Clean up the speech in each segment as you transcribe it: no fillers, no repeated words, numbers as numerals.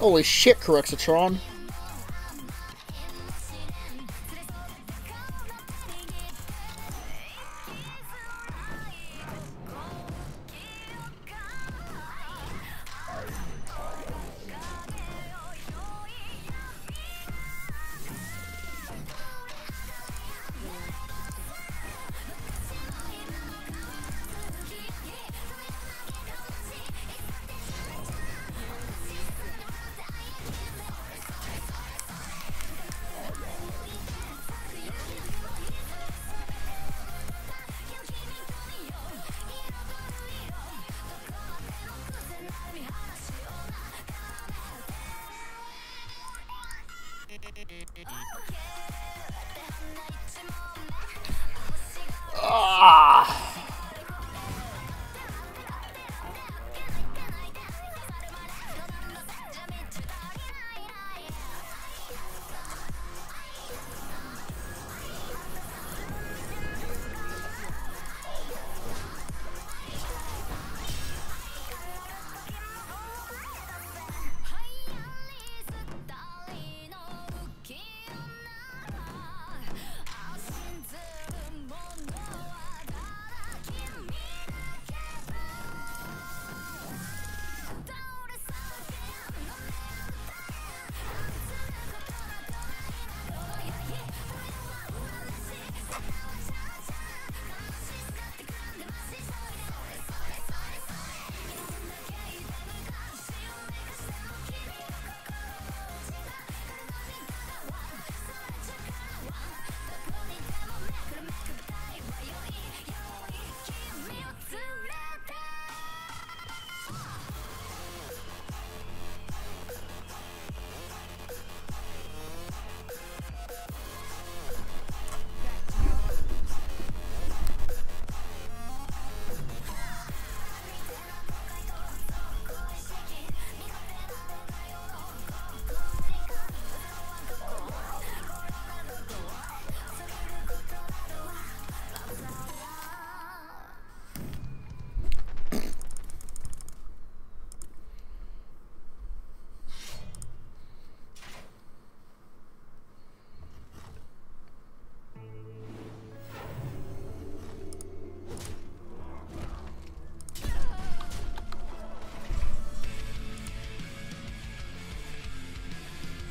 Holy shit, Correxatron.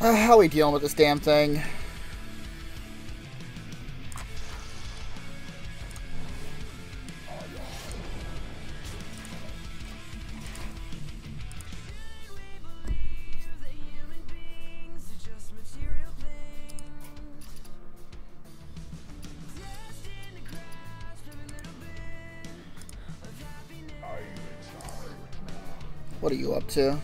How are we dealing with this damn thing? What are you up to?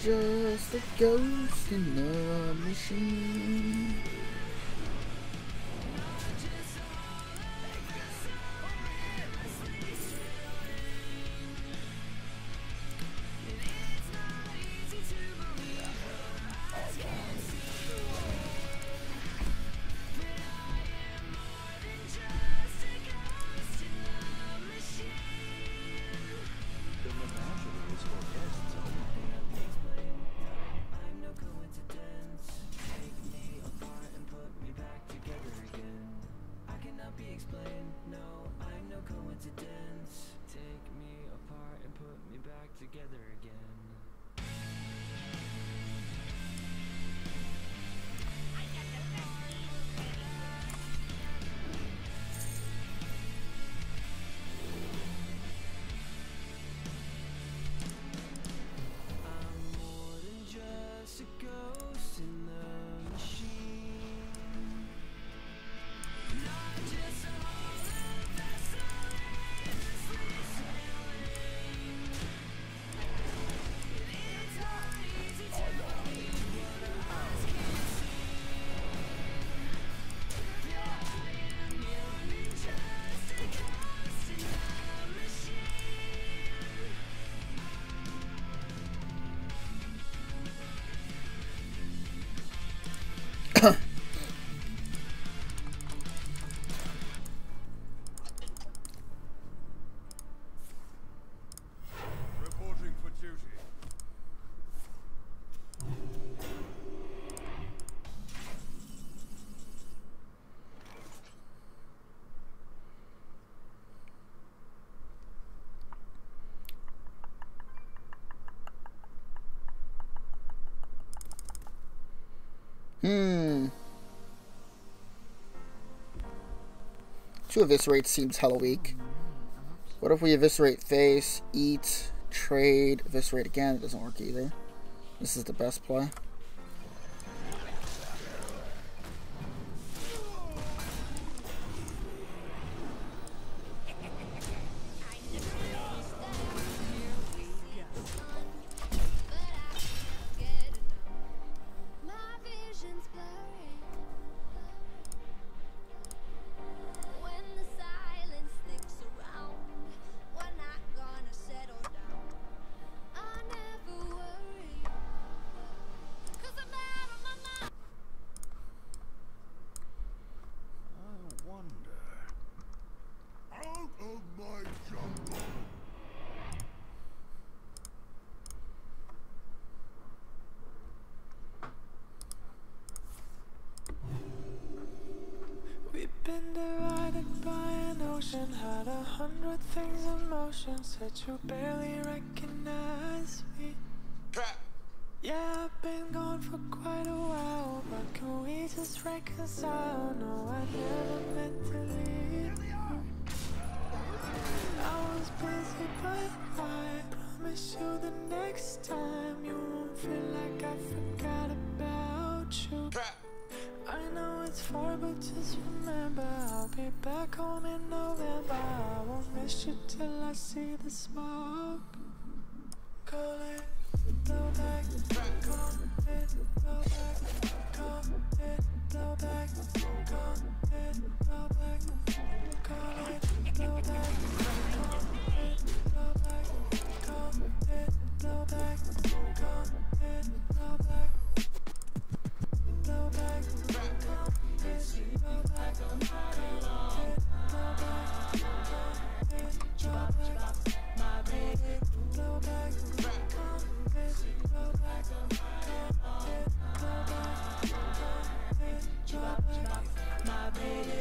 Just a ghost in the machine. Reporting for duty. To eviscerate seems hella weak. What if we eviscerate face, eat, trade, eviscerate again? It doesn't work either. This is the best play. Been divided by an ocean, had 100 things in motion, said you barely recognize me. Yeah, I've been gone for quite a while, but can we just reconcile? No, I never meant to leave you. I was busy, but I promise you the next time you won't feel like I forgot about you. I know it's far, but just remember I'll be back home in November. I won't miss you till I see the smoke. Call it, blow back, call it, blow back, call it, blow back, call it, blow back, call it, blow back, call it, blow back, call it, blow back, call it, blow back. Blow back, call it, blow back, call it, blow back, blow back, my baby. Blow back, call it, blow back, call it, blow back, my baby.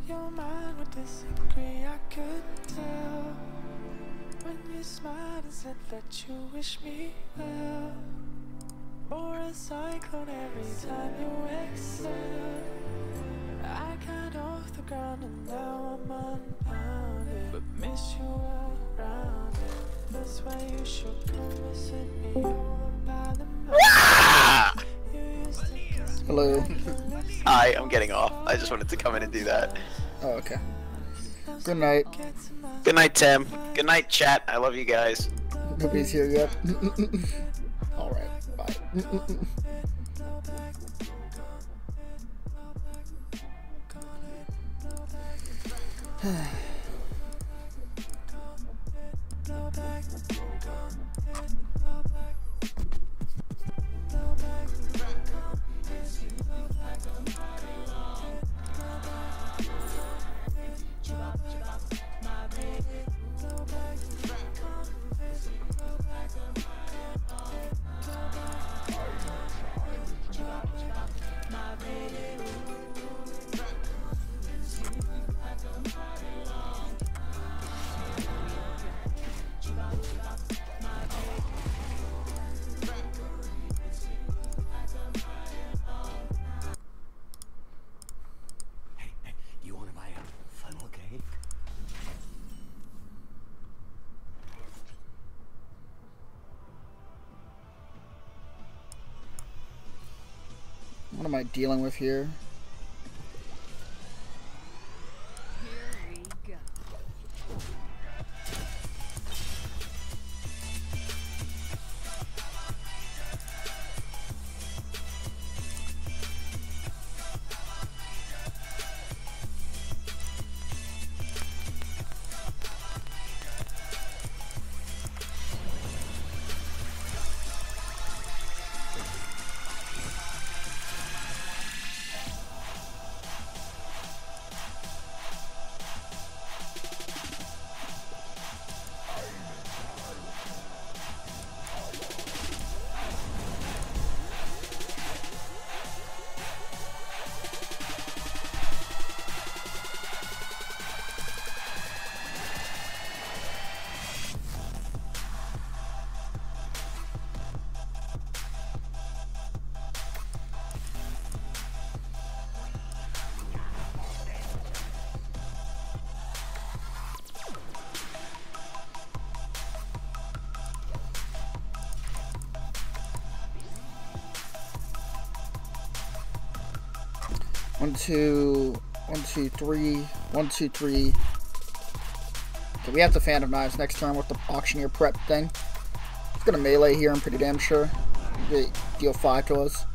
Your mind would disagree, I could tell when you smiled and said that you wish me well. Or a cyclone every time you excel. I got off the ground and now I'm unbounded, but miss you around it. That's why you should come visit me over by the mountain. You used to kiss me. Hello. Hi, I'm getting off. I just wanted to come in and do that. Oh, okay. Good night. Good night, Tim. Good night, chat. I love you guys. Nobody's here yet. Alright, bye. What am I dealing with here? One, two, 3, 1, 2, 3. Okay, we have the Phantom Knives next turn with the Auctioneer prep thing. It's gonna melee here, I'm pretty damn sure. They deal 5 to us.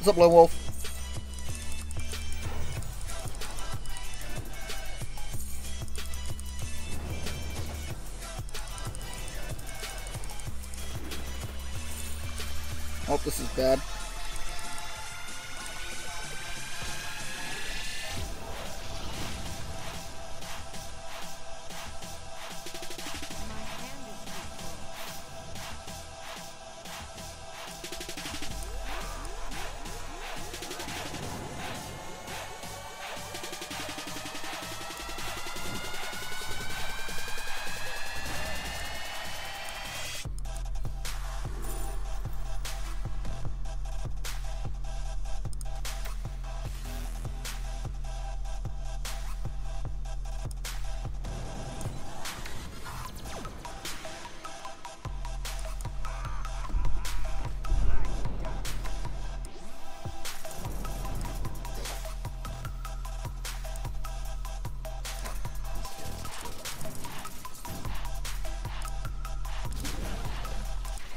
What's up, Lone Wolf? Oh, this is bad.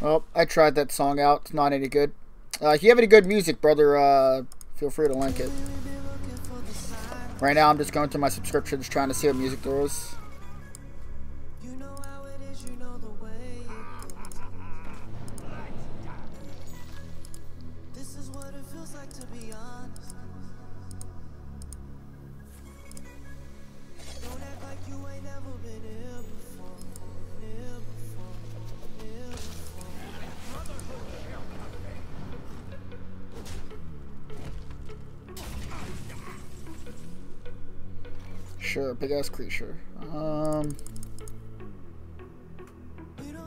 Oh, I tried that song out. It's not any good. If you have any good music, brother, feel free to link it. Right now, I'm just going through my subscriptions, trying to see what music there is. Sure, big ass creature. We don't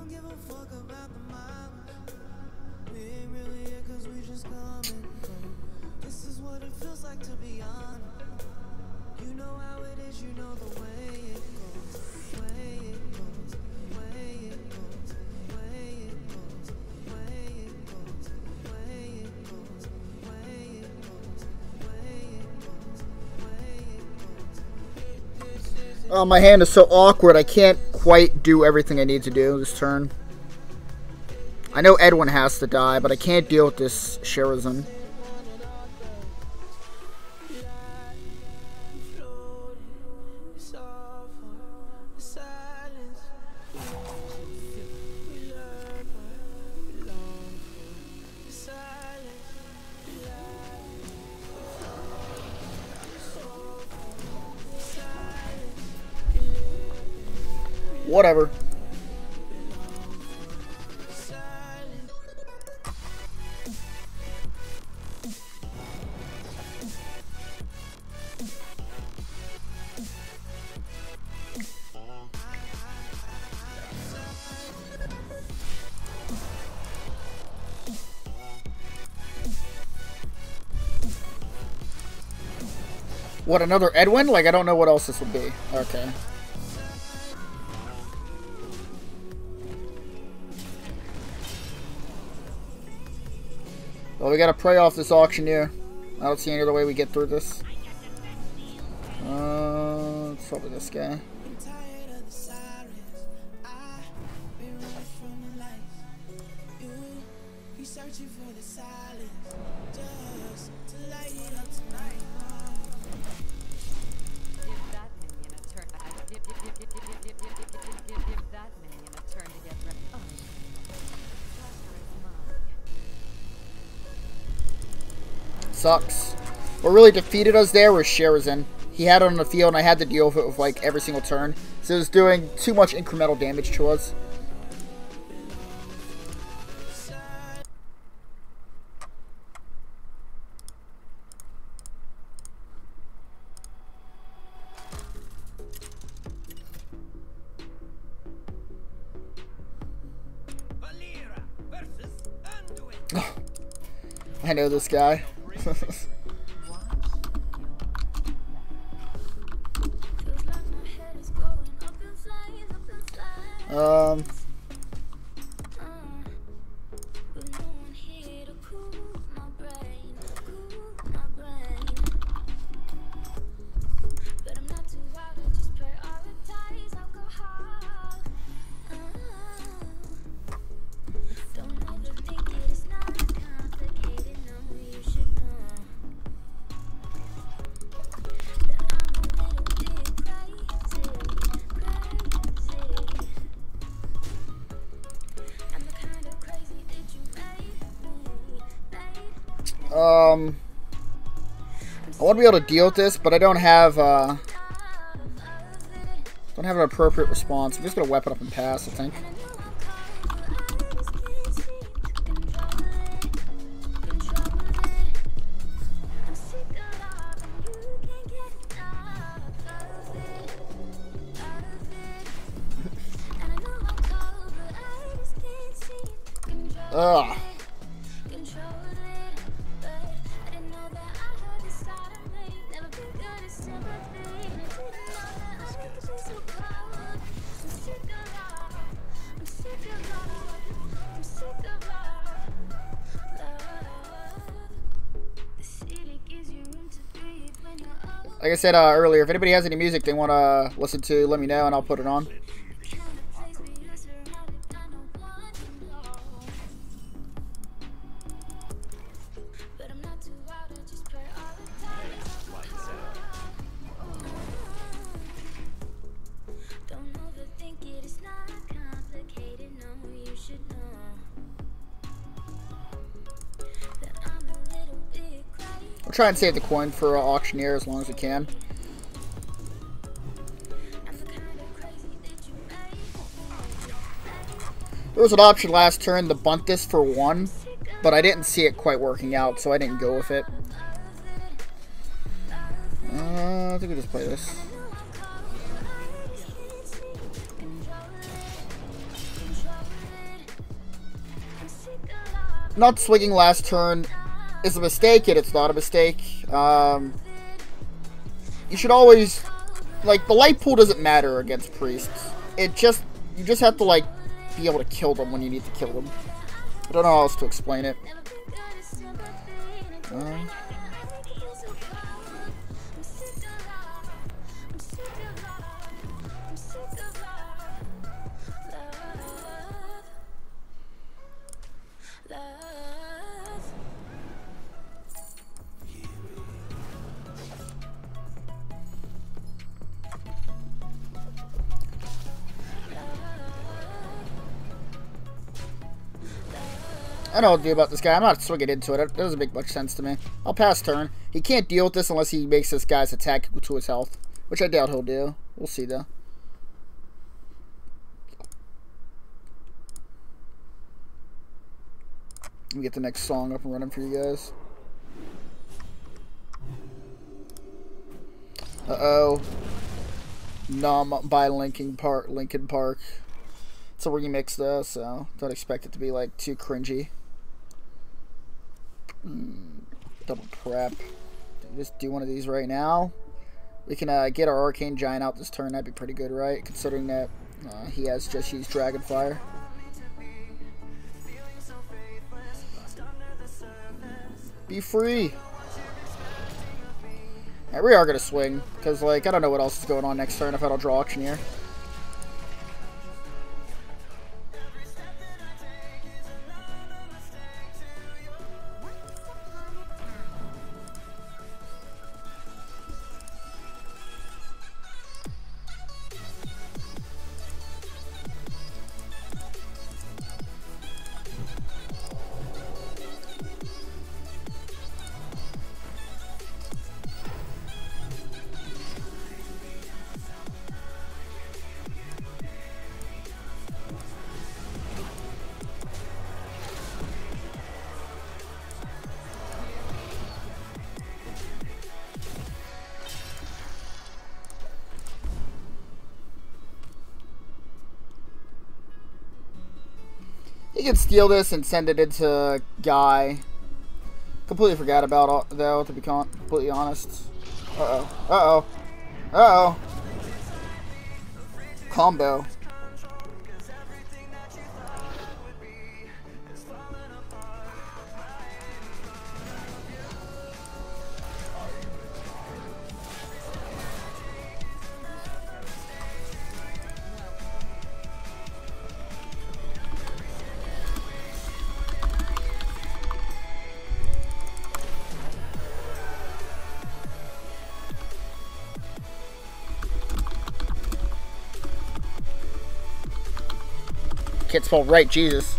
give a fuck about the mileage. We ain't really here 'cause we just coming. This is what it feels like to be honest. You know how it is, you know the way it goes. Way it goes, way it goes, way it goes, way it goes, way it goes, way it goes, way it goes, way it goes. Oh, my hand is so awkward, I can't quite do everything I need to do this turn. I know Edwin has to die, but I can't deal with this Sherazin. Whatever. What, another Edwin? Like, I don't know what else this would be. Okay. Well, we gotta pray off this auctioneer. I don't see any other way we get through this. It's probably this guy. Sucks. What really defeated us there was Sherazin. He had it on the field and I had to deal with it with like every single turn. So it was doing too much incremental damage to us. I know this guy. I want to be able to deal with this, but I don't have an appropriate response. I'm just gonna weapon up and pass, I think. Ugh. Like I said earlier, if anybody has any music they want to listen to, let me know and I'll put it on. I'll try and save the coin for auctioneer as long as we can. There was an option last turn to bunt this for 1, but I didn't see it quite working out, so I didn't go with it. I think we just play this. Not swinging last turn is a mistake, and it's not a mistake. You should always, like, the light pool doesn't matter against priests. You just have to, like, be able to kill them when you need to kill them. I don't know how else to explain it. I know what to do about this guy. I'm not swinging into it. It doesn't make much sense to me. I'll pass turn. He can't deal with this unless he makes this guy's attack equal to his health, which I doubt he'll do. We'll see, though. Let me get the next song up and running for you guys. Uh-oh. Numb by Linkin Park. It's a remix, though, so don't expect it to be, like, too cringy. Double prep. Just do one of these right now. We can get our Arcane Giant out this turn. That'd be pretty good, right? Considering that he has just used Dragonfire. Be free. Yeah, we are going to swing. Because, like, I don't know what else is going on next turn if I don't draw Auctioneer. He can steal this and send it into Guy. Completely forgot about it, though, to be completely honest. Uh-oh. Uh-oh. Uh-oh. Combo. Can't spell right, Jesus.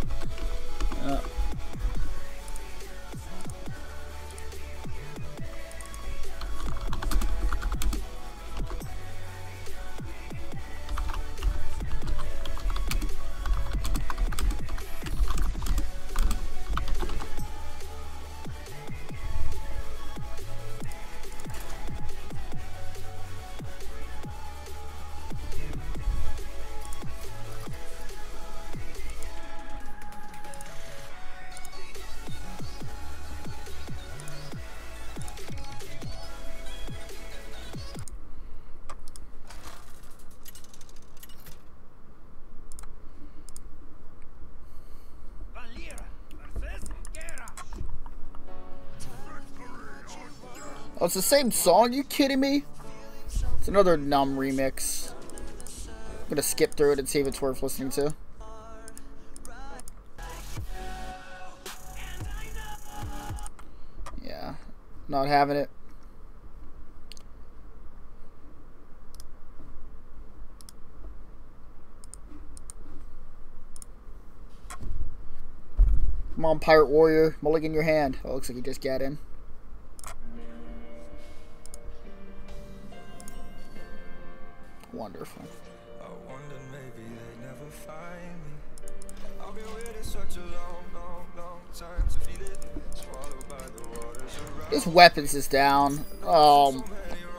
Oh, it's the same song? You kidding me? It's another Numb remix. I'm gonna skip through it and see if it's worth listening to. Yeah, not having it. Come on, Pirate Warrior. Mulligan your hand. Oh, looks like he just got in. Wonderful. I wonder maybe they never find me. I've been waiting such a long time to feel it. Swallowed by the waters around. His weapons is down. Well,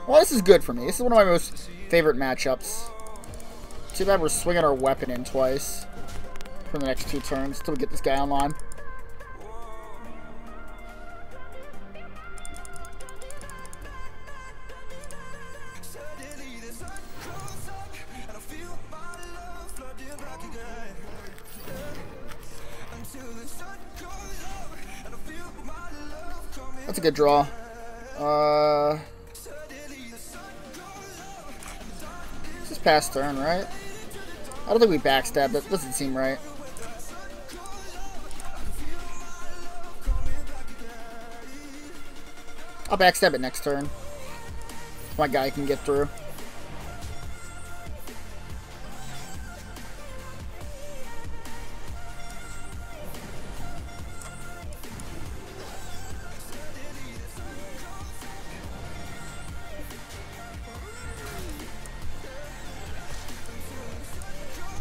this is good for me. This is one of my most favorite matchups. Too bad we're swinging our weapon in twice for the next 2 turns until we get this guy online. That's a good draw. This is past turn, right? I don't think we backstabbed. That doesn't seem right. I'll backstab it next turn. My guy can get through.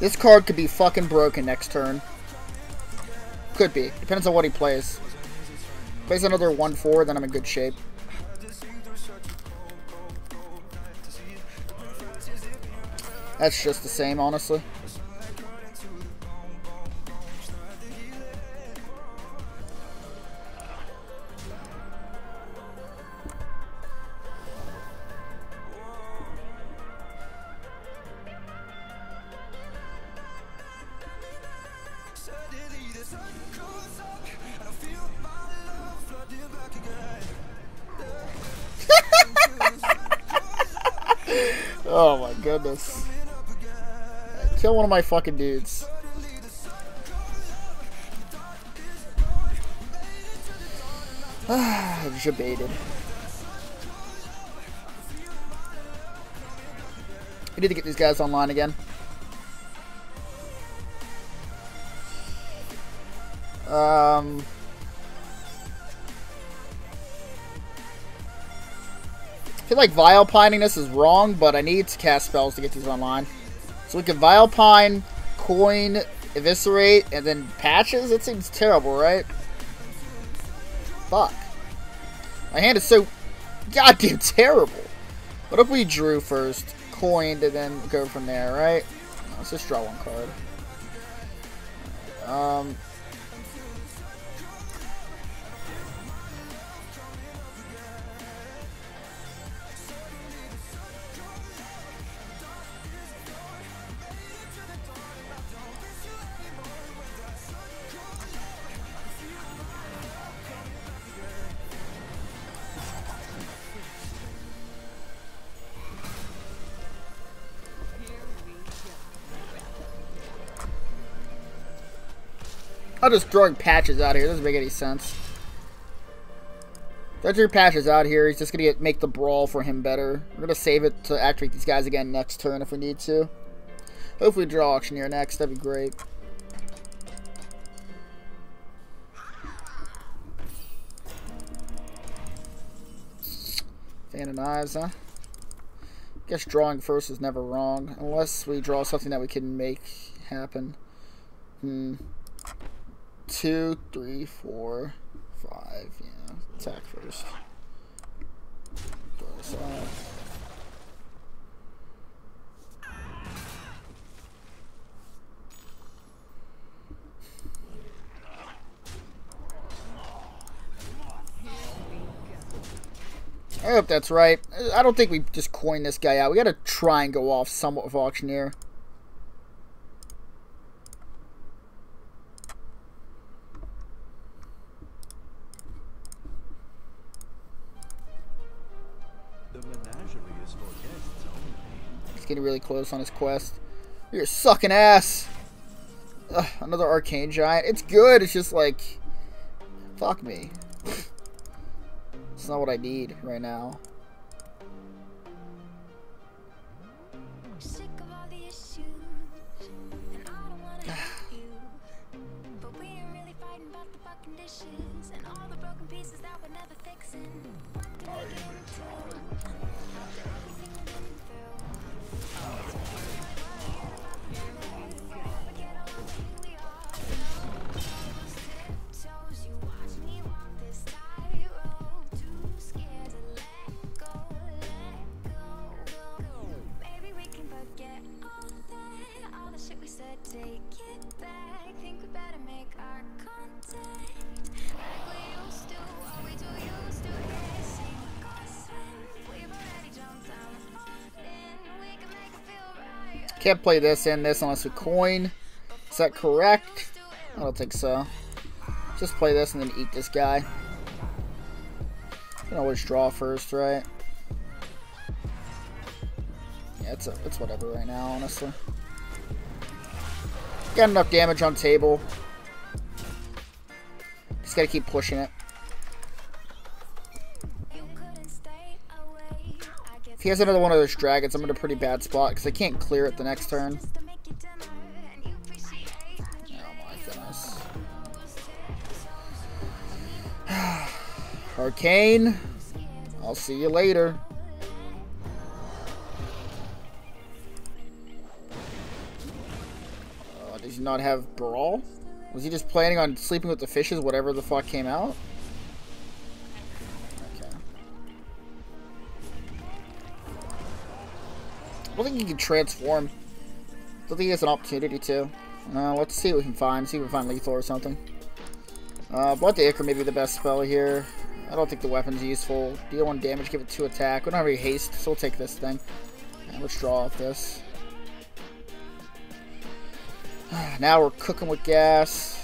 This card could be fucking broken next turn. Could be. Depends on what he plays. Plays another 1/4, then I'm in good shape. That's just the same, honestly. Oh my goodness. Kill one of my fucking dudes. Jebaited. We need to get these guys online again. I feel like Vilepine this is wrong, but I need to cast spells to get these online. So we can Vilepine, Coin, Eviscerate, and then Patches? It seems terrible, right? Fuck. My hand is so goddamn terrible. What if we drew first, coined, and then go from there, right? Let's just draw one card. I'm just throwing Patches out here. Doesn't make any sense. If I threw Patches out here, he's just gonna make the brawl for him better. We're gonna save it to activate these guys again next turn if we need to. Hopefully draw Auctioneer next. That'd be great. Fan of Knives, huh? Guess drawing first is never wrong, unless we draw something that we can make happen. 2, 3, 4, 5. Yeah, attack first. Throw this out. I hope that's right. I don't think we just coin this guy out. We gotta try and go off somewhat with Auctioneer. He's getting really close on his quest. You're sucking ass. Ugh, another arcane giant. It's good. It's just like, fuck me. It's not what I need right now. Can't play this and this unless we coin. Is that correct? I don't think so. Just play this and then eat this guy. You can always draw first, right? Yeah, it's whatever right now, honestly. Got enough damage on table. Just gotta keep pushing it. If he has another one of those dragons, I'm in a pretty bad spot because I can't clear it the next turn. Oh my goodness. Arcane. I'll see you later. Does he not have Brawl? Was he just planning on sleeping with the fishes, whatever the fuck came out? I don't think he can transform. I don't think he has an opportunity to. Let's see what we can find. See if we can find lethal or something. Blood the Ichor may be the best spell here. I don't think the weapon's useful. Deal 1 damage, give it 2 attack. We don't have any haste, so we'll take this thing. And let's draw off this. Now we're cooking with gas.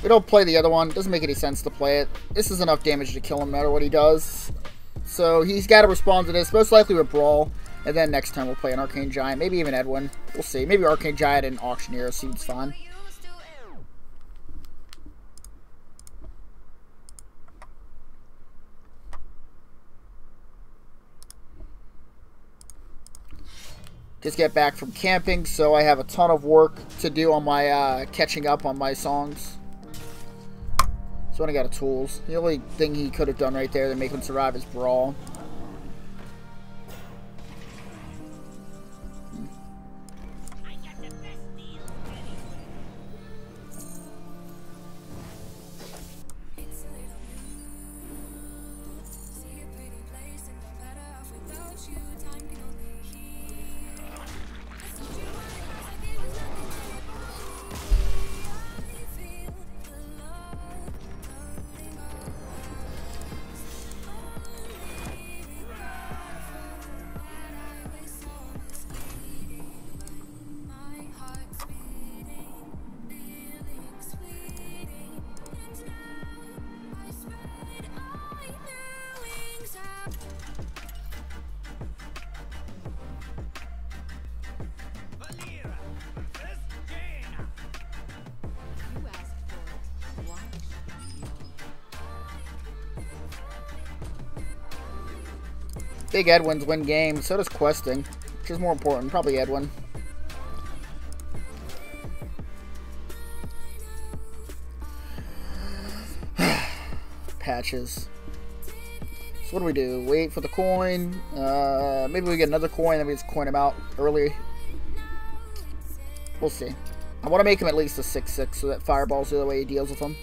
We don't play the other one. Doesn't make any sense to play it. This is enough damage to kill him no matter what he does. So he's got to respond to this. Most likely with Brawl. And then next time we'll play an Arcane Giant. Maybe even Edwin. We'll see. Maybe Arcane Giant and Auctioneer seems fine. Just get back from camping, so I have a ton of work to do on my catching up on my songs. So when I got a tools, the only thing he could have done right there to make him survive is Brawl. Big Edwins win games, so does questing, which is more important. Probably Edwin. Patches. So what do we do? Wait for the coin. Maybe we get another coin, then we just coin him out early. We'll see. I want to make him at least a 6/6 so that Fireball's the other way he deals with him.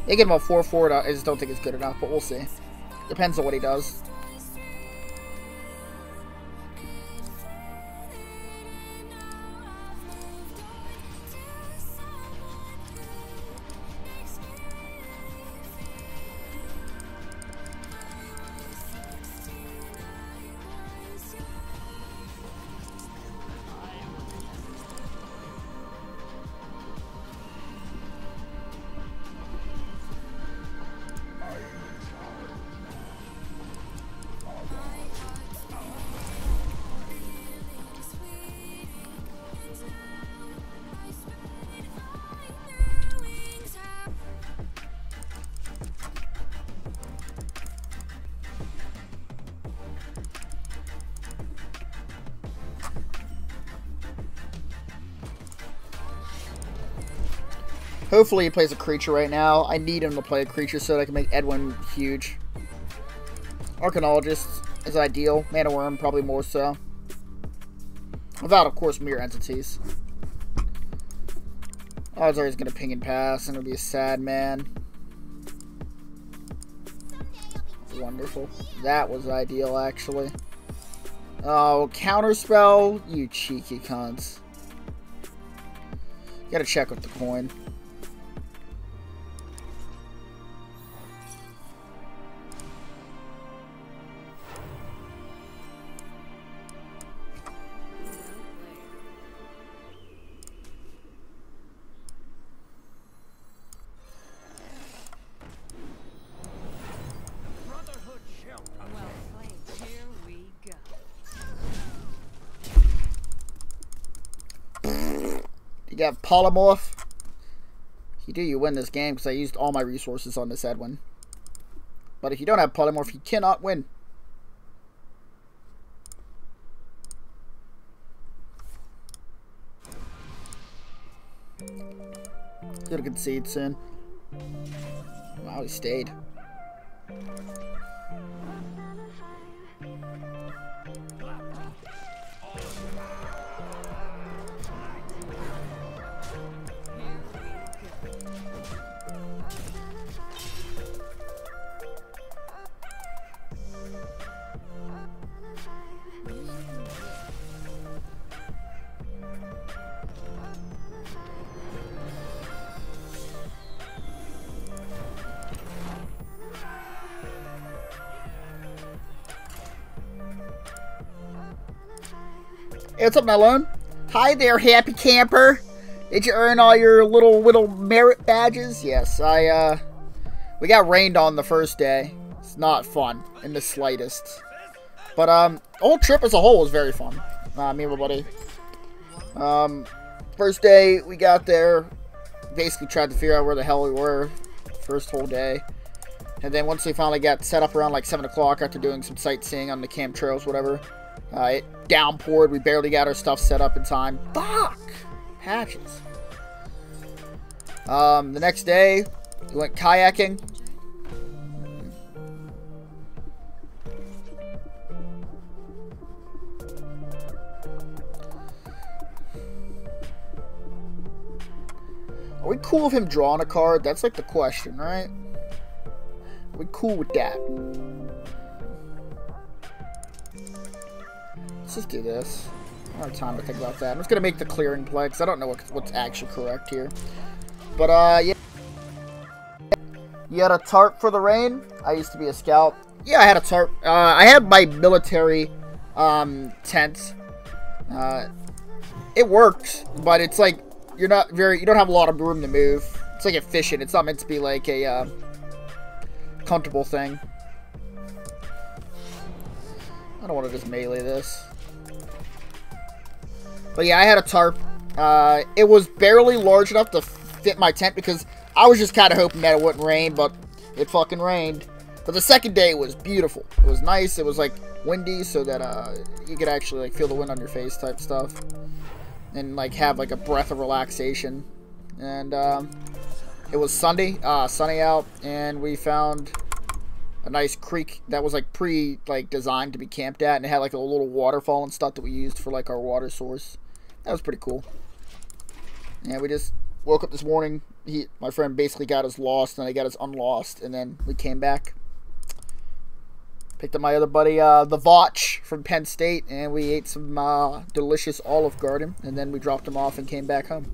They give him a 4-4. I just don't think it's good enough, but we'll see. Depends on what he does. Hopefully he plays a creature right now. I need him to play a creature so that I can make Edwin huge. Arcanologist is ideal. Mana Worm probably more so. Without, of course, Mirror Entities. Odds are he's going to ping and pass, and it'll be a sad man. Wonderful. That was ideal, actually. Oh, Counterspell? You cheeky cunts. Gotta check with the coin. You got Polymorph. If you do, you win this game because I used all my resources on this Edwin. But if you don't have Polymorph, you cannot win. Gonna concede soon. Wow, he stayed. Hey, what's up, Melon? Hi there, happy camper. Did you earn all your little merit badges? Yes, we got rained on the first day. It's not fun in the slightest. But the whole trip as a whole was very fun. Me and my buddy. First day we got there, basically tried to figure out where the hell we were. First whole day. And then once we finally got set up around like 7 o'clock after doing some sightseeing on the camp trails, whatever. It downpoured. We barely got our stuff set up in time. Fuck! Patches. The next day, we went kayaking. Are we cool with him drawing a card? That's like the question, right? Are we cool with that? Let's just do this. I don't have time to think about that. I'm just going to make the clearing play because I don't know what's actually correct here. But, yeah. You had a tarp for the rain? I used to be a scout. Yeah, I had a tarp. I had my military tent. It worked, but it's like you don't have a lot of room to move. It's like efficient. It's not meant to be like a comfortable thing. I don't want to just melee this. But yeah, I had a tarp. It was barely large enough to fit my tent because I was just kind of hoping that it wouldn't rain, but it fucking rained. But the second day was beautiful. It was nice. It was like windy so that you could actually like feel the wind on your face type stuff. And like have like a breath of relaxation. And it was sunny out, and we found a nice creek that was like designed to be camped at, and it had like a little waterfall and stuff that we used for like our water source. That was pretty cool. Yeah, we just woke up this morning my friend basically got us lost, and I got us unlost, and then we came back. Picked up my other buddy, the Votch from Penn State, and we ate some delicious Olive Garden, and then we dropped him off and came back home.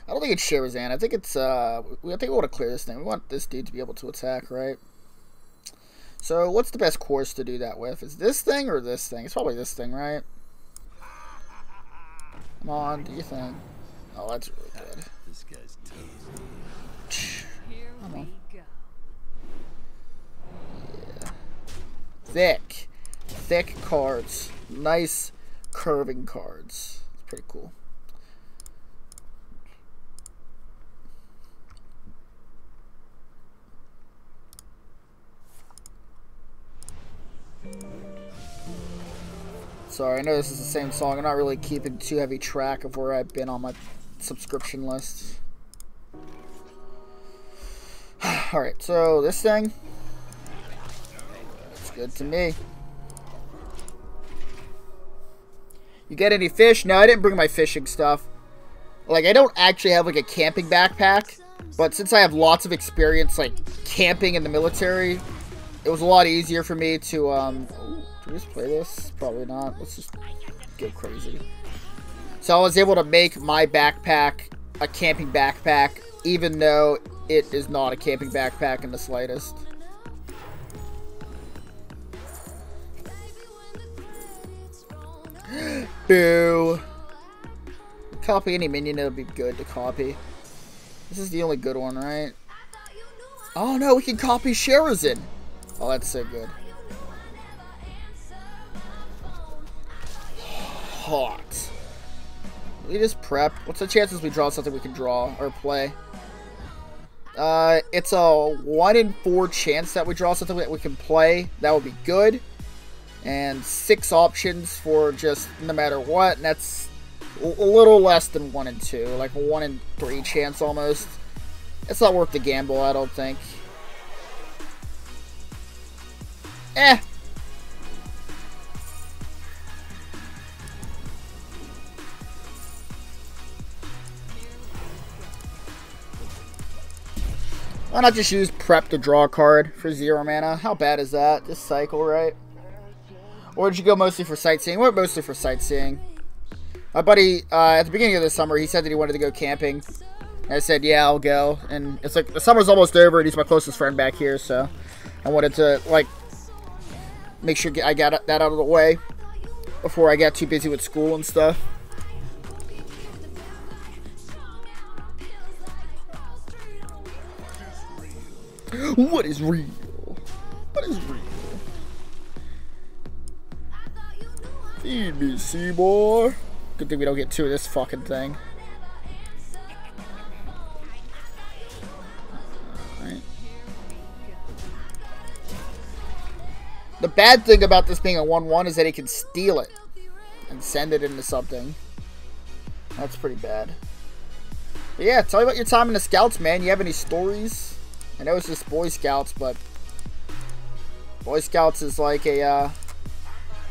I don't think it's Sherazan. I think it's, I think we want to clear this thing. We want this dude to be able to attack, right? So, what's the best course to do that with? Is this thing or this thing? It's probably this thing, right? Come on, do you think? Oh, that's really good. This guy's toast. Come on. Yeah. Thick. Thick cards. Nice curving cards. It's pretty cool. Sorry, I know this is the same song. I'm not really keeping too heavy track of where I've been on my subscription list. Alright, so this thing. It's good to me. You get any fish? No, I didn't bring my fishing stuff. Like, I don't actually have, like, a camping backpack. But since I have lots of experience, like, camping in the military, it was a lot easier for me to, ooh, do we just play this? Probably not. Let's just go crazy. So I was able to make my backpack a camping backpack, even though it is not a camping backpack in the slightest. Boo. Copy any minion, it would be good to copy. This is the only good one, right? Oh no, we can copy Sherazan. Oh, that's so good. Hot. We just prep. What's the chances we draw something we can draw or play? It's a 1 in 4 chance that we draw something that we can play. That would be good. And 6 options for just no matter what. And that's a little less than 1 in 2. Like a 1 in 3 chance almost. It's not worth the gamble, I don't think. Eh. Why not just use prep to draw a card for 0 mana? How bad is that? Just cycle, right? Or did you go mostly for sightseeing? We went mostly for sightseeing. My buddy, at the beginning of the summer, he said that he wanted to go camping. And I said, yeah, I'll go. And it's like, the summer's almost over, and he's my closest friend back here, so I wanted to, like, make sure I got that out of the way before I got too busy with school and stuff. What is real? What is real? Feed me, Seymour. Good thing we don't get 2 of this fucking thing. Alright. The bad thing about this being a 1/1 is that he can steal it and send it into something. That's pretty bad. But yeah, tell me about your time in the Scouts, man. You have any stories? I know it's just Boy Scouts, but Boy Scouts is like a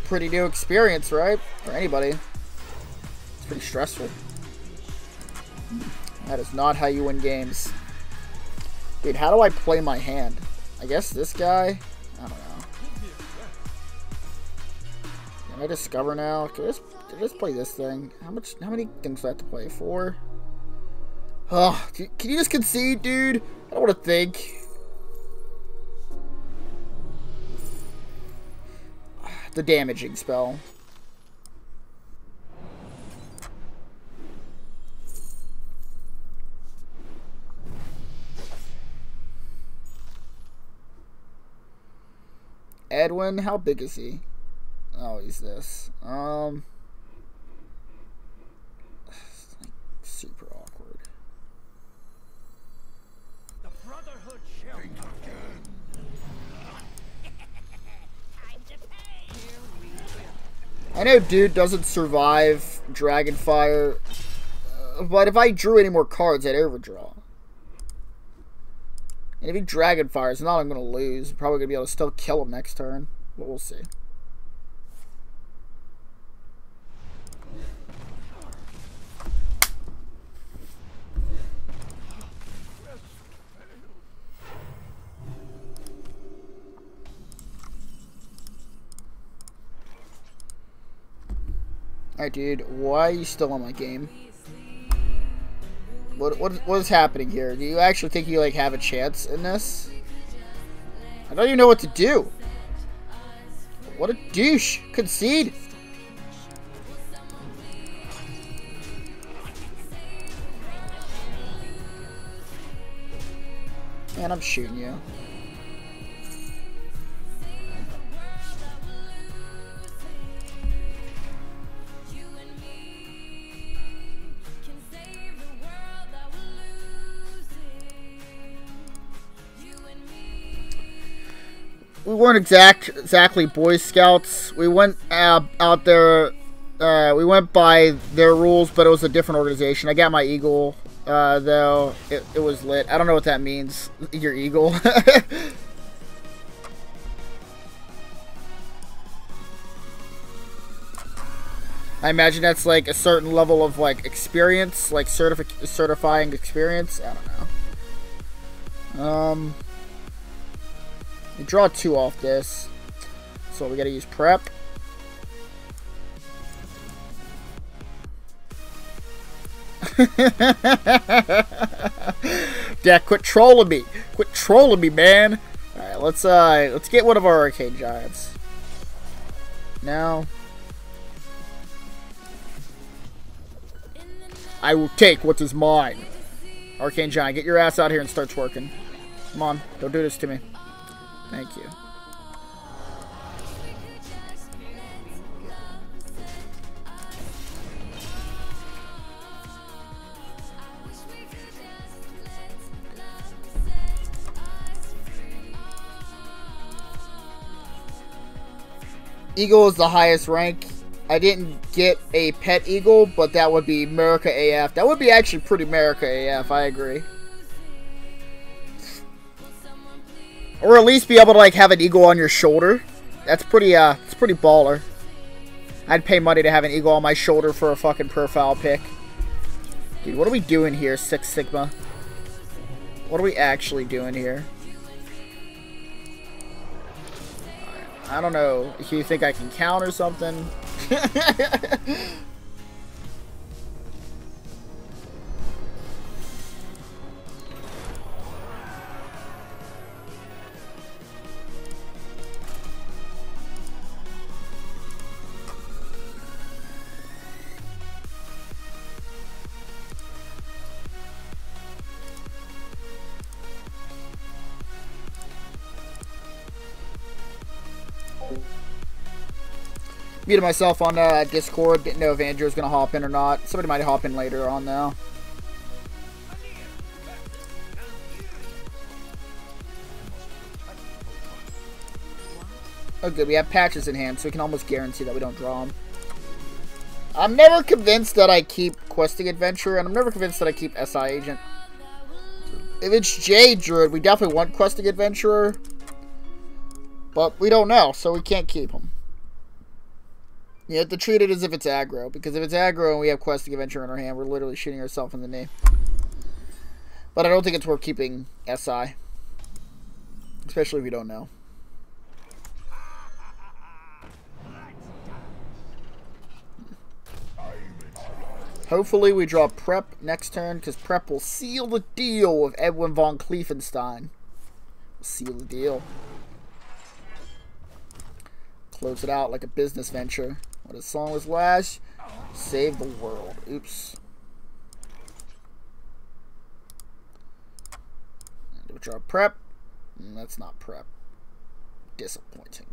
pretty new experience, right? For anybody. It's pretty stressful. That is not how you win games. Dude, how do I play my hand? I guess this guy? I don't know. Can I discover now? Can I just play this thing? How many things do I have to play? 4? Oh, can you just concede, dude? I don't want to think. The damaging spell. Edwin, how big is he? Oh, he's this. It's like super awkward. The Brotherhood shall not I know dude doesn't survive Dragonfire, but if I drew any more cards, I'd overdraw. And if he Dragonfires, not I'm going to lose. I'm probably going to be able to still kill him next turn, but we'll see. Alright, dude. Why are you still on my game? What is happening here? Do you actually think you, like, have a chance in this? I don't even know what to do. What a douche. Concede. Man, I'm shooting you. We weren't exactly Boy Scouts. We went out there. We went by their rules, but it was a different organization. I got my eagle, though. It was lit. I don't know what that means. Your eagle. I imagine that's like a certain level of like experience, like certifying experience. I don't know. We draw 2 off this, so we gotta use prep. Dad, quit trolling me! Quit trolling me, man! Alright, let's get one of our arcane giants. Now, I will take what is mine. Arcane giant, get your ass out here and start twerking. Come on, don't do this to me. Thank you. Eagle is the highest rank. I didn't get a pet eagle, but that would be America AF. That would be actually pretty America AF, I agree. Or at least be able to like have an eagle on your shoulder. That's pretty it's pretty baller. I'd pay money to have an eagle on my shoulder for a fucking profile pic. Dude, what are we doing here, Six Sigma? What are we actually doing here? I don't know. Do you think I can counter something? Muted myself on Discord. Didn't know if Andrew was going to hop in or not. Somebody might hop in later on, though. Oh, good. We have patches in hand, so we can almost guarantee that we don't draw them. I'm never convinced that I keep Questing Adventurer, and I'm never convinced that I keep SI Agent. If it's J Druid, we definitely want Questing Adventurer. But we don't know, so we can't keep him. You have to treat it as if it's aggro, because if it's aggro and we have Questing Adventure in our hand, we're literally shooting ourselves in the knee. But I don't think it's worth keeping SI. Especially if we don't know. Hopefully we draw Prep next turn, because Prep will seal the deal with Edwin von Kleefenstein. Seal the deal. Close it out like a business venture. What his song was last? Save the world. Oops. Do we draw Prep? That's not Prep. Disappointing.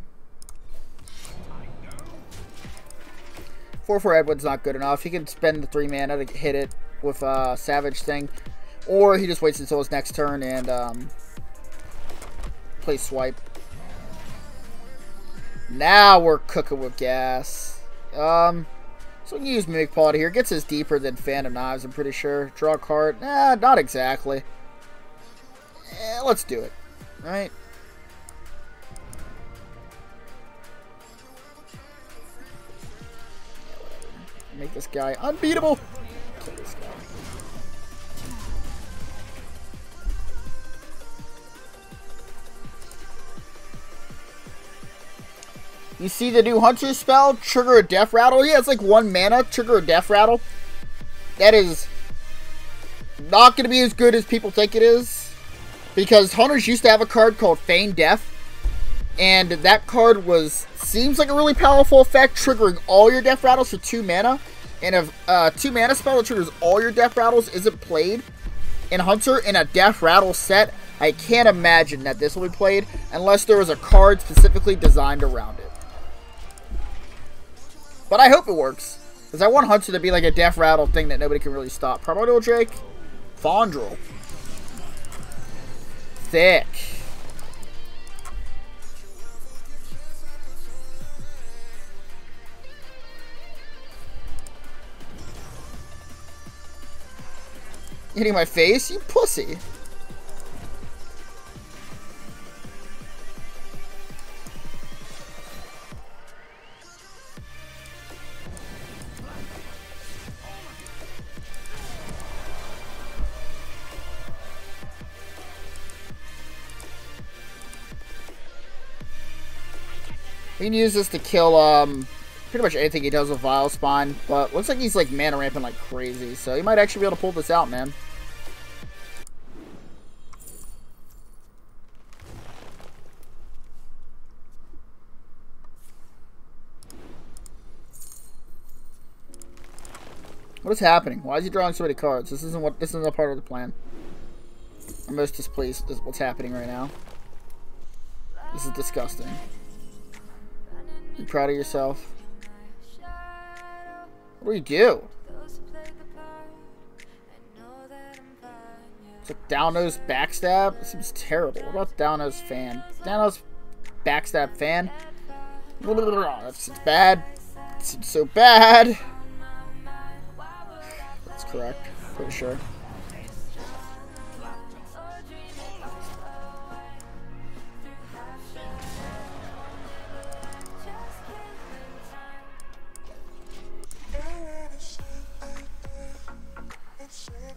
4/4 Edwin's not good enough. He can spend the 3 mana to hit it with Savage thing. Or he just waits until his next turn and plays Swipe. Now we're cooking with gas. So we can use Mimic Paw here. Gets us deeper than Fan of Knives, I'm pretty sure. Draw a card. Not exactly. Let's do it. Alright. Make this guy unbeatable. Kill this guy. You see the new Hunter spell? Trigger a Death Rattle? Yeah, it's like 1 mana. Trigger a Death Rattle. That is not going to be as good as people think it is. Because Hunters used to have a card called Feign Death. And that card seems like a really powerful effect, triggering all your Death Rattles for 2 mana. And if 2 mana spell that triggers all your Death Rattles isn't played in Hunter in a Death Rattle set, I can't imagine that this will be played unless there was a card specifically designed around it. But I hope it works. Because I want Hunter to be like a Death Rattle thing that nobody can really stop. Primordial Drake. Fondrel. Thick. Hitting my face? You pussy. We can use this to kill pretty much anything he does with Vile Spine, but looks like he's like mana ramping like crazy, so he might actually be able to pull this out, man. What is happening? Why is he drawing so many cards? This isn't a part of the plan. I'm most displeased with what's happening right now. This is disgusting. You proud of yourself? What do you do? It's like down nose backstab? This seems terrible. What about down nose fan? Down nose backstab fan? That's bad. It seems so bad. That's correct. Pretty sure.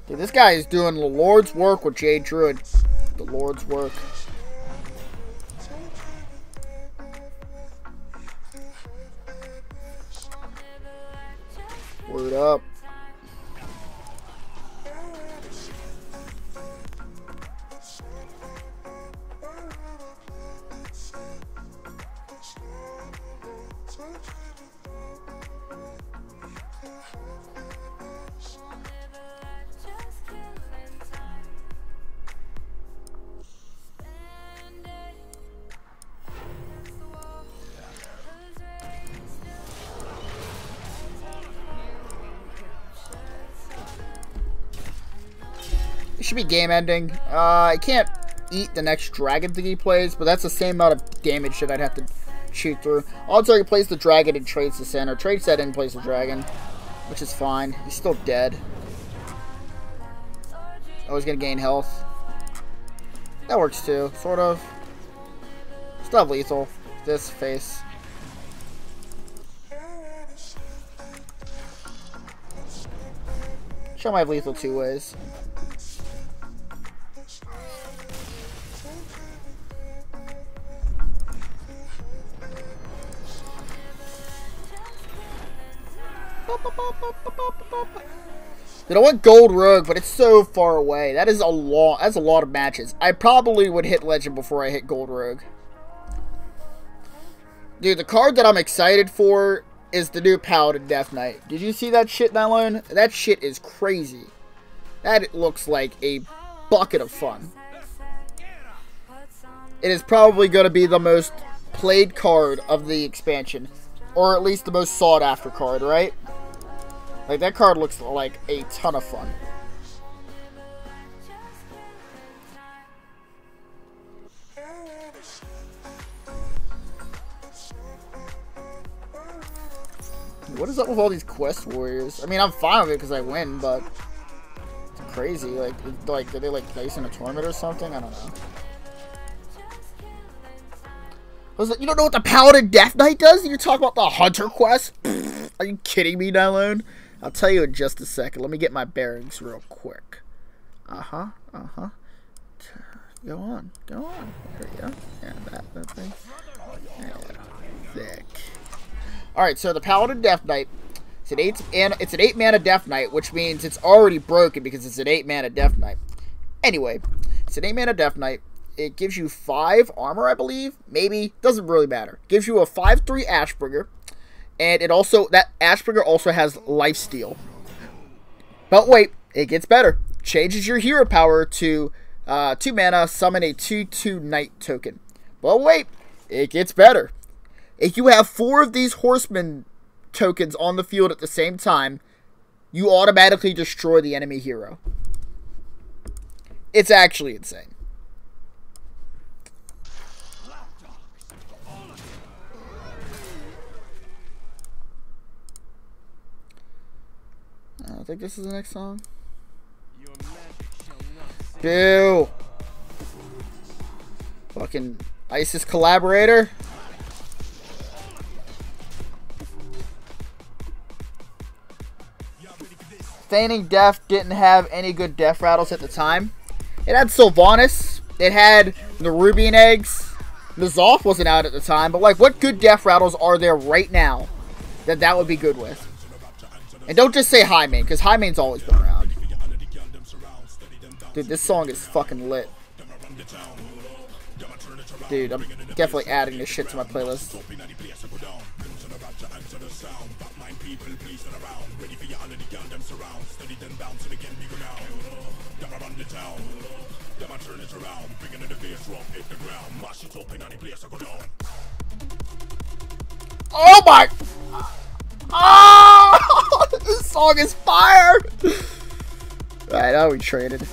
Dude, this guy is doing the Lord's work with Jade Druid. The Lord's work. Word up. It should be game ending. I can't eat the next dragon thing he plays, but that's the same amount of damage that I'd have to shoot through. Also, he plays the dragon and trades the center. Trades that in, plays the dragon, which is fine. He's still dead. Oh, he's gonna gain health. That works too, sort of. Still have lethal. This face. Show I have lethal 2 ways. Dude, I want Gold Rogue, but it's so far away. That's a lot of matches. I probably would hit Legend before I hit Gold Rogue. Dude, the card that I'm excited for is the new Paladin Death Knight. Did you see that shit, Nylon? That shit is crazy. That looks like a bucket of fun. It is probably going to be the most played card of the expansion. Or at least the most sought after card, right? Like, that card looks like a ton of fun. What is up with all these quest warriors? I mean, I'm fine with it because I win, but it's crazy. Like, did they like place in a tournament or something? I don't know. I was like, you don't know what the Paladin Death Knight does? You're talking about the Hunter quest? Are you kidding me, Nylon? I'll tell you in just a second. Let me get my bearings real quick. Uh-huh. Go on. There we go. Yeah, that thing. Yeah. Thick. Alright, so the Paladin Death Knight. It's an 8 mana Death Knight, which means it's already broken because it's an 8 mana Death Knight. Anyway, it's an 8 mana Death Knight. It gives you 5 armor, I believe. Maybe. Doesn't really matter. Gives you a 5/3 Ashbringer. And it also, that Ashbringer also has Lifesteal. But wait, it gets better. Changes your hero power to 2 mana, summon a 2/2 Knight token. But wait, it gets better. If you have 4 of these Horseman tokens on the field at the same time, you automatically destroy the enemy hero. It's actually insane. I think this is the next song. Boo! Fucking ISIS collaborator. Feigning Death didn't have any good death rattles at the time. It had Sylvanas. It had the Rubian Eggs. N'Zoth wasn't out at the time, but like, what good death rattles are there right now that would be good with? And don't just say Highmane, because Highmane's always been around. Dude, this song is fucking lit. Dude, I'm definitely adding this shit to my playlist. Oh my! Oh! This song is fire! Alright, now we traded.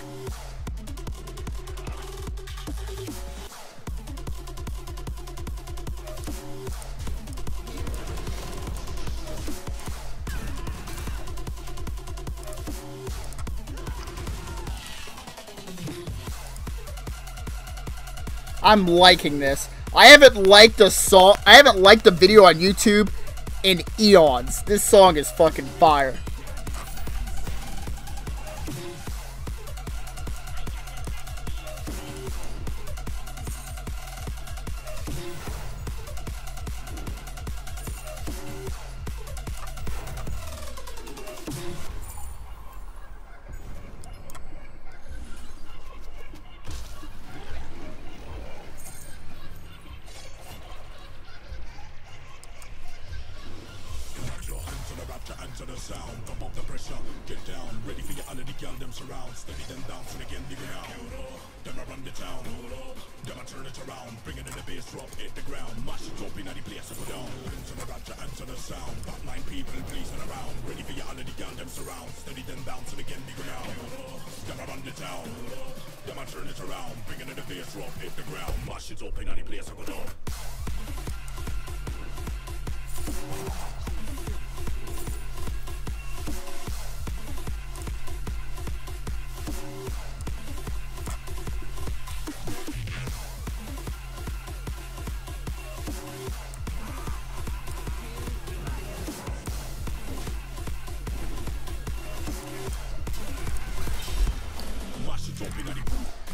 I'm liking this. I haven't liked the song. I haven't liked the video on YouTube in eons. This song is fucking fire.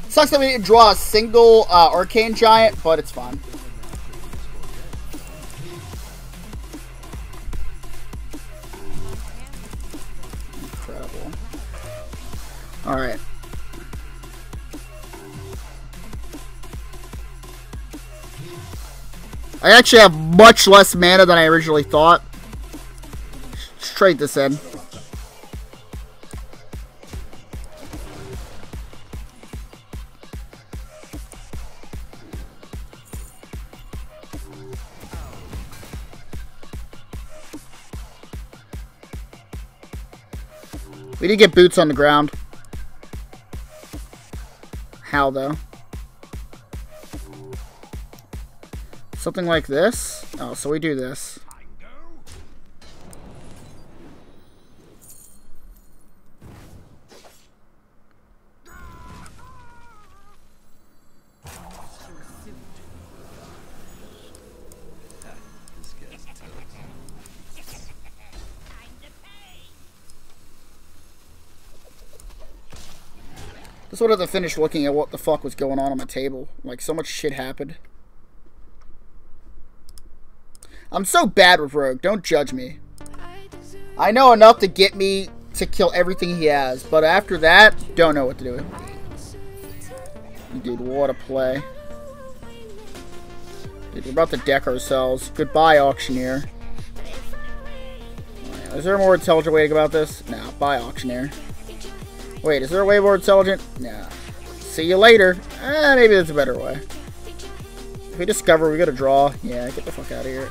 Sucks that we didn't draw a single Arcane Giant, but it's fine. Incredible. Alright. I actually have much less mana than I originally thought. Let's trade this in. We did get boots on the ground. How, though? Something like this? Oh, so we do this. Just wanted to finish looking at what the fuck was going on my table. Like, so much shit happened. I'm so bad with Rogue. Don't judge me. I know enough to get me to kill everything he has, but after that, don't know what to do. Dude, what a play. Dude, we're about to deck ourselves. Goodbye, Auctioneer. Is there a more intelligent way to go about this? No, bye, Auctioneer. Wait, is there a way more intelligent? No. See you later. Maybe there's a better way. If we discover we gotta draw, yeah, get the fuck out of here.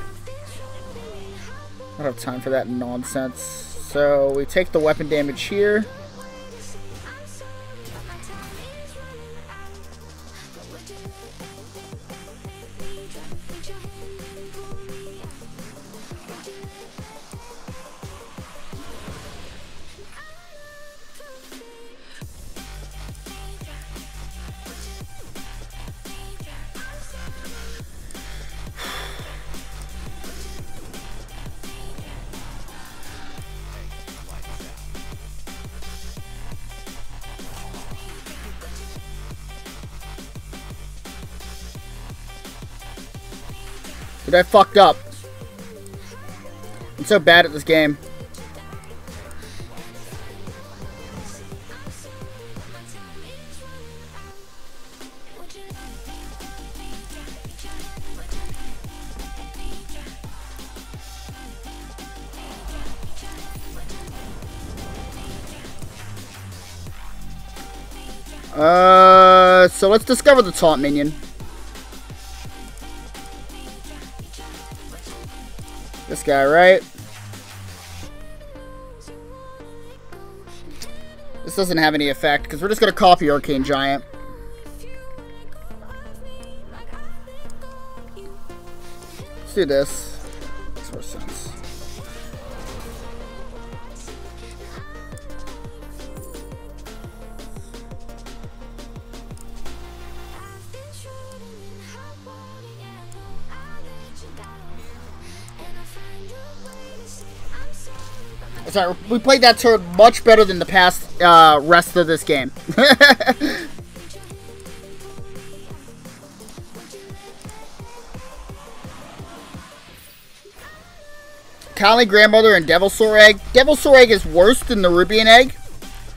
I don't have time for that nonsense. So we take the weapon damage here. Dude, I fucked up. I'm so bad at this game. So let's discover the taunt minion. This guy, right? This doesn't have any effect, because we're just going to copy Arcane Giant. Let's do this. Makes more sense. Sorry, we played that turn much better than the past rest of this game. Kali Grandmother and Devilsaur Egg. Devilsaur Egg is worse than the Rubian Egg.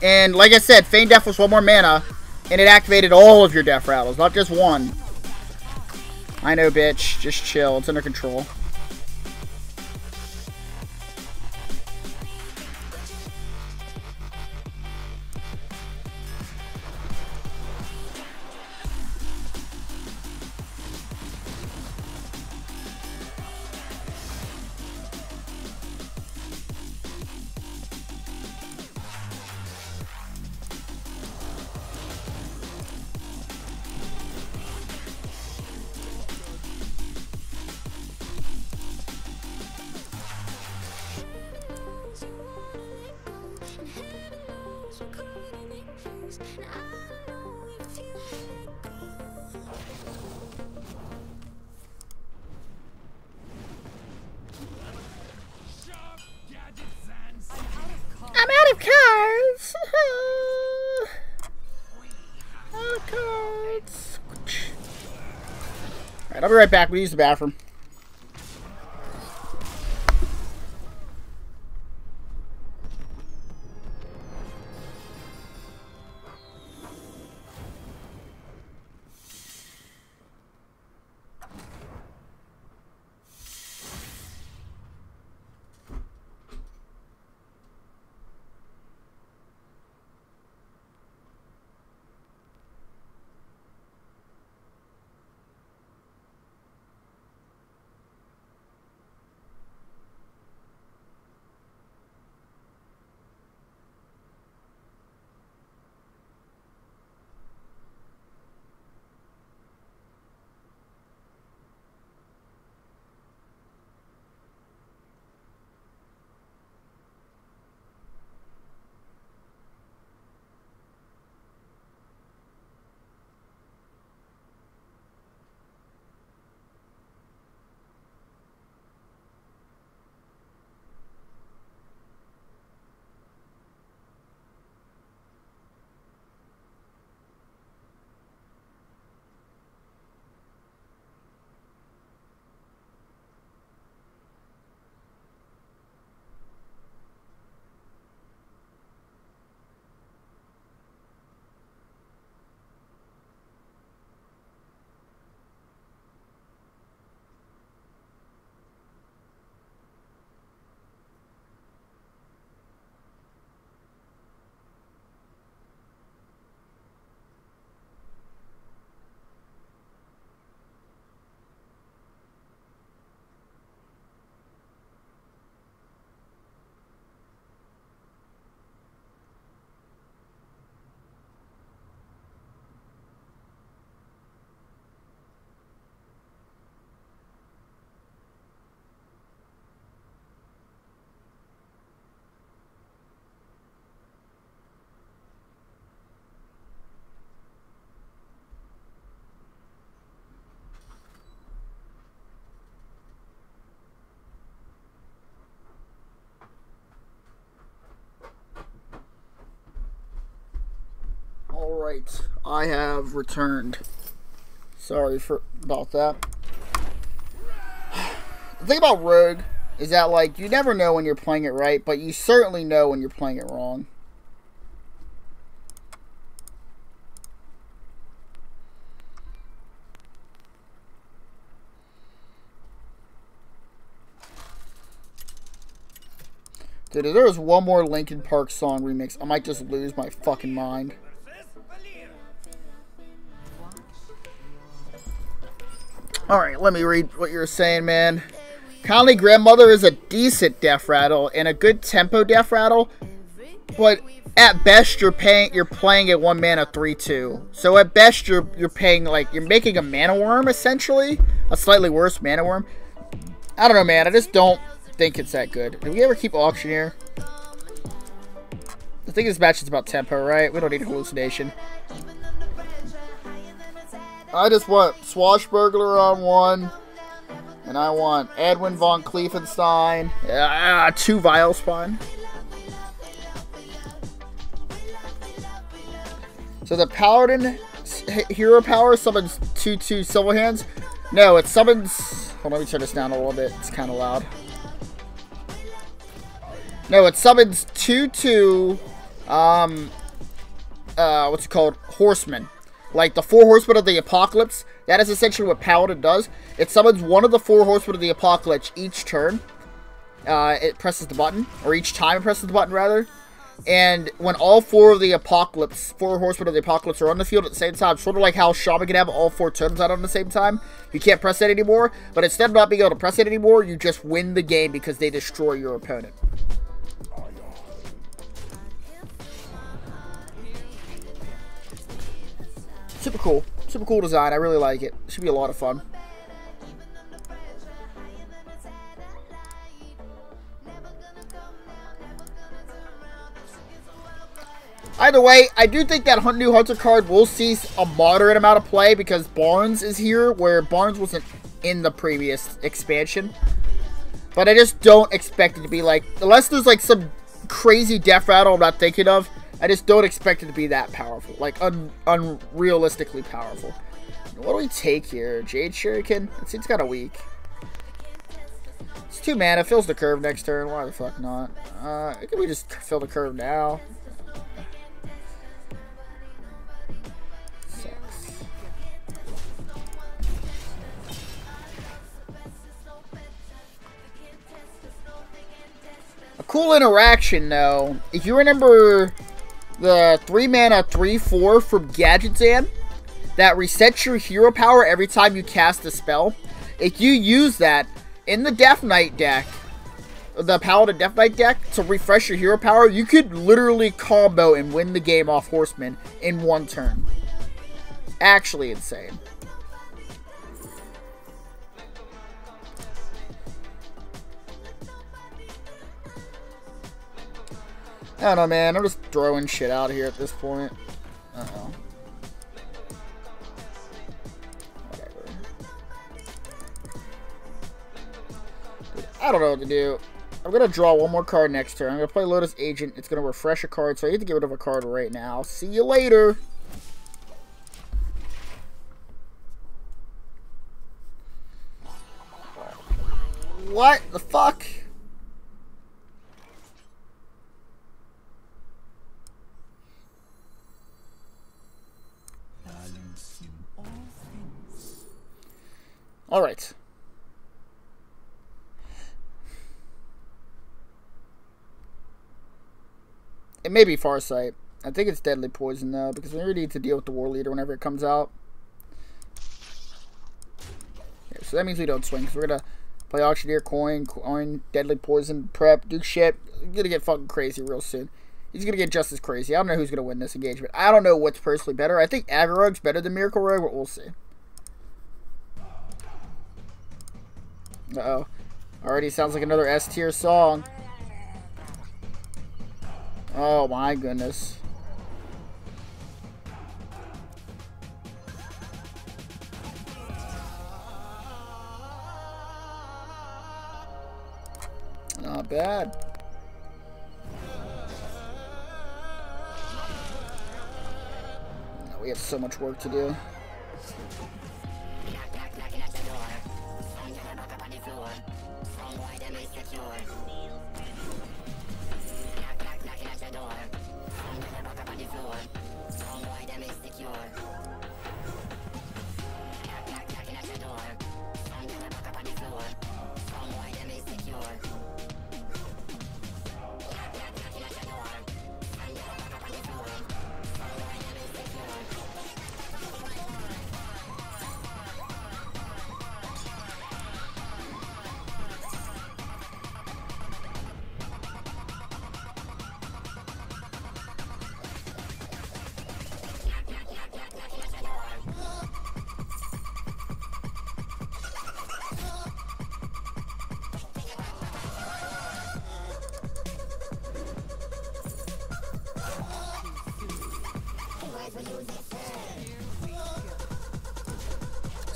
And like I said, Feign Death was 1 more mana, and it activated all of your Death Rattles, not just one. I know, bitch. Just chill. It's under control. I'm out of cards. Out of cards. Alright, I'll be right back. We'll use the bathroom. Alright, I have returned. Sorry about that. The thing about Rogue is that, like, you never know when you're playing it right, but you certainly know when you're playing it wrong. Dude, if there was one more Linkin Park song remix, I might just lose my fucking mind. Alright, let me read what you're saying, man. Kindly Grandmother is a decent death rattle and a good tempo death rattle, but at best you're playing at 1 mana 3/2. So at best you're paying, like, you're making a mana worm essentially, a slightly worse mana worm. I don't know, man. I just don't think it's that good. Did we ever keep Auctioneer? I think this match is about tempo, right? We don't need hallucination. I just want Swashbuckler on 1. And I want Edwin von Kleefenstein. 2 Vilespine. So the Paladin hero power summons 2/2 Silverhands. No, it summons... Hold on, let me turn this down a little bit. It's kind of loud. No, it summons 2/2... what's it called? Horsemen. Like the 4 Horsemen of the Apocalypse. That is essentially what Paladin does. It summons one of the 4 Horsemen of the Apocalypse each turn. It presses the button. Or each time it presses the button, rather. And when all 4 of the Apocalypse, 4 Horsemen of the Apocalypse are on the field at the same time, sort of like how Shaman can have all 4 totems out on the same time, you can't press that anymore. But instead of not being able to press it anymore, you just win the game because they destroy your opponent. Super cool. Super cool design. I really like it. Should be a lot of fun. Either way, I do think that new Hunter card will see a moderate amount of play because Barnes is here, where Barnes wasn't in the previous expansion. But I just don't expect it to be like, unless there's like some crazy death rattle I'm not thinking of, I just don't expect it to be that powerful. Like, unrealistically powerful. What do we take here? Jade Shuriken? It seems kind of weak. It's 2 mana. Fills the curve next turn. Why the fuck not? Can we just fill the curve now? Sucks. A cool interaction, though. If you remember... the 3 mana 3/4 from Gadgetzan that resets your hero power every time you cast a spell. If you use that in the Death Knight deck, the Paladin Death Knight deck, to refresh your hero power, you could literally combo and win the game off Horseman in 1 turn. Actually insane. I don't know, man. I'm just throwing shit out here at this point. Uh-oh. Whatever. Dude, I don't know what to do. I'm going to draw 1 more card next turn. I'm going to play Lotus Agent. It's going to refresh a card, so I need to get rid of a card right now. See you later. What the fuck? All right. It may be Farsight. I think it's Deadly Poison, though, because we already need to deal with the War Leader whenever it comes out. Yeah, so that means we don't swing, because we're going to play Auctioneer, coin, Deadly Poison, prep, do shit. We're going to get fucking crazy real soon. He's going to get just as crazy. I don't know who's going to win this engagement. I don't know what's personally better. I think Agarog's better than Miracle Rogue, but we'll see. Uh-oh. Already sounds like another S-tier song. Oh my goodness. Not bad. We have so much work to do.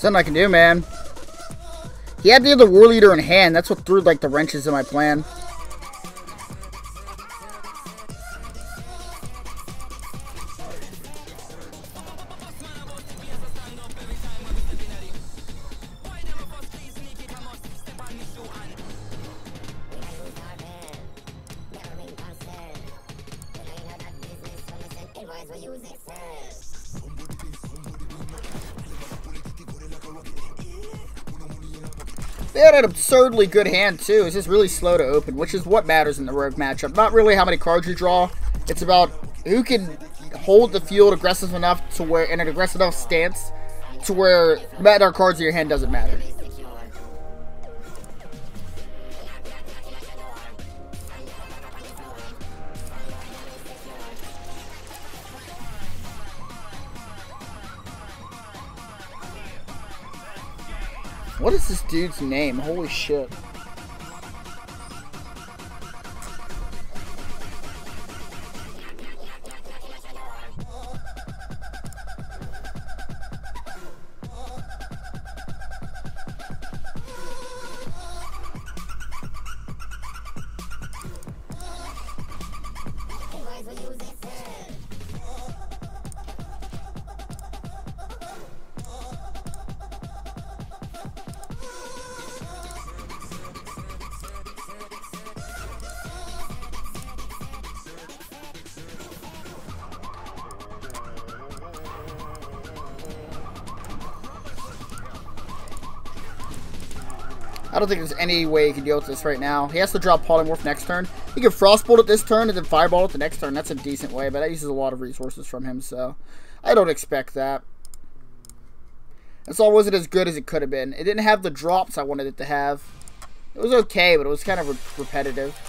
Something I can do, man. He had the other war leader in hand. That's what threw like the wrenches in my plan. They had an absurdly good hand, too. It's just really slow to open, which is what matters in the Rogue matchup. Not really how many cards you draw. It's about who can hold the field aggressive enough to where, in an aggressive enough stance, to where no matter cards in your hand doesn't matter. What is this dude's name? Holy shit. I don't think there's any way he can deal with this right now. He has to drop Polymorph next turn. He can Frostbolt it this turn and then Fireball it the next turn. That's a decent way, but that uses a lot of resources from him, so I don't expect that. This all wasn't as good as it could have been. It didn't have the drops I wanted it to have. It was okay, but it was kind of repetitive.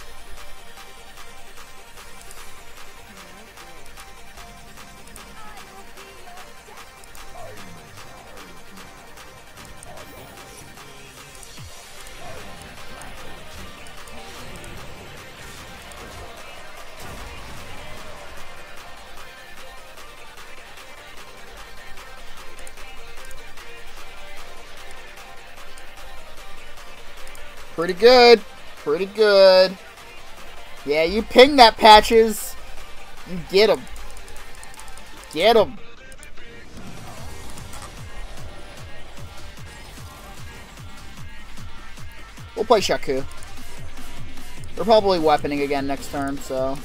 Pretty good. Pretty good. Yeah, you ping that, Patches. You get him. Get him. We'll play Shaku. We're probably weaponing again next turn, so...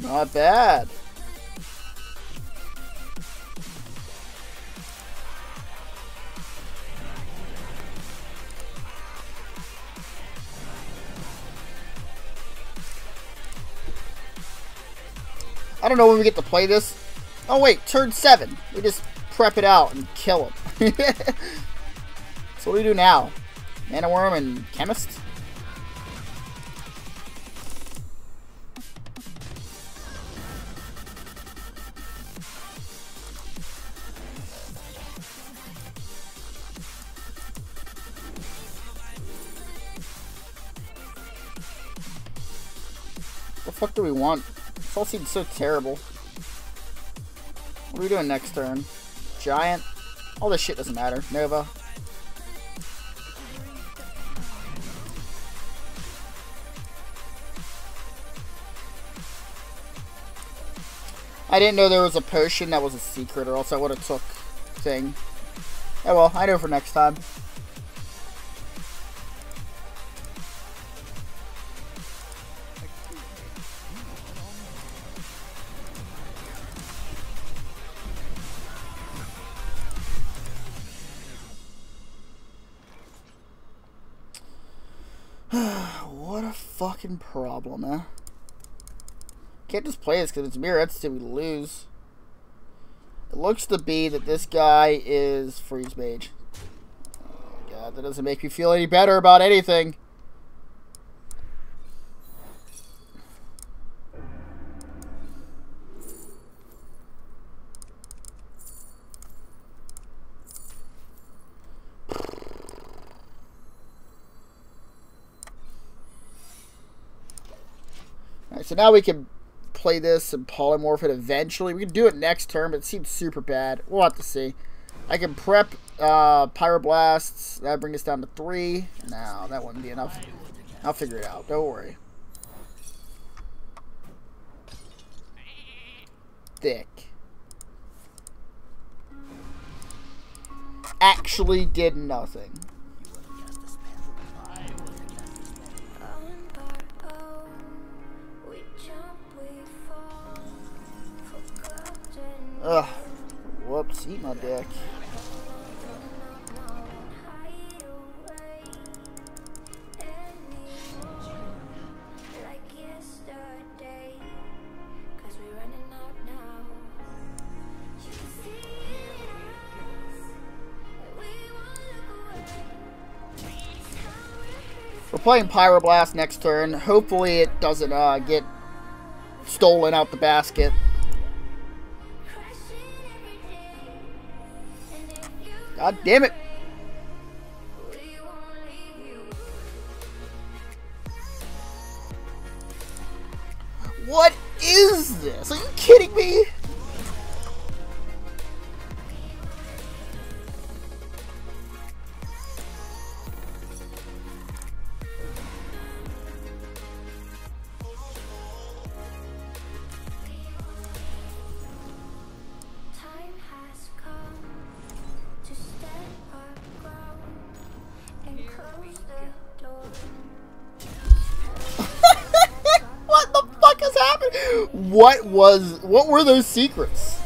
Not bad. I don't know when we get to play this. Oh wait, turn 7. We just prep it out and kill him. So what do we do now? Mana Worm and Chemist? fuck do we want? This all seems so terrible. What are we doing next turn? Giant? All this shit doesn't matter. Nova. I didn't know there was a potion that was a secret, or else I would have took thing. Oh well, I know for next time. What a fucking problem, eh? Can't just play this because it's mirror entity we lose. It looks to be that this guy is Freeze Mage. Oh god, that doesn't make me feel any better about anything. Alright, so now we can play this and polymorph it eventually. We can do it next turn, but it seems super bad. We'll have to see. I can prep Pyroblasts. That'll bring us down to 3. No, that wouldn't be enough. I'll figure it out. Don't worry. Thick. Actually did nothing. Ugh. Whoops, eat my dick. We're playing Pyroblast next turn. Hopefully it doesn't get stolen out the basket. God damn it. What is this? Are you kidding me? What were those secrets?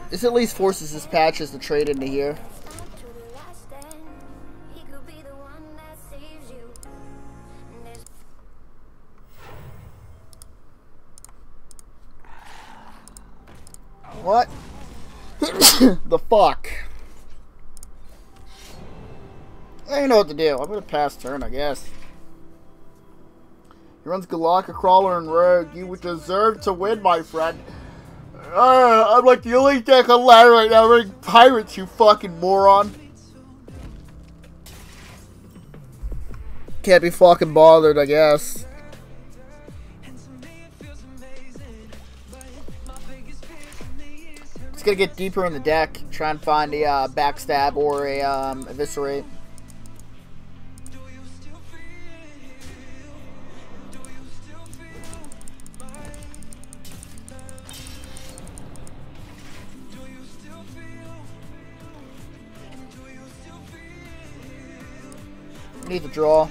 This at least forces his patches to trade into here. What? The fuck? I don't know what to do. I'm gonna pass turn, I guess. He runs Galaka, Crawler, and Rogue. You would deserve to win, my friend. I'm like the only deck on ladder right now running Pirates, you fucking moron. Can't be fucking bothered, I guess. Just gonna get deeper in the deck, try and find a backstab or a eviscerate. Need the draw.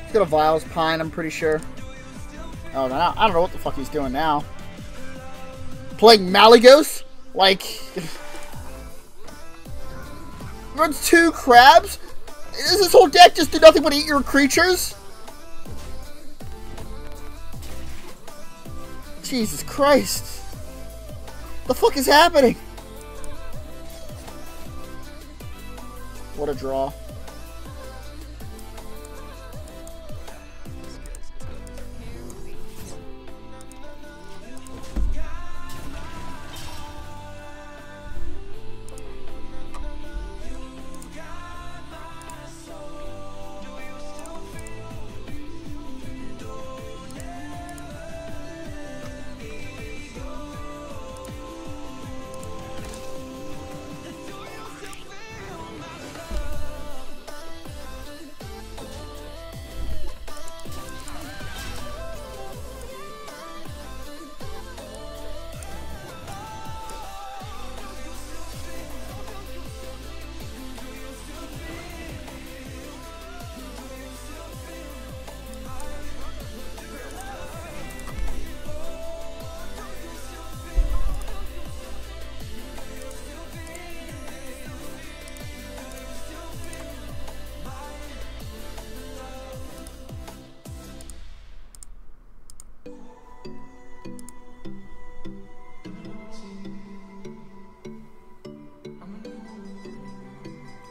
He's got a Vile's Pine, I'm pretty sure. Oh, no, I don't know what the fuck he's doing now. Playing Malygos? Like... runs 2 crabs? Does this whole deck just do nothing but eat your creatures? Jesus Christ. The fuck is happening? What a draw.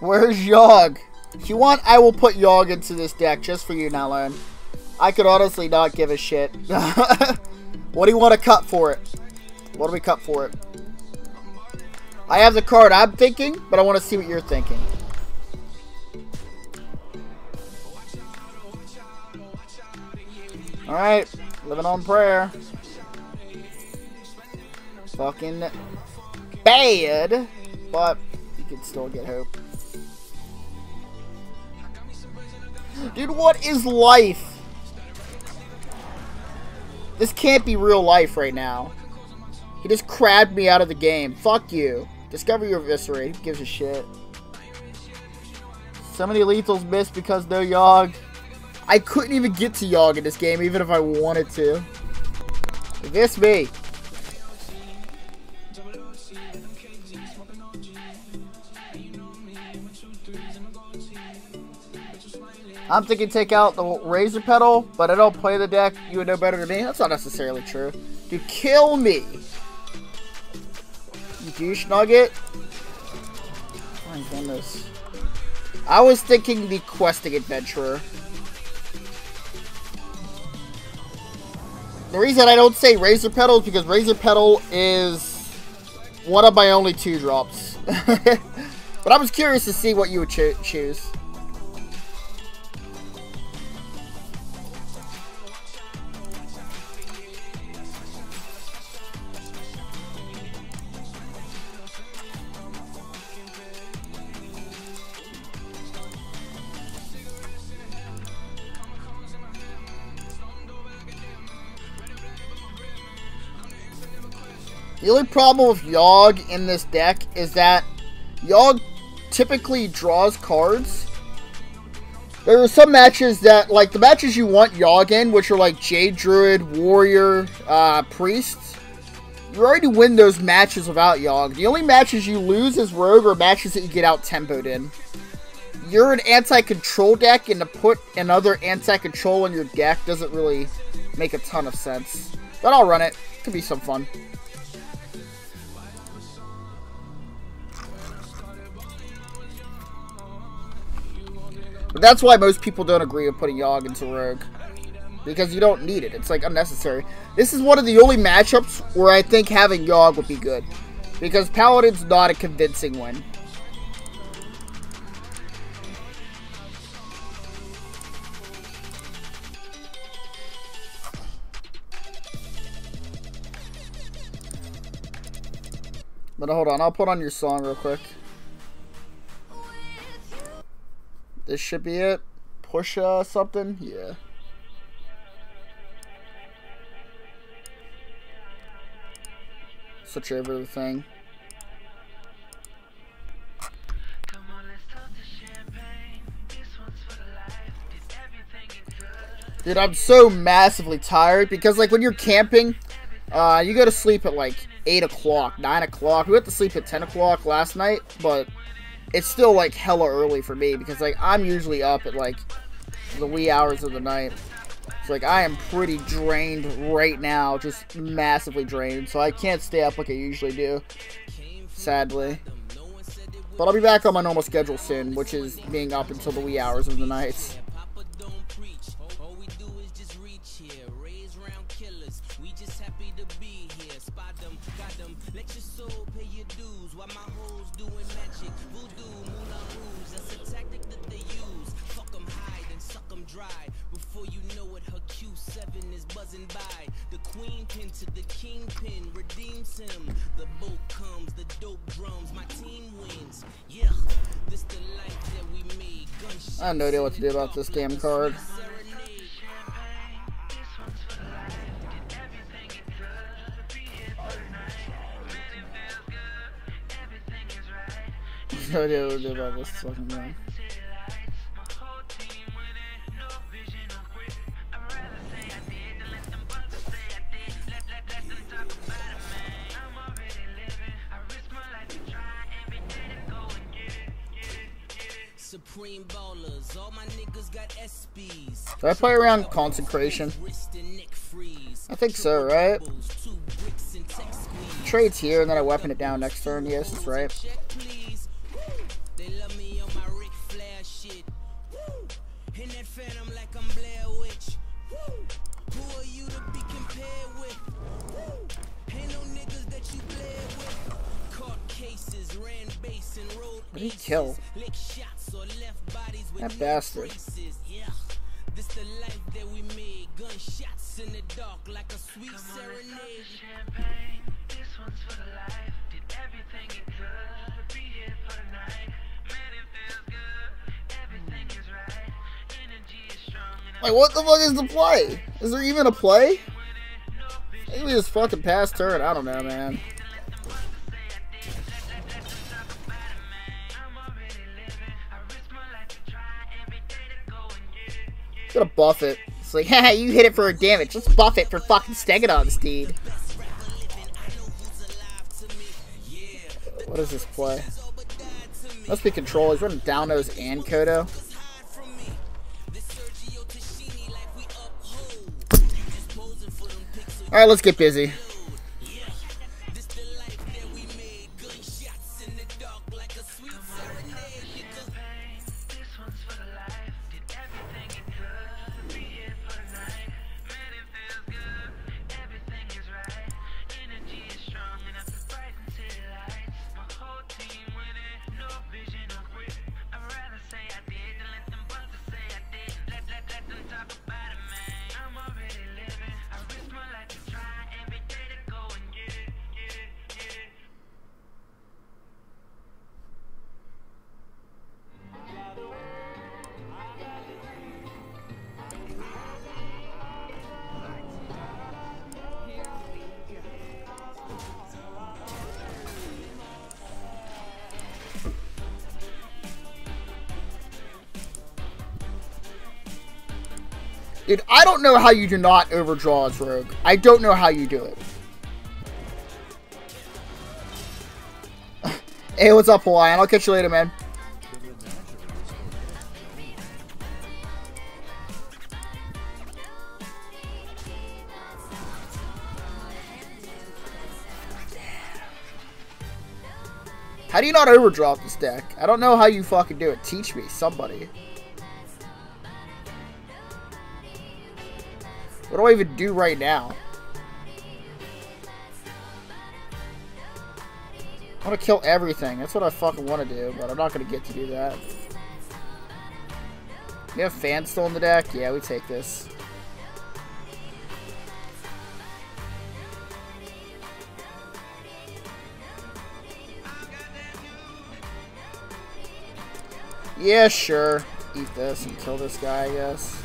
Where's Yogg? If you want, I will put Yogg into this deck just for you, Nalan. I could honestly not give a shit. What do you want to cut for it? What do we cut for it? I have the card I'm thinking, but I want to see what you're thinking. Alright, living on prayer. Fucking bad, but you can still get hope. Dude, what is life? This can't be real life right now. He just crabbed me out of the game. Fuck you. Discover your Eviscerate. Who gives a shit? So many lethals missed because no Yogg. I couldn't even get to Yogg in this game, even if I wanted to. This me. I'm thinking take out the Razor Petal, but I don't play the deck. You would know better than me. That's not necessarily true. Dude, kill me. You douche nugget. Oh my goodness. I was thinking the Questing Adventurer. The reason I don't say Razor Petal is because Razor Petal is one of my only 2-drops. But I was curious to see what you would choose. The only problem with Yogg in this deck is that Yogg typically draws cards. There are some matches that, like the matches you want Yogg in, which are like Jade Druid, Warrior, Priest. You already win those matches without Yogg. The only matches you lose as Rogue are matches that you get out-tempoed in. you're an anti-control deck, and to put another anti-control in your deck doesn't really make a ton of sense. But I'll run it. Could be some fun. But that's why most people don't agree with putting Yogg into Rogue. Because you don't need it. It's like unnecessary. This is one of the only matchups where I think having Yogg would be good. Because Paladin's not a convincing win. But hold on, I'll put on your song real quick. This should be it. Push something? Yeah. Switch over the thing. Dude, I'm so massively tired because, like, when you're camping, you go to sleep at, like, 8 o'clock, 9 o'clock. We went to sleep at 10 o'clock last night, but it's still, like, hella early for me because, like, I'm usually up at, like, the wee hours of the night. So, like, I am pretty drained right now, just massively drained. So I can't stay up like I usually do, sadly. But I'll be back on my normal schedule soon, which is being up until the wee hours of the night. I have no idea what to do about this damn card. No idea what to do about this fucking thing. Supreme ballers, all my niggas got SBs. Did I play around Consecration? I think so, right? Trade's here, and then I weapon it down next turn. Yes, that's right. What did he kill? That bastard. This the life that we made. Gunshots in the dark like a sweet serenade. Champagne. This one's for the life. Did everything it could. Be here for the night. Man, it feels good. Everything is right. Energy is strong. Like, what the fuck is the play? Is there even a play? Maybe just fucking pass turn. I don't know, man. Gonna buff it. It's like, haha, you hit it for a damage. Let's buff it for fucking Stegodon's deed. What is this play? Must be control. He's running down nose and Kodo. Alright, let's get busy. Dude, I don't know how you do not overdraw as Rogue. I don't know how you do it. Hey, what's up, Hawaiian? I'll catch you later, man. How do you not overdraw with this deck? I don't know how you fucking do it. Teach me, somebody. What do I even do right now? I want to kill everything. That's what I fucking want to do, but I'm not going to get to do that. You have fans still in the deck? Yeah, we take this. Yeah, sure. Eat this and kill this guy, I guess.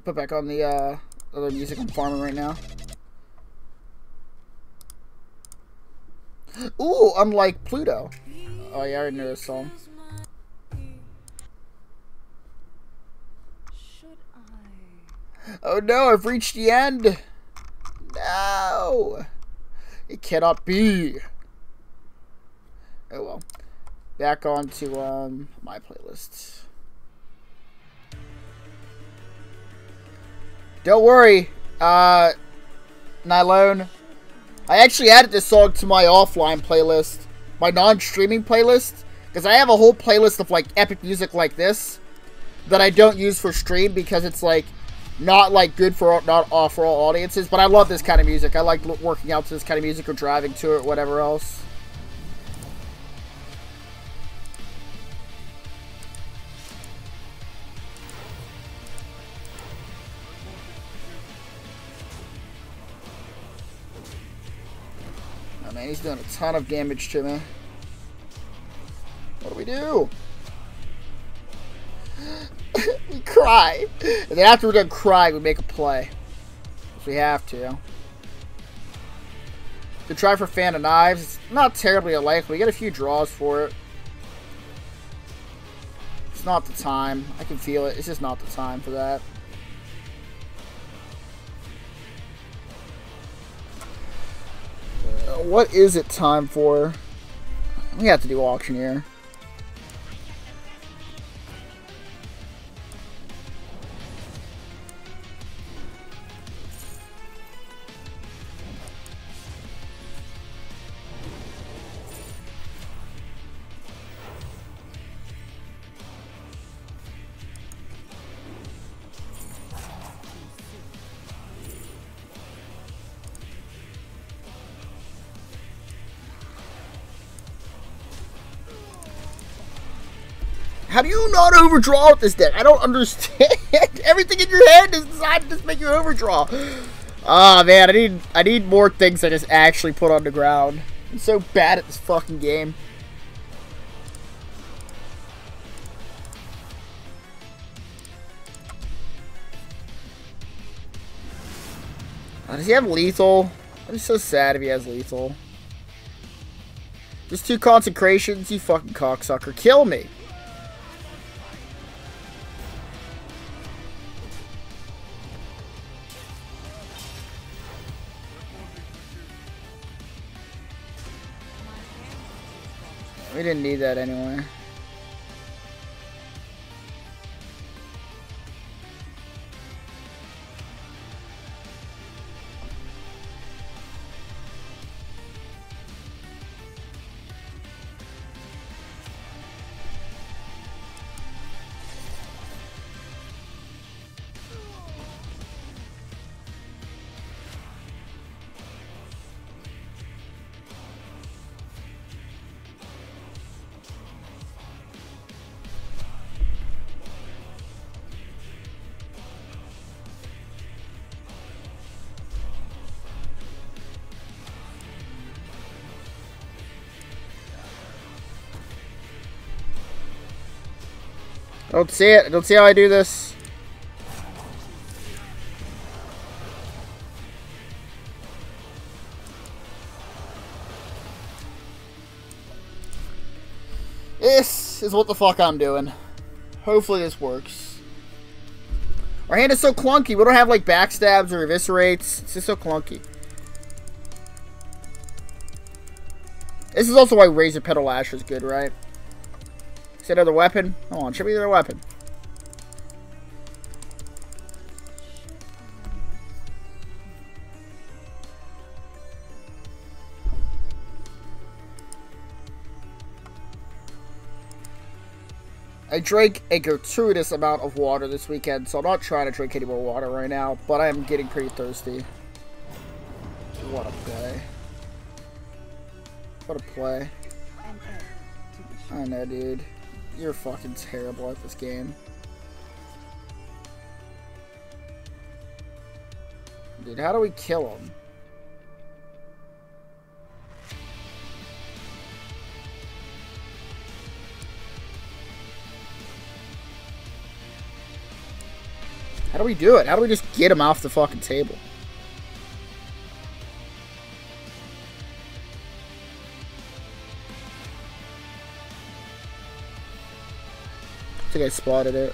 Put back on the other music I'm farming right now. Ooh, unlike Pluto. Oh yeah, I already know this song. Oh no, I've reached the end. No, it cannot be. Oh well. Back onto my playlist. Don't worry, Nylone. I actually added this song to my offline playlist, my non-streaming playlist, because I have a whole playlist of like epic music like this that I don't use for stream because it's like not like good for for all audiences. But I love this kind of music. I like working out to this kind of music or driving to it, whatever else. Man, he's doing a ton of damage to me. What do we do? We cry. And then after we're done crying, we make a play. If we have to. To try for Fan of Knives. It's not terribly unlikely. We get a few draws for it. It's not the time. I can feel it. It's just not the time for that. What is it time for? We have to do Auctioneer. How do you not overdraw with this deck? I don't understand. Everything in your hand is designed to just make you overdraw. Ah, man, I need more things I just actually put on the ground. I'm so bad at this fucking game. Does he have lethal? I'm so sad if he has lethal. Just 2 concentrations, you fucking cocksucker. Kill me. We didn't need that anyway. I don't see it. I don't see how I do this. This is what the fuck I'm doing. Hopefully this works. Our hand is so clunky. We don't have like backstabs or eviscerates. It's just so clunky. This is also why Razor Petal Lasher is good, right? See another weapon? Hold on, show me another weapon. I drank a gratuitous amount of water this weekend, so I'm not trying to drink any more water right now, but I am getting pretty thirsty. What a play. What a play. I know, dude. You're fucking terrible at this game. Dude, how do we kill him? How do we do it? How do we just get him off the fucking table? I think I spotted it.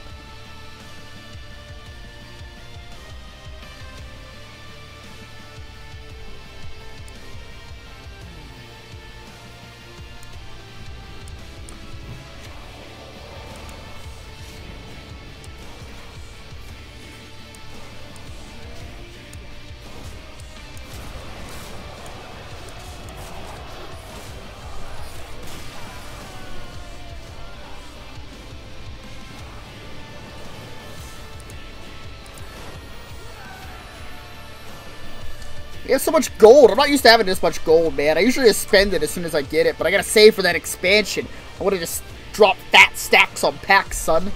We have so much gold. I'm not used to having this much gold, man. I usually just spend it as soon as I get it, but I gotta save for that expansion. I wanna just drop fat stacks on packs, son.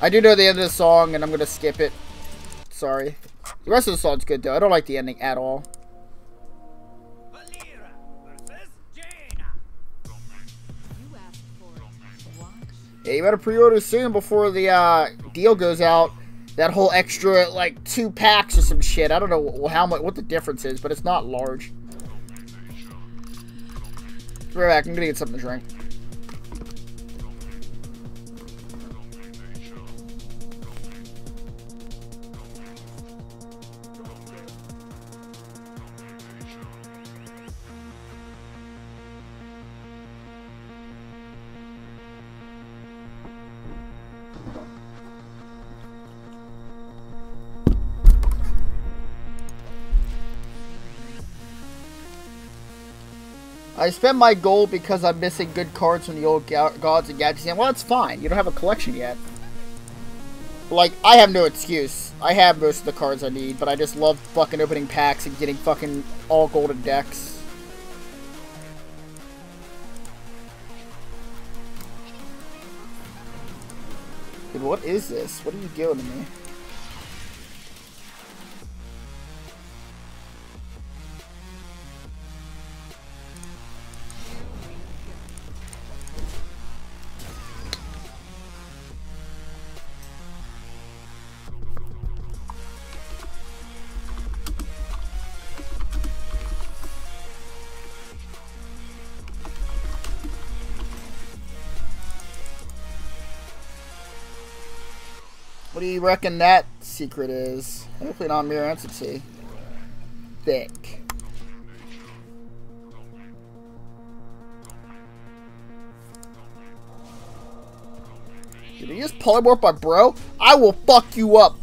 I do know the end of the song, and I'm gonna skip it. Sorry. The rest of the song's good, though. I don't like the ending at all. Yeah, you better pre-order soon before the deal goes out. That whole extra, like, 2 packs or some shit. I don't know how much, what the difference is, but it's not large. Be right back. I'm gonna get something to drink. I spent my gold because I'm missing good cards from the old Gods and Gadgets. Well, that's fine. You don't have a collection yet. Like, I have no excuse. I have most of the cards I need, but I just love fucking opening packs and getting fucking all golden decks. Dude, what is this? What are you doing to me? What do you reckon that secret is? Hopefully not mirror entity. Thick. Did you just polymorph my bro? I will fuck you up.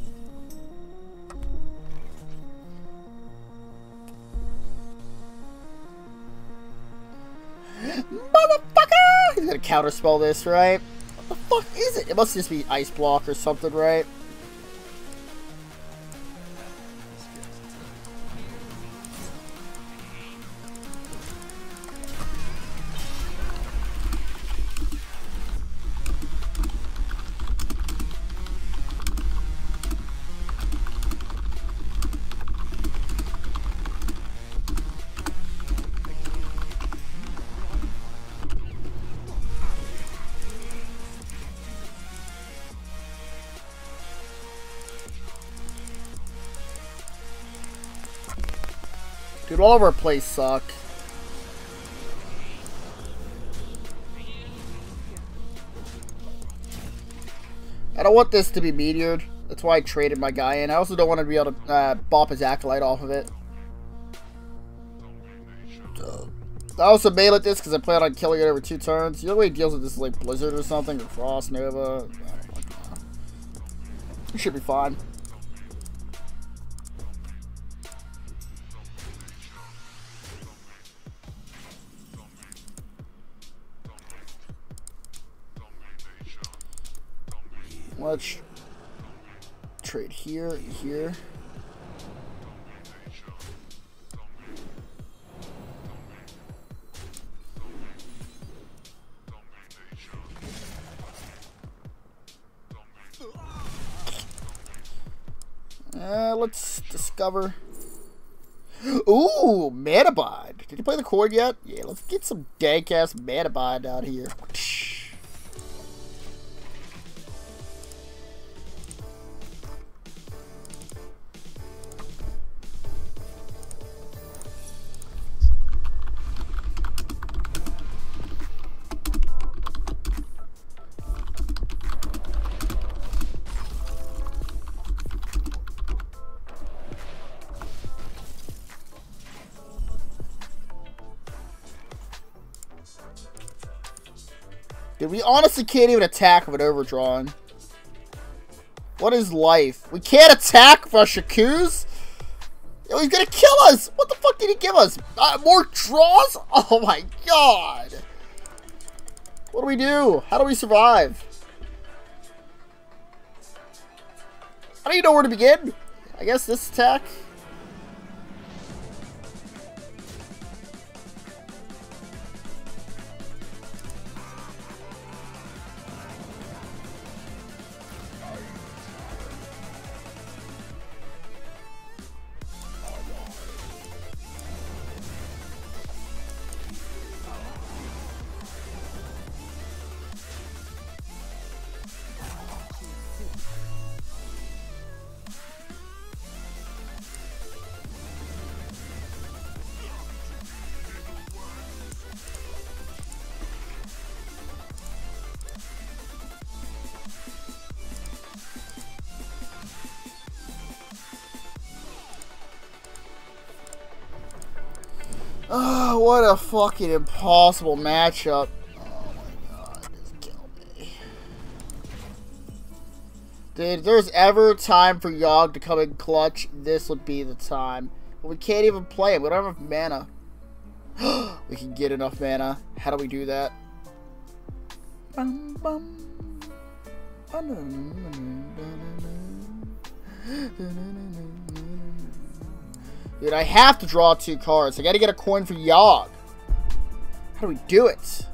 Motherfucker! He's gonna counterspell this, right? What the fuck is it? It must just be ice block or something, right? Dude, all of our plays suck. I don't want this to be meteored. That's why I traded my guy in. I also don't want to be able to bop his Acolyte off of it. I also mail at this because I plan on killing it over 2 turns. The only way he deals with this is like Blizzard or something, or Frost Nova. It should be fine. Let's trade here, here. Let's discover. Ooh, mana bind. Did you play the chord yet? Yeah, let's get some dank ass mana bind out here. Dude, we honestly can't even attack with overdrawing. What is life? We can't attack for Shakuz? Yo, he's gonna kill us! What the fuck did he give us? More draws? Oh my god! What do we do? How do we survive? I don't even know where to begin. I guess this attack. Oh, what a fucking impossible matchup. Oh my god, just kill me. Dude, if there's ever a time for Yogg to come in clutch, this would be the time. But we can't even play him. We don't have enough mana. We can get enough mana. How do we do that? Dude, I have to draw 2 cards. I gotta get a coin for Yogg. How do we do it?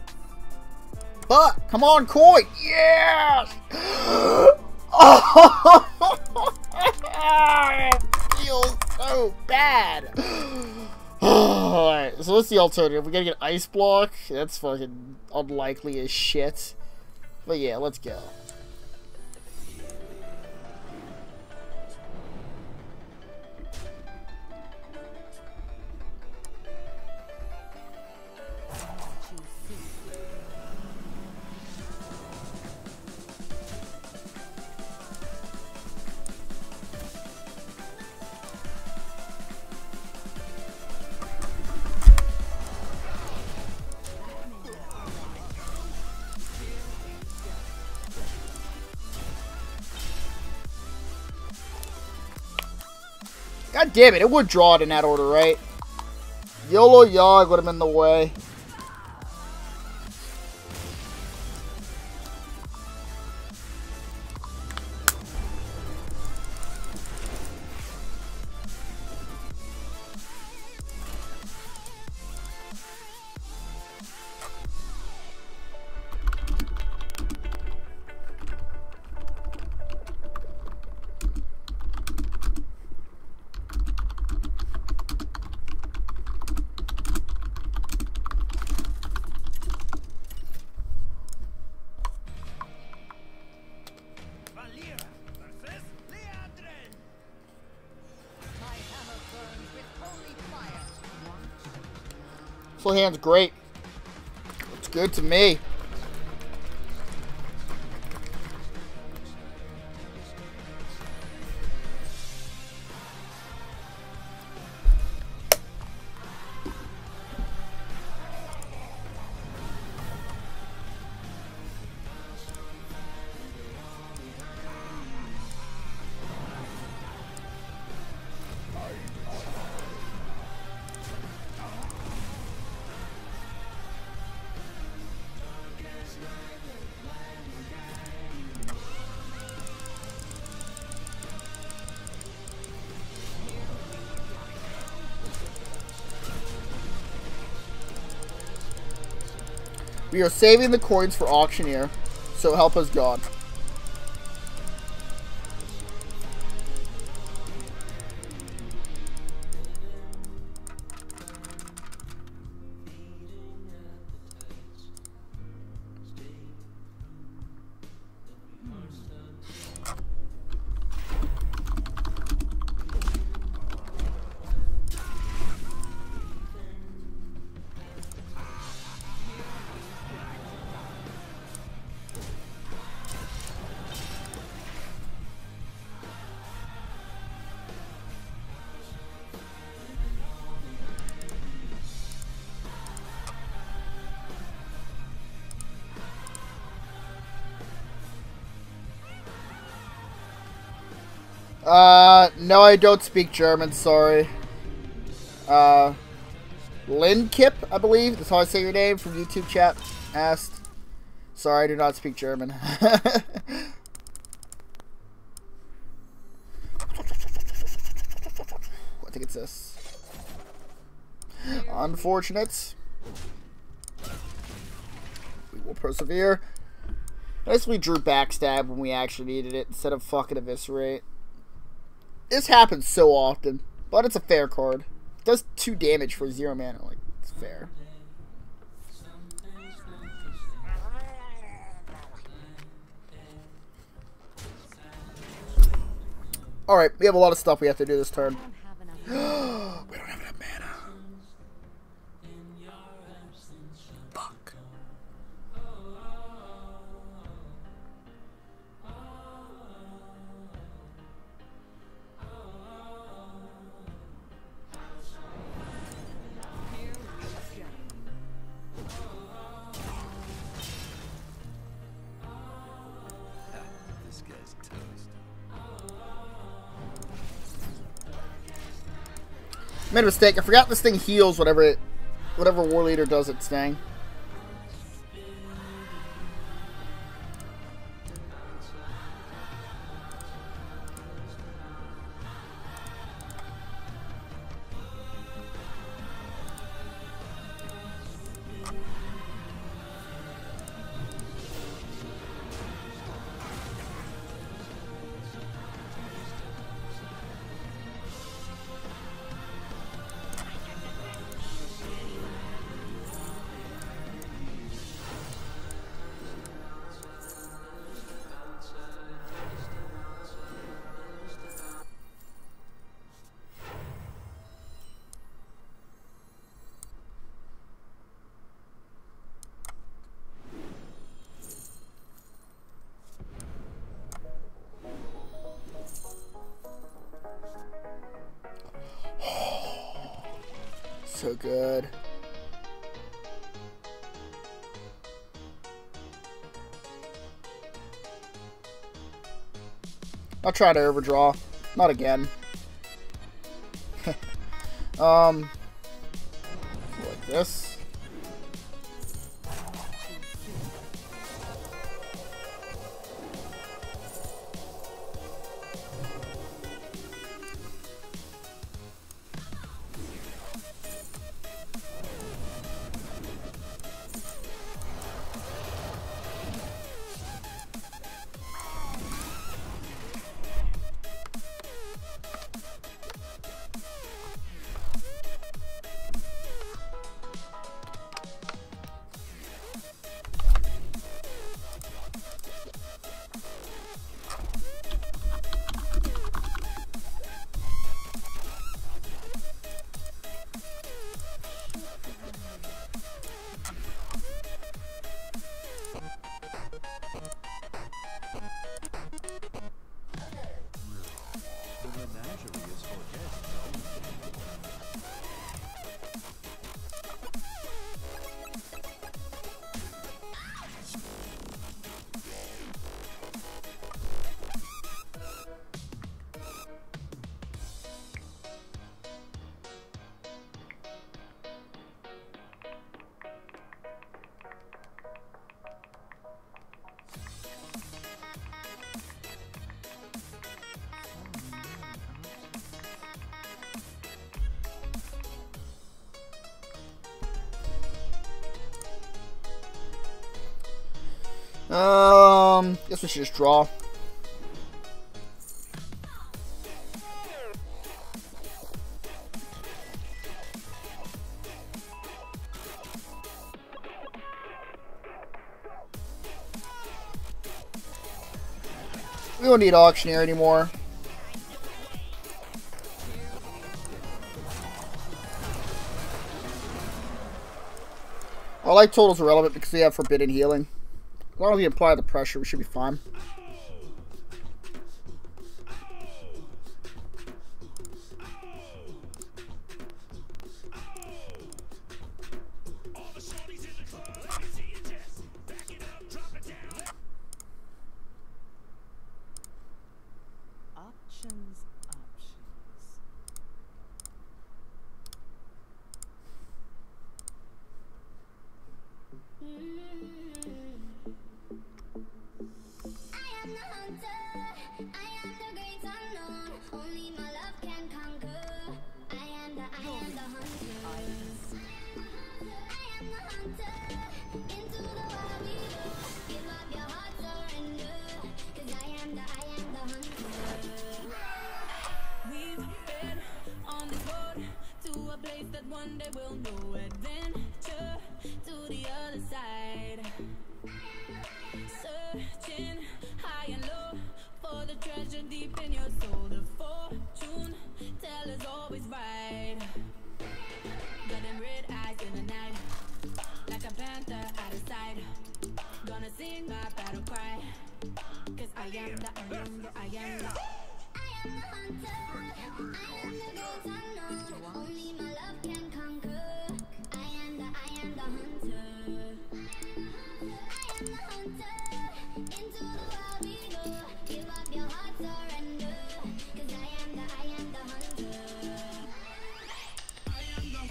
But, come on, coin! Yes! Oh! It feels so bad. Alright, so what's the alternative? We gotta get Ice Block? That's fucking unlikely as shit. But yeah, let's go. God damn it, it would draw it in that order, right? YOLO Yogg would have been the way. Full hand's great. It's good to me. We are saving the coins for auctioneer, so help us God. No, I don't speak German, sorry. Lynn Kip, I believe, that's how I say your name, from YouTube chat, asked. Sorry, I do not speak German. I think it's this. Unfortunate. We will persevere. Basically drew backstab when we actually needed it, instead of fucking eviscerate. This happens so often, but it's a fair card. It does 2 damage for 0 mana. Like, it's fair. Alright, we have a lot of stuff we have to do this turn. We don't have enough mana. Fuck. Made a mistake. I forgot this thing heals whatever War Leader does its thing. So good. I'll try to overdraw. Not again. Like this. Guess we should just draw. We don't need auctioneer anymore. Our life total is irrelevant because we have forbidden healing. As long as we apply the pressure, we should be fine. One day we'll know adventure to the other side. Searching high and low for the treasure deep in your soul. The fortune teller's always right. Got them red eyes in the night, like a panther out of sight. Gonna sing my battle cry, 'cause I am the hunter. I am the hunter. I am the great unknown. Only my love can conquer. I am the hunter. I am the hunter. Into the wild we go. Give up your heart, surrender. 'Cause I am the hunter. I am the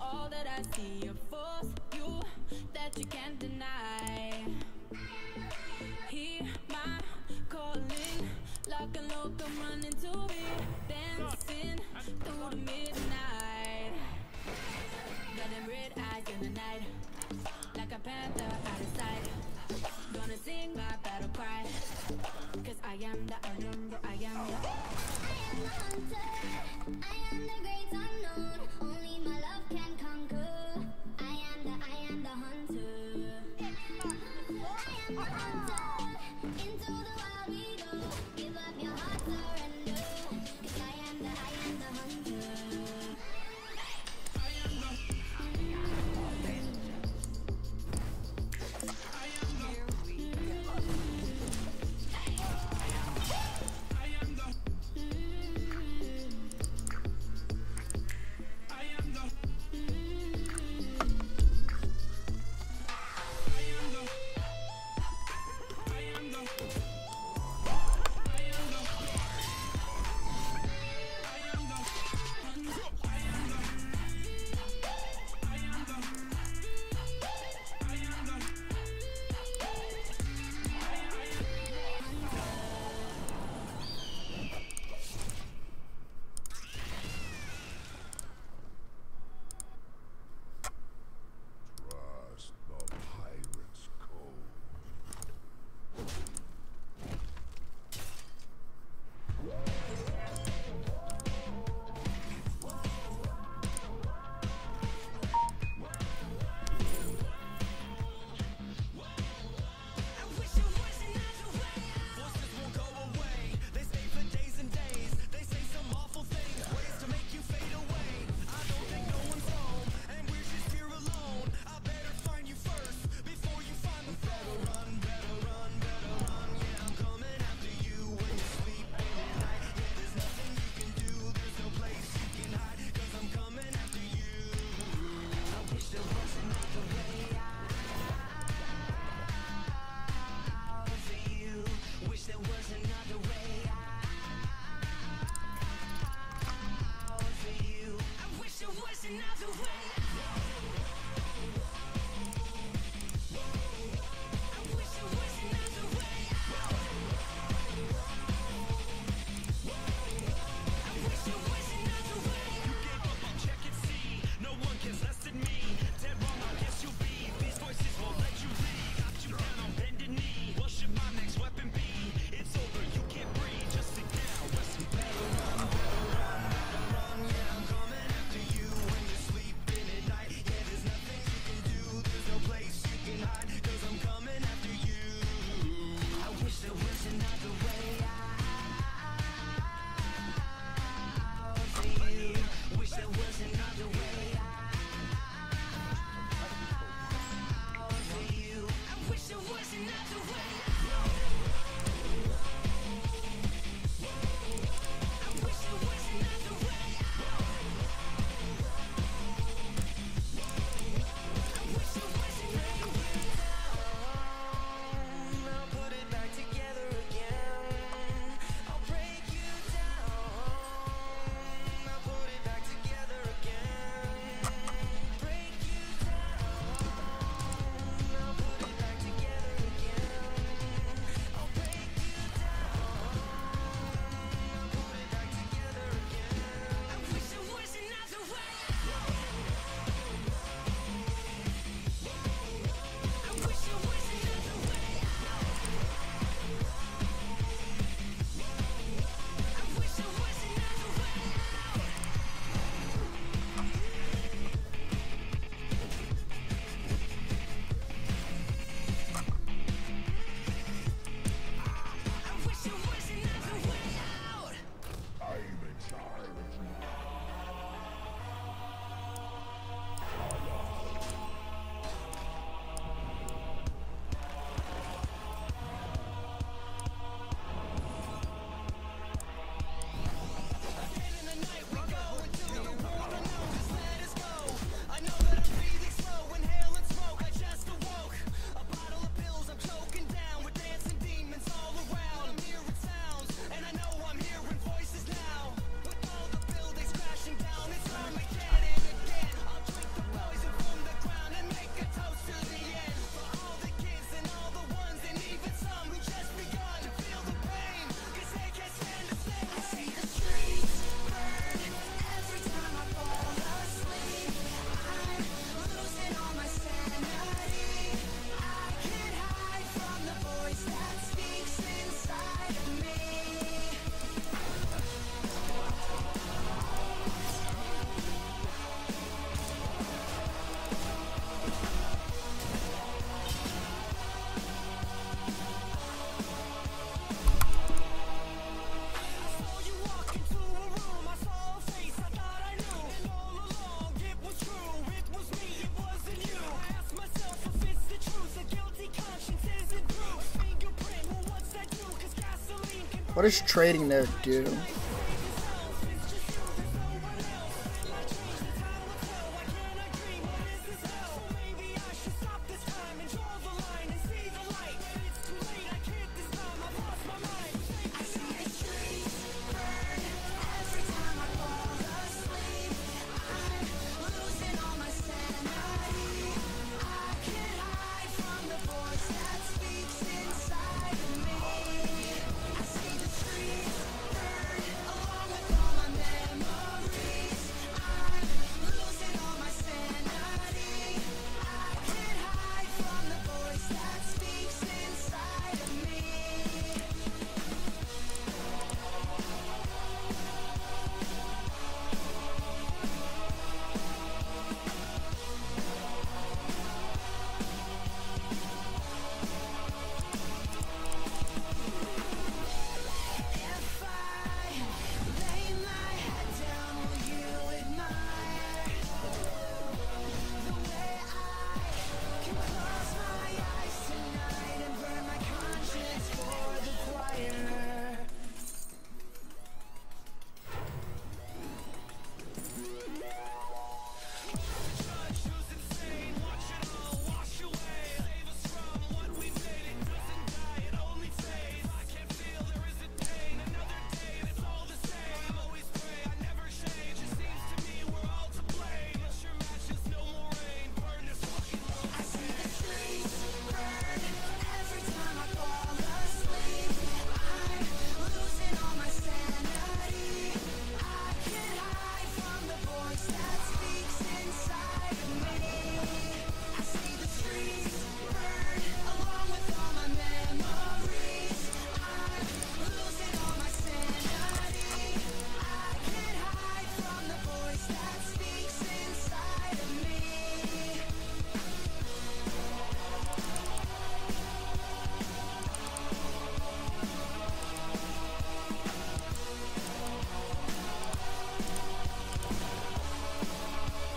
all that I see, a force you that you can't deny. Hear my calling, lock and low, come running to me, dancing through the midnight. Got them red eyes in the night, like a panther out of sight. Gonna sing my battle cry, 'cause I am the hunter. I am the hunter. I am the great unknown. Only my love can conquer. I am the hunter. I am the hunter. Into the wild we go. Give up your heart, surrender. What does trading there do?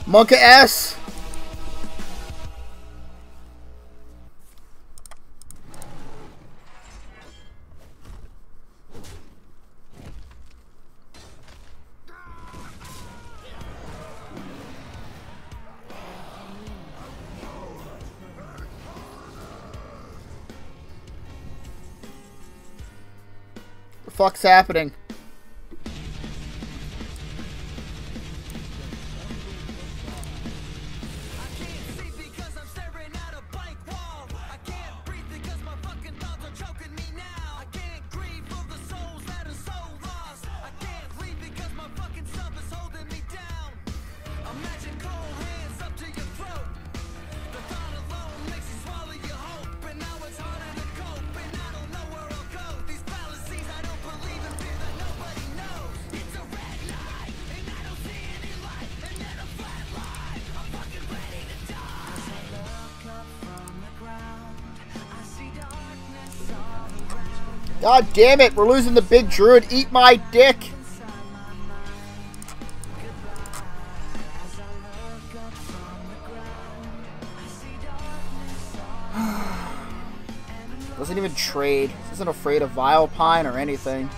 Monkey S. The fuck's happening? God damn it, we're losing the big druid. Eat my dick. Doesn't even trade. Isn't afraid of Vilepine or anything.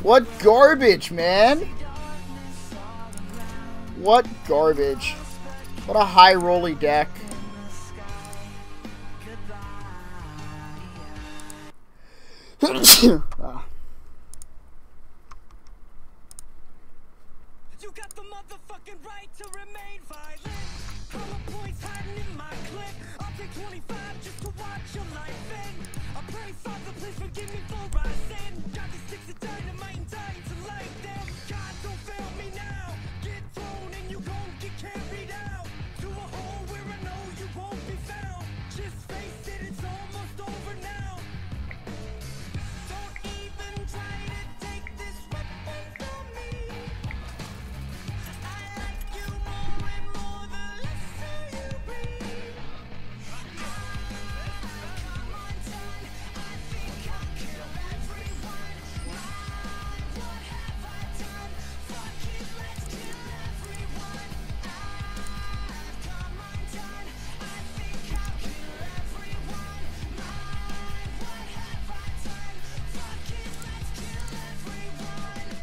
What garbage, man? What garbage. What a high rolly deck. You got the motherfucker. I'll take 25 just to watch your life end. I pray, Father, please forgive me for I sin. Got these sticks of dynamite and dying to light them. God, don't fail me now. Get thrown and you gon' get carried out to a hole where I know you won't be found. Just face it, it's almost over now. Don't even try to take this weapon from me. I like you more and more the lesser you breathe. Come on, son, I think I'll kill everyone. What have I done? Fuck it, let's kill everyone. Come on, son, I think I'll kill everyone. What have I done? Fuck it, let's kill everyone.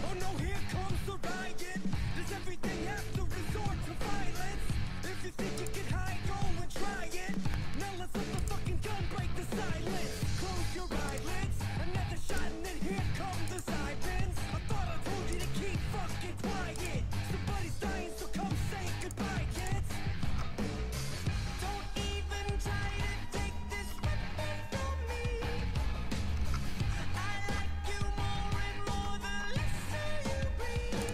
Oh no, here comes the riot. Does everything have to resort to violence? If you think you can hide, go and try it. Now let's let the fucking gun break the silence. Close your eyelids, another shot and then here come the sirens. I thought I told you to keep fucking quiet. Somebody's dying, so come say goodbye, kids. Don't even try to take this weapon from me. I like you more and more the lesser you breathe.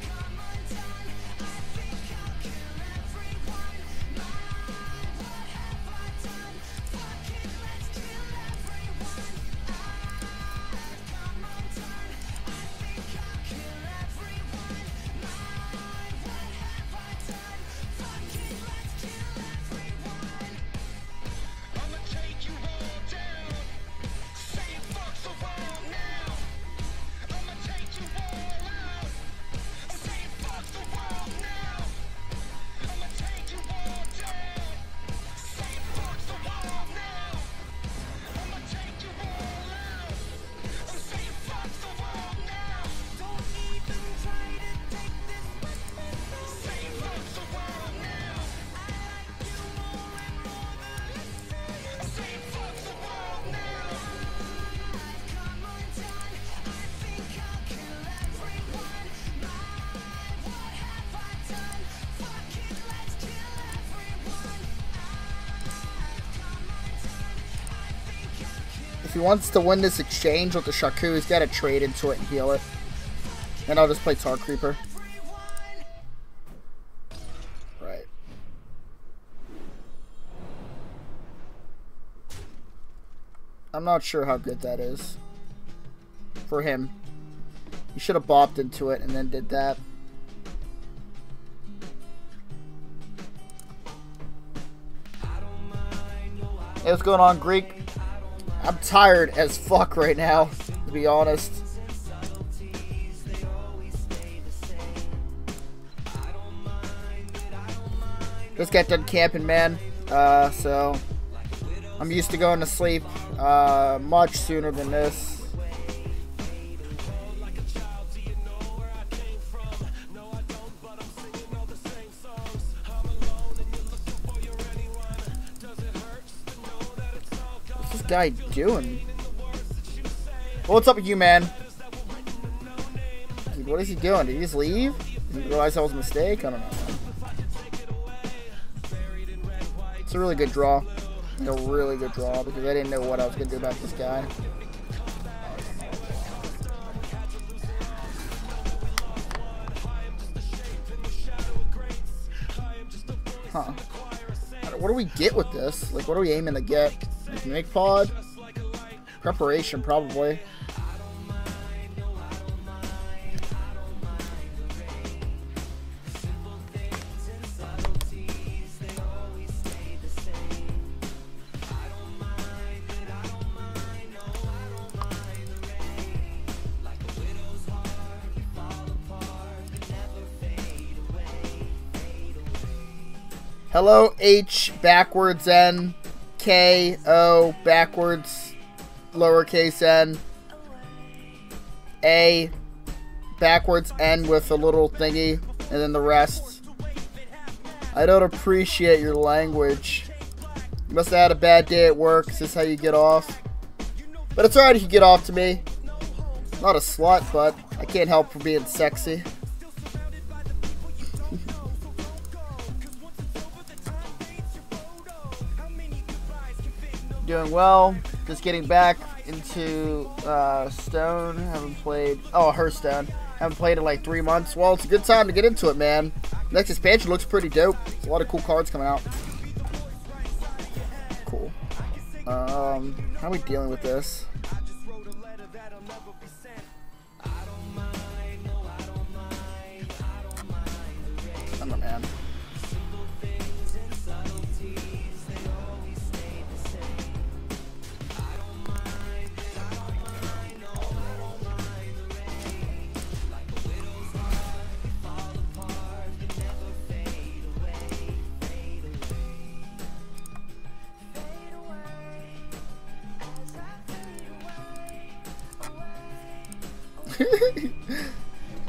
Come on, son, I think I'll kill everyone. What have I done? Fuck it, let's kill everyone. Come on, son, I think I'll kill everyone. What have I done? Fuck it, let's kill everyone. I'ma take you all down. Say fuck the world now. I'ma take you all out. I'm saying fuck the world now. I'ma take you all down. Say fuck the world now. I'ma take you all out. I'm saying fuck the world now. Don't even try to take this weapon from me. Say fuck the world now. I like you more and more the lesser you. I'm saying fuck the world now. Come on, son, I think I'll kill everyone. What have I done? Fuck it, let's kill everyone. Come on, son, I think I'll kill. If he wants to win this exchange with the Shaku, he's got to trade into it and heal it. And I'll just play Tar Creeper. Right. I'm not sure how good that is. For him. He should have bopped into it and then did that. Hey, what's going on, Greek? I'm tired as fuck right now, to be honest. Just got done camping, man. So I'm used to going to sleep much sooner than this. What's this guy doing? Well, what's up with you, man? Dude, what is he doing? Did he just leave? Did he realize that was a mistake? I don't know. It's a really good draw. A really good draw because I didn't know what I was going to do about this guy. Huh. What do we get with this? Like, what are we aiming to get? Like, make pod? Preparation, probably. Hello, H, backwards N, K, O, backwards, lowercase n, A, backwards N with a little thingy, and then the rest. I don't appreciate your language. You must have had a bad day at work. Is this how you get off? But it's alright if you get off to me. Not a slut, but I can't help for being sexy. Doing well. Just getting back into Stone. Haven't played. Oh, Hearthstone. Haven't played in like 3 months. Well, it's a good time to get into it, man. Next expansion looks pretty dope. There's a lot of cool cards coming out. Cool. How are we dealing with this? I don't know, man.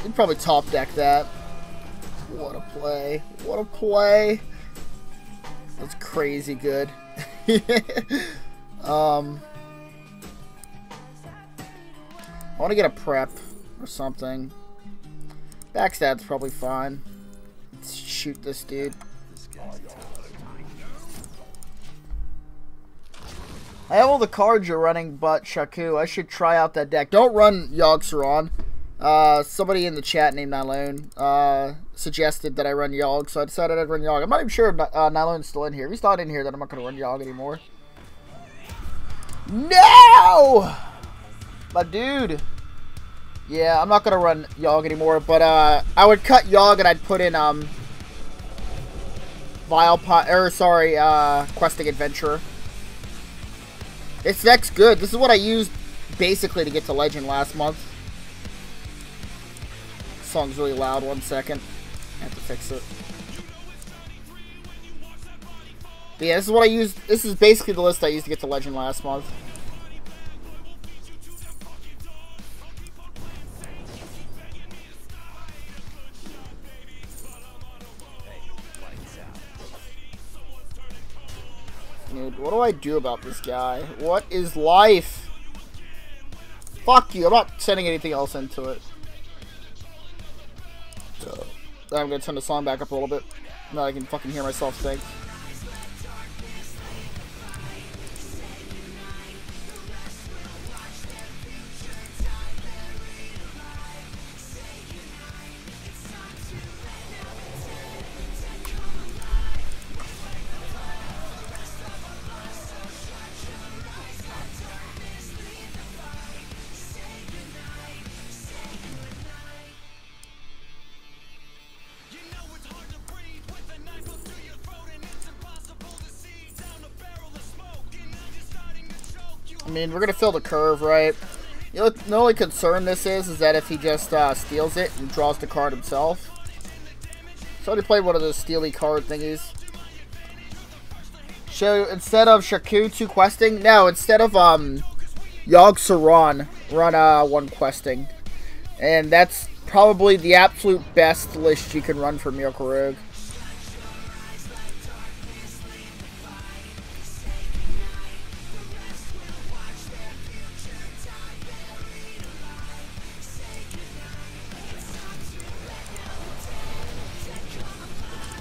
You'd probably top deck that. What a play. What a play. That's crazy good. I want to get a prep or something. Backstab's probably fine. Let's shoot this dude. I have all the cards you're running but Shaku. I should try out that deck. Don't run Yogg-Saron. Somebody in the chat named Nylone suggested that I run Yogg, so I decided I'd run Yogg. I'm not even sure if Nylone's still in here. If he's not in here, then I'm not going to run Yogg anymore. No! My dude. Yeah, I'm not going to run Yogg anymore, but I would cut Yogg and I'd put in Questing Adventurer. This deck's good. This is what I used basically to get to Legend last month. This song's really loud. 1 second. I have to fix it. But yeah, this is what I used. This is basically the list I used to get to Legend last month. Dude, what do I do about this guy? What is life? Fuck you. I'm not sending anything else into it. So, I'm going to turn the song back up a little bit. Now I can fucking hear myself think. I mean, we're going to fill the curve, right? You know, the only concern this is that if he just steals it and draws the card himself. So I already played one of those steely card thingies. So instead of Shaku 2 questing, no, instead of Yogg-Saron, run 1 questing. And that's probably the absolute best list you can run for Miracle Rogue.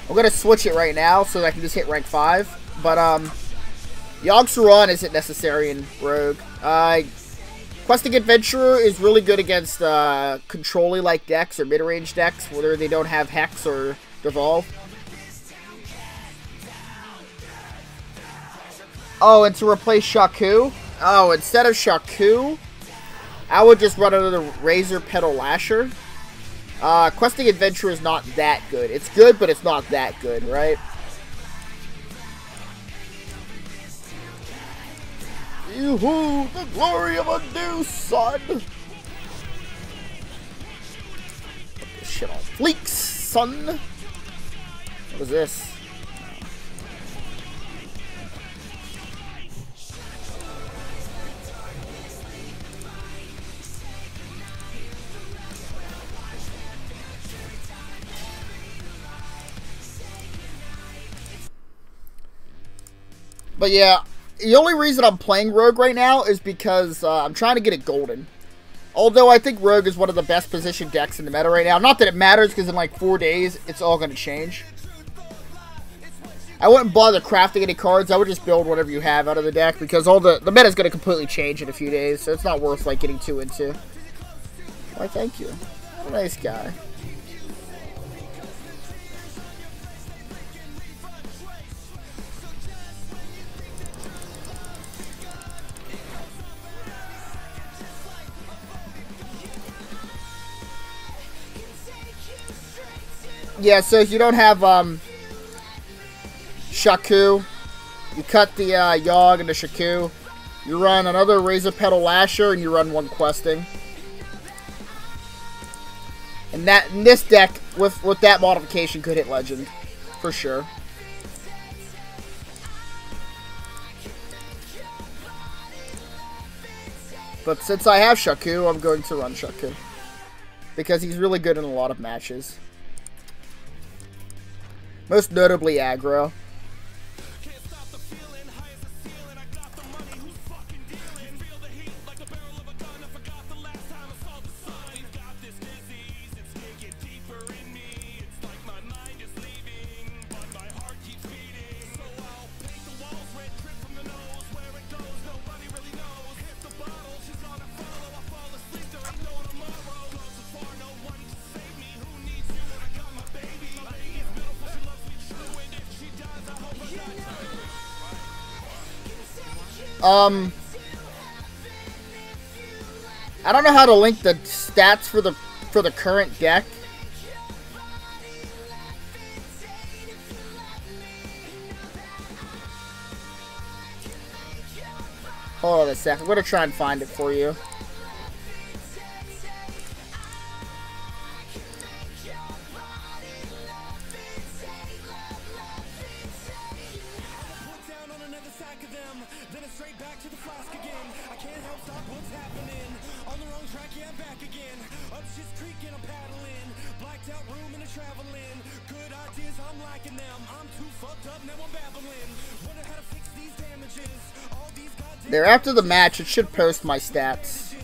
I'm going to switch it right now so that I can just hit rank 5. But, Yogg-Saron isn't necessary in Rogue. Questing Adventurer is really good against, control-y like decks or mid-range decks, whether they don't have Hex or Devolve. Oh, and to replace Shaku? Oh, instead of Shaku, I would just run another Razor Petal Lasher. Questing Adventure is not that good. It's good, but it's not that good, right? Yoo-hoo! The glory of a new sun! Put this shit on fleeks, son! What is this? But yeah, the only reason I'm playing Rogue right now is because I'm trying to get it golden. Although I think Rogue is one of the best positioned decks in the meta right now. Not that it matters, because in like 4 days, it's all going to change. I wouldn't bother crafting any cards. I would just build whatever you have out of the deck because all the meta is going to completely change in a few days, so it's not worth like getting too into. Why, thank you. What a nice guy. Yeah, so if you don't have Shaku, you cut the Yogg into Shaku, you run another Razor Petal Lasher, and you run one Questing. And that in this deck, with that modification, could hit Legend, for sure. But since I have Shaku, I'm going to run Shaku. Because he's really good in a lot of matches. Most notably aggro. I don't know how to link the stats for the current deck. Hold on a sec. I'm gonna try and find it for you. There, after the match, it should post my stats.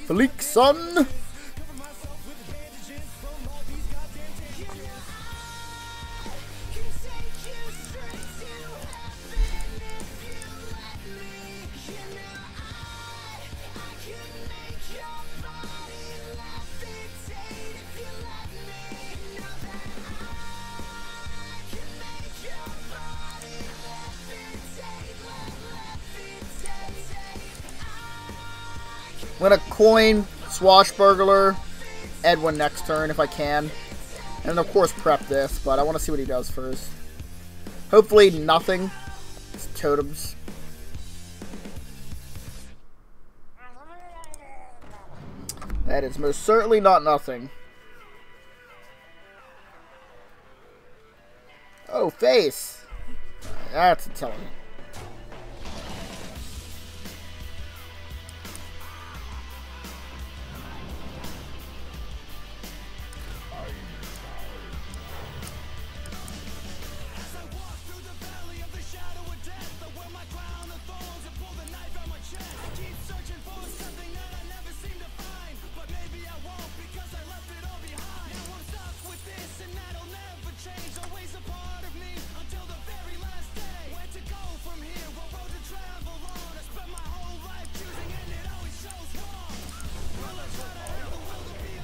Fleek, son! I'm gonna coin Swashbuckler Edwin next turn if I can. And of course prep this, but I want to see what he does first. Hopefully nothing. It's totems. That is most certainly not nothing. Oh, face. That's intelligent.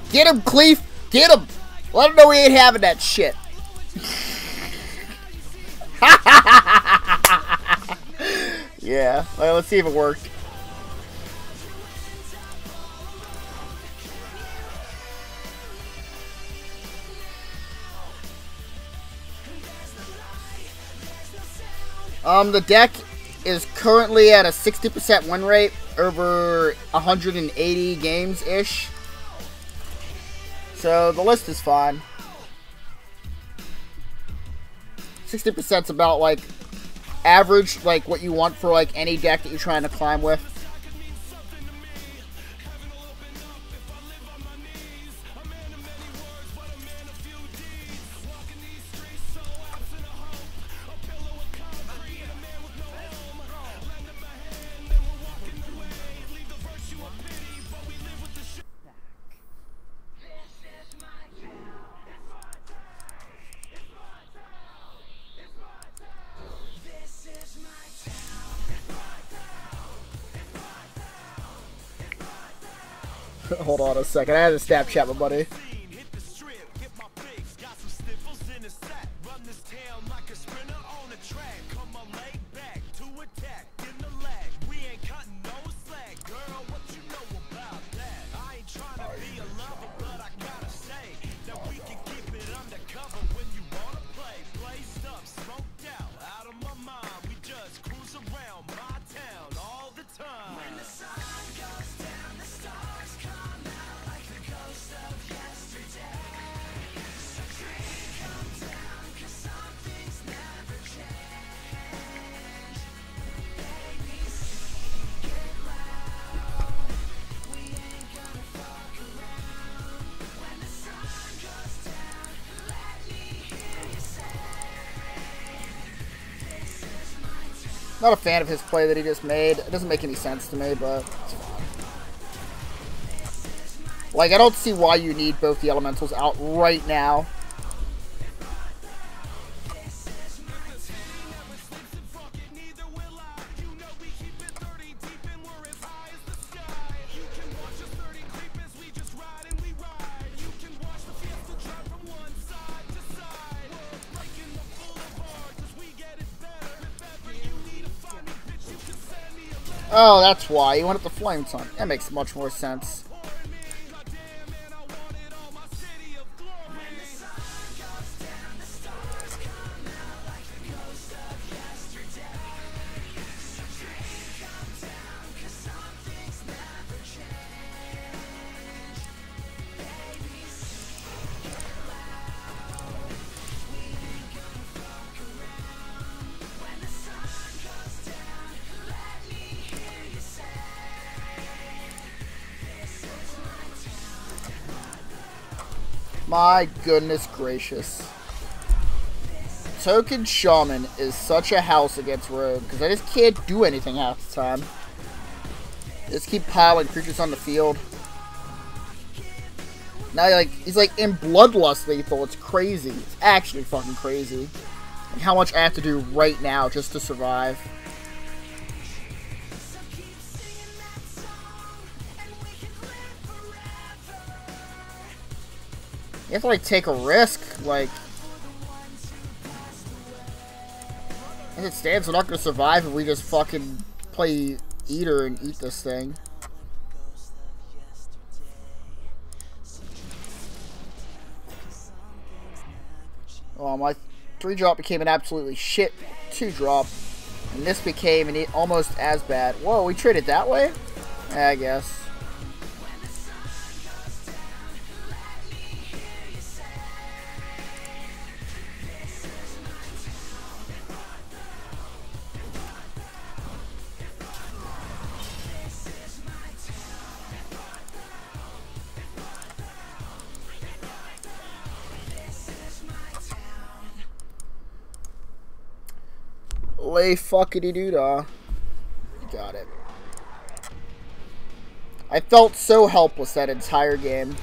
Get him, Cleef! Get him! Let him know we ain't having that shit. Yeah, well, let's see if it worked. The deck is currently at a 60% win rate over 180 games-ish. So the list is fine. 60% is about like average, like what you want for like any deck that you're trying to climb with. Hold on a second. I had to Snapchat my buddy. Not a fan of his play that he just made. It doesn't make any sense to me, but it's fine. Like, I don't see why you need both the elementals out right now. Oh, that's why. You wanted the flame tongue. That makes much more sense. My goodness gracious. Token Shaman is such a house against Rogue, because I just can't do anything half the time. Just keep piling creatures on the field. Now, like, he's like in Bloodlust lethal. It's crazy. It's actually fucking crazy. Like how much I have to do right now just to survive. You have to, like, take a risk, like... As it stands, we're not going to survive if we just fucking play Eater and eat this thing. Oh, my 3-drop became an absolutely shit 2-drop. And this became an almost as bad. Whoa, we traded that way? Yeah, I guess. Lay fuckity doo-dah. Got it. I felt so helpless that entire game.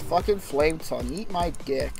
fucking flame tongue. Eat my dick.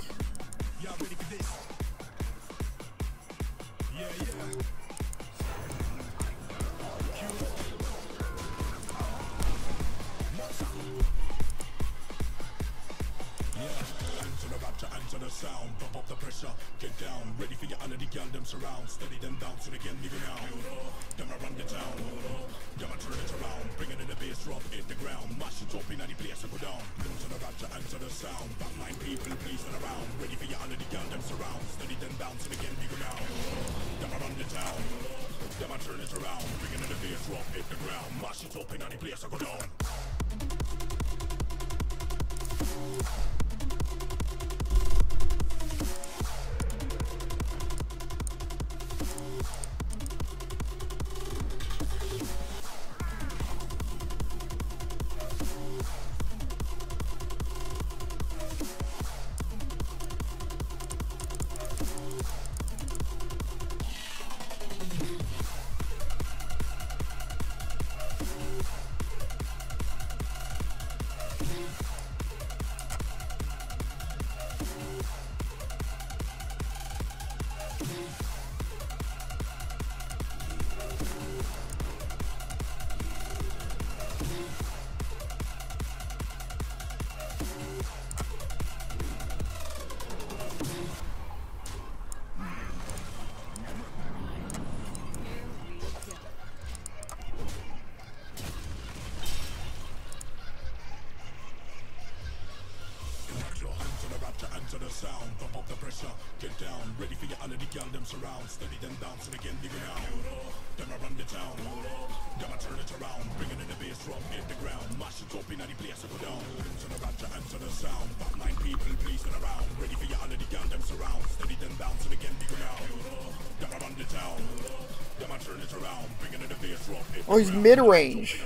Oh, he's mid-range.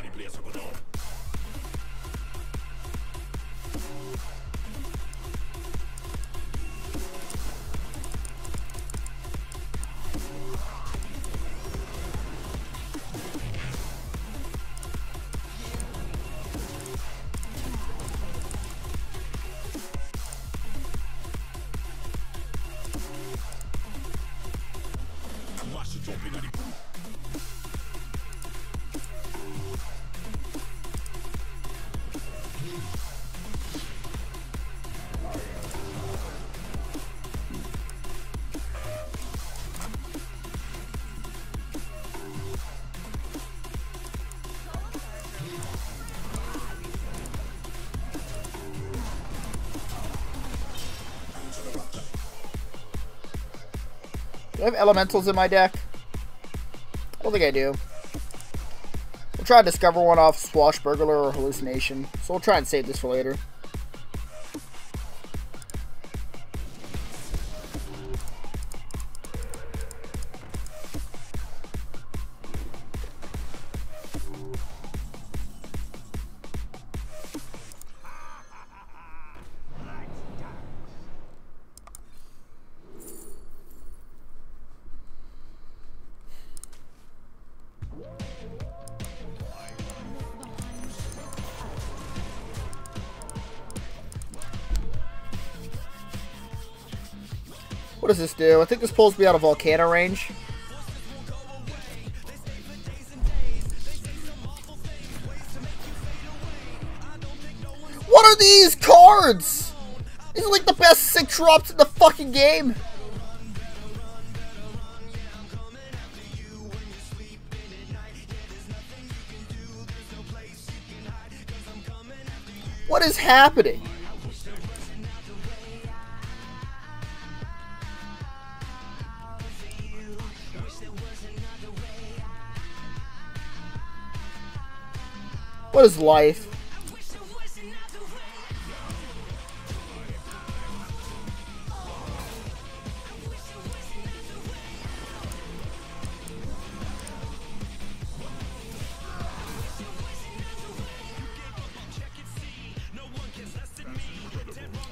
Do I have elementals in my deck? I don't think I do. We'll try to discover one off Swashbuckler or Hallucination, so we'll try and save this for later. What does this do? I think this pulls me out of Volcano range. What are these cards? These are like the best 6 drops in the fucking game. What is happening? What is life?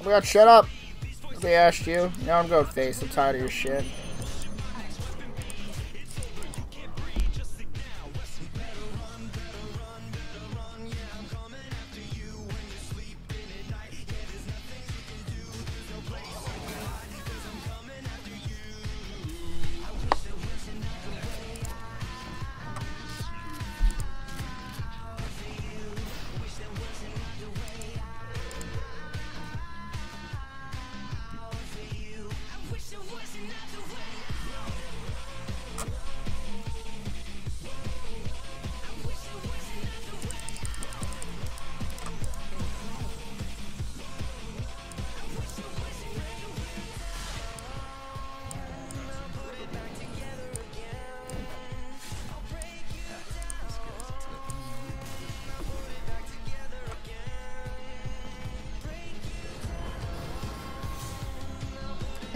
Oh my god, shut up. They asked you. Now I'm going face. I'm tired of your shit.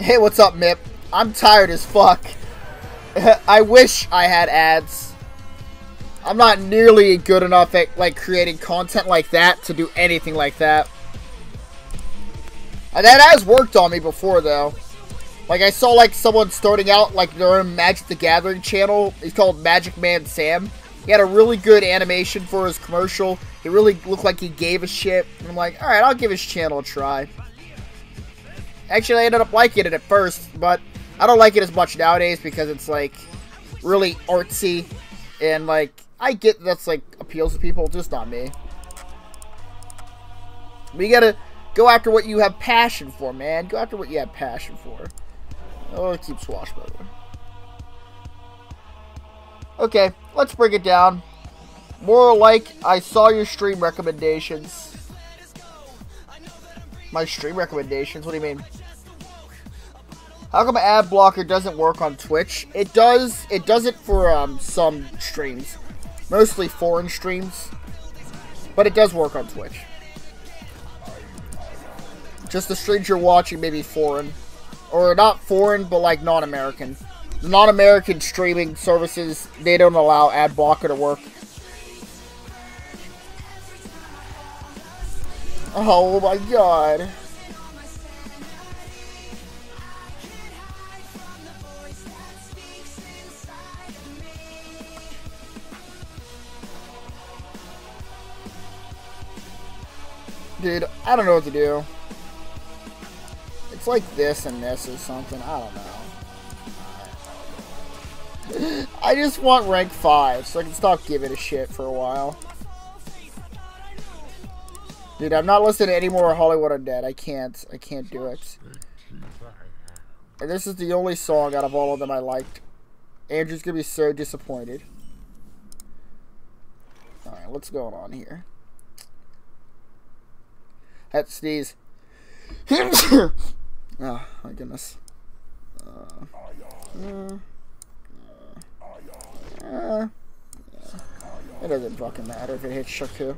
Hey, what's up, Mip? I'm tired as fuck. I wish I had ads. I'm not nearly good enough at, like, creating content like that to do anything like that. And that has worked on me before, though. Like, I saw, like, someone starting out, like, their own Magic the Gathering channel. He's called Magic Man Sam. He had a really good animation for his commercial. He really looked like he gave a shit. And I'm like, alright, I'll give his channel a try. Actually, I ended up liking it at first, but I don't like it as much nowadays because it's, like, really artsy. And, like, I get that's, like, appeals to people, just not me. But you gotta go after what you have passion for, man. Go after what you have passion for. Oh, it keeps swashbuckling. Okay, let's break it down. More like, I saw your stream recommendations. My stream recommendations? What do you mean? How come ad blocker doesn't work on Twitch? It does. It does it for some streams. Mostly foreign streams. But it does work on Twitch. Just the streams you're watching may be foreign. Or not foreign, but like non-American. Non-American streaming services, they don't allow ad blocker to work. Oh my god. Dude, I don't know what to do. It's like this and this or something. I don't know. I just want rank 5 so I can stop giving a shit for a while. Dude, I'm not listening to any more Hollywood Undead. I can't do it. And this is the only song out of all of them I liked. Andrew's gonna be so disappointed. Alright, what's going on here? That sneeze. Oh, my goodness. It doesn't fucking matter if it hits Shaku.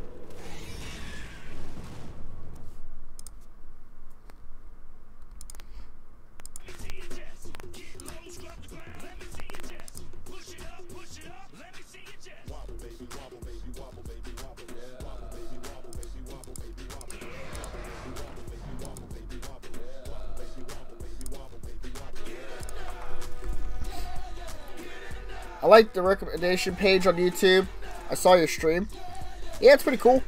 I like the recommendation page on YouTube. I saw your stream. Yeah, it's pretty cool.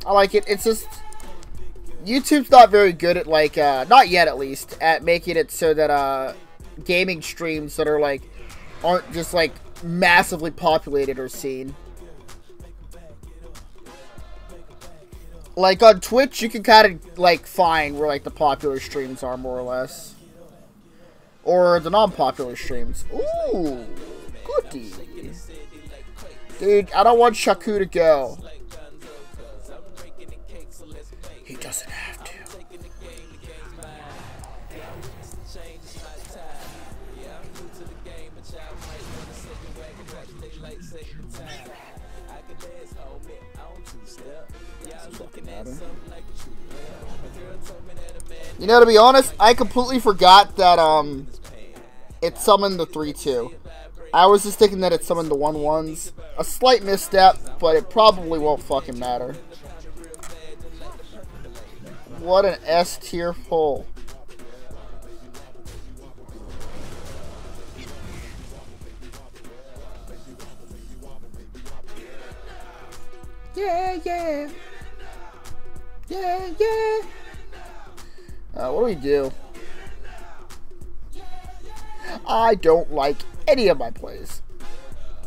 I like it. It's just YouTube's not very good at, like, not yet at least, at making it so that gaming streams that are like aren't just like massively populated or seen. Like on Twitch, you can kind of like find where like the popular streams are more or less, or the non-popular streams. Ooh. Goody. Dude, I don't want Shaku to go. He doesn't have to. You know, to be honest, I completely forgot that it summoned the 3-2. I was just thinking that it summoned the 1-1s. A slight misstep, but it probably won't fucking matter. What an S tier pull. Yeah, yeah. Yeah, yeah. What do we do? I don't like any of my plays,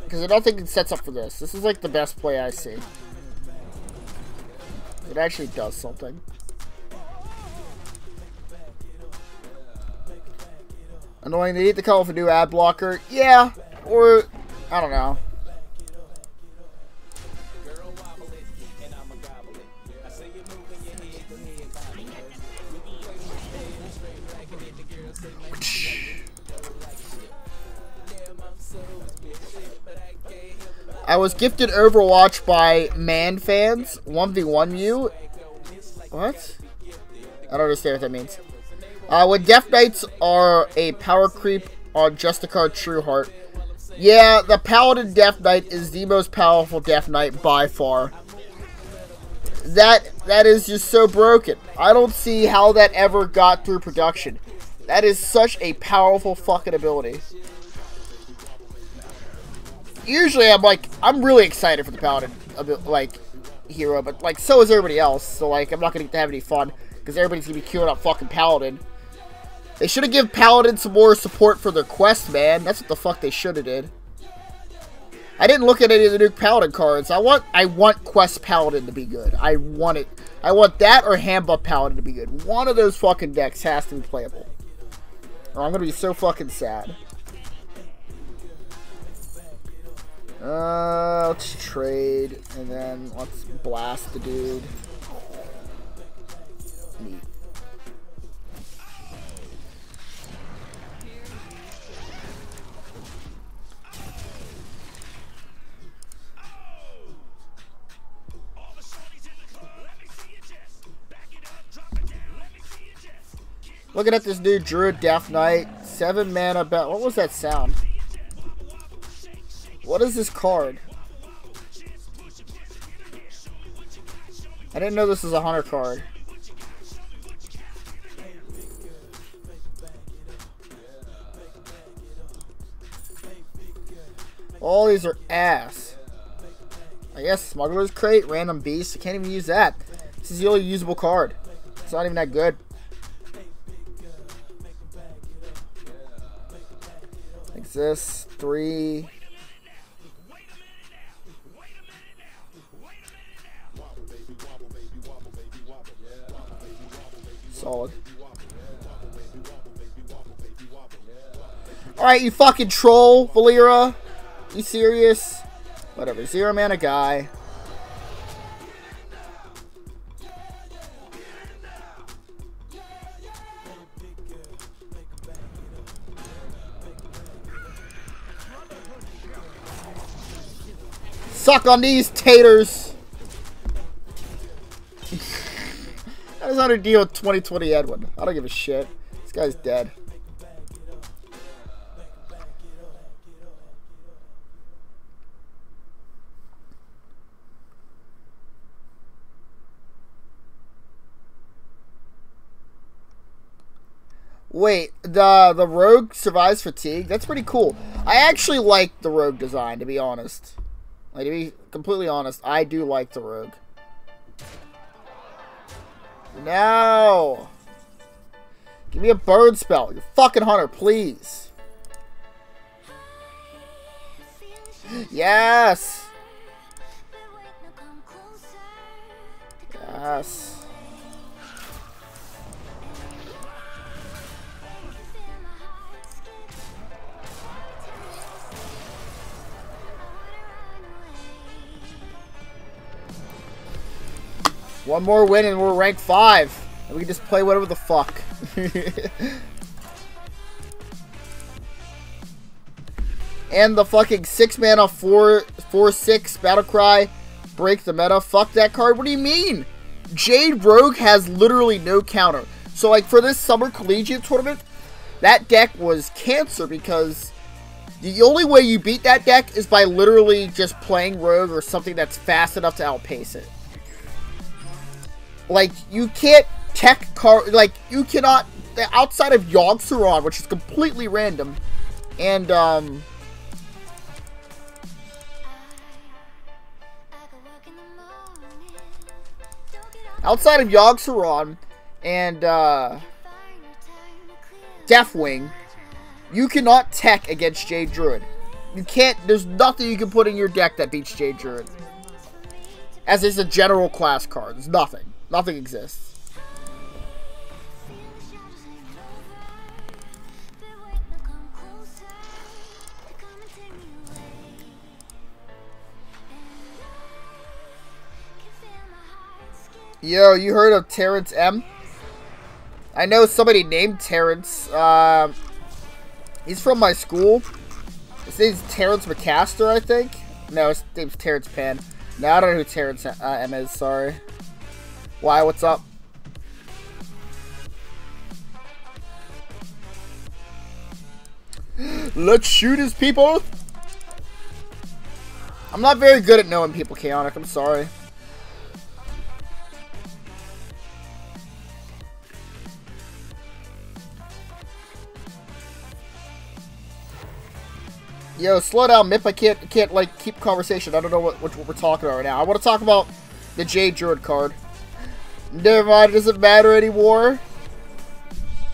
because I don't think it sets up for this. This is like the best play I see. It actually does something. Annoying, they need to come up with a new ad blocker. Yeah, or I don't know. I was gifted Overwatch by Man Fans 1v1 you. What? I don't understand what that means. When Death Knights are a power creep on Justicar Trueheart, yeah, the Paladin Death Knight is the most powerful Death Knight by far. That is just so broken. I don't see how that ever got through production. That is such a powerful fucking ability. Usually I'm really excited for the Paladin, like, hero, but, like, so is everybody else. So, like, I'm not gonna get to have any fun, because everybody's gonna be queuing up fucking Paladin. They should have given Paladin some more support for their quest, man. That's what the fuck they should have did. I didn't look at any of the new Paladin cards. I want Quest Paladin to be good. I want it. I want that or Handbuff Paladin to be good. One of those fucking decks has to be playable, or I'm gonna be so fucking sad. Let's trade, and then let's blast the dude. Neat. Looking at this new Druid Death Knight, 7 mana bet. What was that sound? What is this card? I didn't know this was a hunter card. All these are ass. I guess Smuggler's Crate, Random Beast. I can't even use that. This is the only usable card. It's not even that good. Like this, 3. Solid. Alright, you fucking troll, Valera. You serious? Whatever, 0 mana guy. Suck on these taters. How does Hunter deal with 2020 Edwin? I don't give a shit. This guy's dead. Wait, the rogue survives fatigue? That's pretty cool. I actually like the rogue design, to be honest. Like, to be completely honest, I do like the rogue. No! Give me a bird spell. You fucking hunter, please. Yes! Yes. One more win and we're rank 5. And we can just play whatever the fuck. And the fucking 6 mana 4/6 Battlecry. Break the meta. Fuck that card. What do you mean? Jade Rogue has literally no counter. So like for this summer collegiate tournament, that deck was cancer because the only way you beat that deck is by literally just playing Rogue or something that's fast enough to outpace it. Like, you can't tech card, like, you cannot, outside of Yogg-Saron, which is completely random, and, outside of Yogg-Saron and, Deathwing, you cannot tech against Jade Druid. You can't, there's nothing you can put in your deck that beats Jade Druid. As is a general class card, there's nothing. Nothing exists. Yo, you heard of Terrence M? I know somebody named Terrence. He's from my school. His name's Terrence McCaster, I think. No, his name's Terrence Pan. No, I don't know who Terrence M is, sorry. Why, what's up? Let's shoot his people. I'm not very good at knowing people, Chaotic. I'm sorry. Yo, slow down, Mip. I can't like keep conversation. I don't know what we're talking about right now. I want to talk about the Jade Druid card. Never mind, it doesn't matter anymore.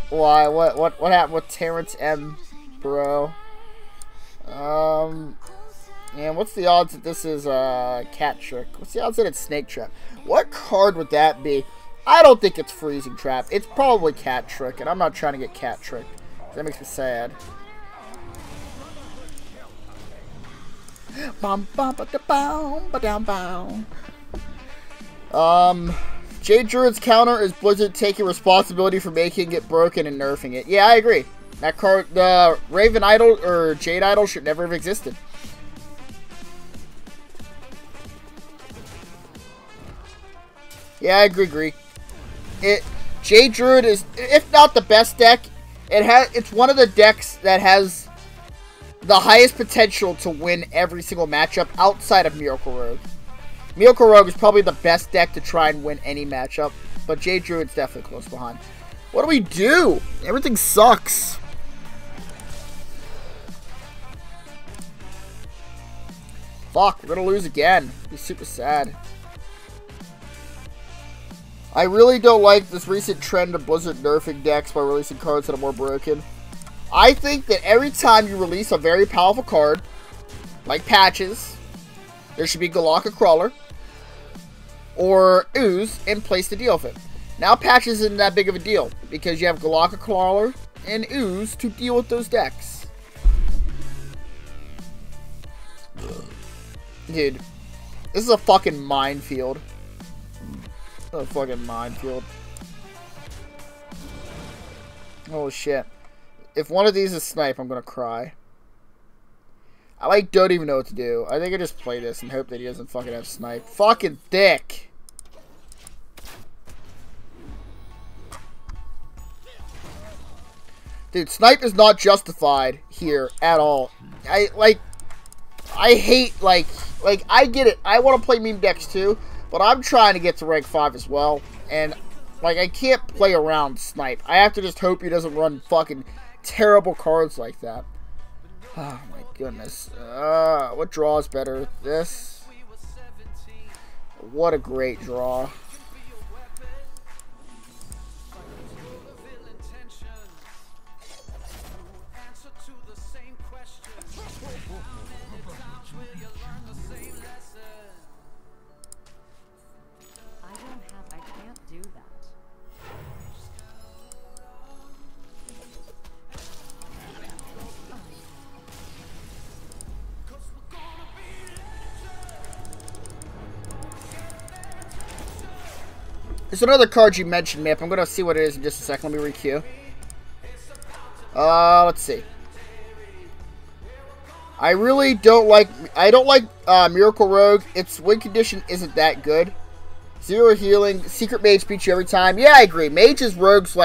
Why? What happened with Terrence M, bro? And what's the odds that this is Cat Trick? What's the odds that it's Snake Trap? What card would that be? I don't think it's Freezing Trap. It's probably Cat Trick, and I'm not trying to get Cat Trick. That makes me sad. Jade Druid's counter is Blizzard taking responsibility for making it broken and nerfing it. Yeah, I agree. That card, the Raven Idol or Jade Idol should never have existed. Yeah, I agree. Jade Druid is, if not the best deck, it's one of the decks that has the highest potential to win every single matchup outside of Miracle Rogue. Miracle Rogue is probably the best deck to try and win any matchup, but Jade Druid's definitely close behind. What do we do? Everything sucks. Fuck, we're gonna lose again. He's super sad. I really don't like this recent trend of Blizzard nerfing decks by releasing cards that are more broken. I think that every time you release a very powerful card, like Patches, there should be Galaka Crawler or Ooze in place to deal with it. Now Patches isn't that big of a deal because you have Galaka Crawler and Ooze to deal with those decks. Dude, this is a fucking minefield. A fucking minefield. Oh shit. If one of these is snipe, I'm gonna cry. I like don't even know what to do. I think I just play this and hope that he doesn't fucking have snipe. Fucking dick. Dude, snipe is not justified here at all. I hate, I get it. I want to play meme decks too, but I'm trying to get to rank 5 as well. And, I can't play around snipe. I have to just hope he doesn't run fucking terrible cards like that. Oh my goodness. What draw is better? This? What a great draw. There's another card you mentioned, Mip. I'm going to see what it is in just a second. Let me re-queue. Let's see. I really don't like... Miracle Rogue. Its win condition isn't that good. 0 healing. Secret Mage beats you every time. Yeah, I agree. Mage is Rogue's,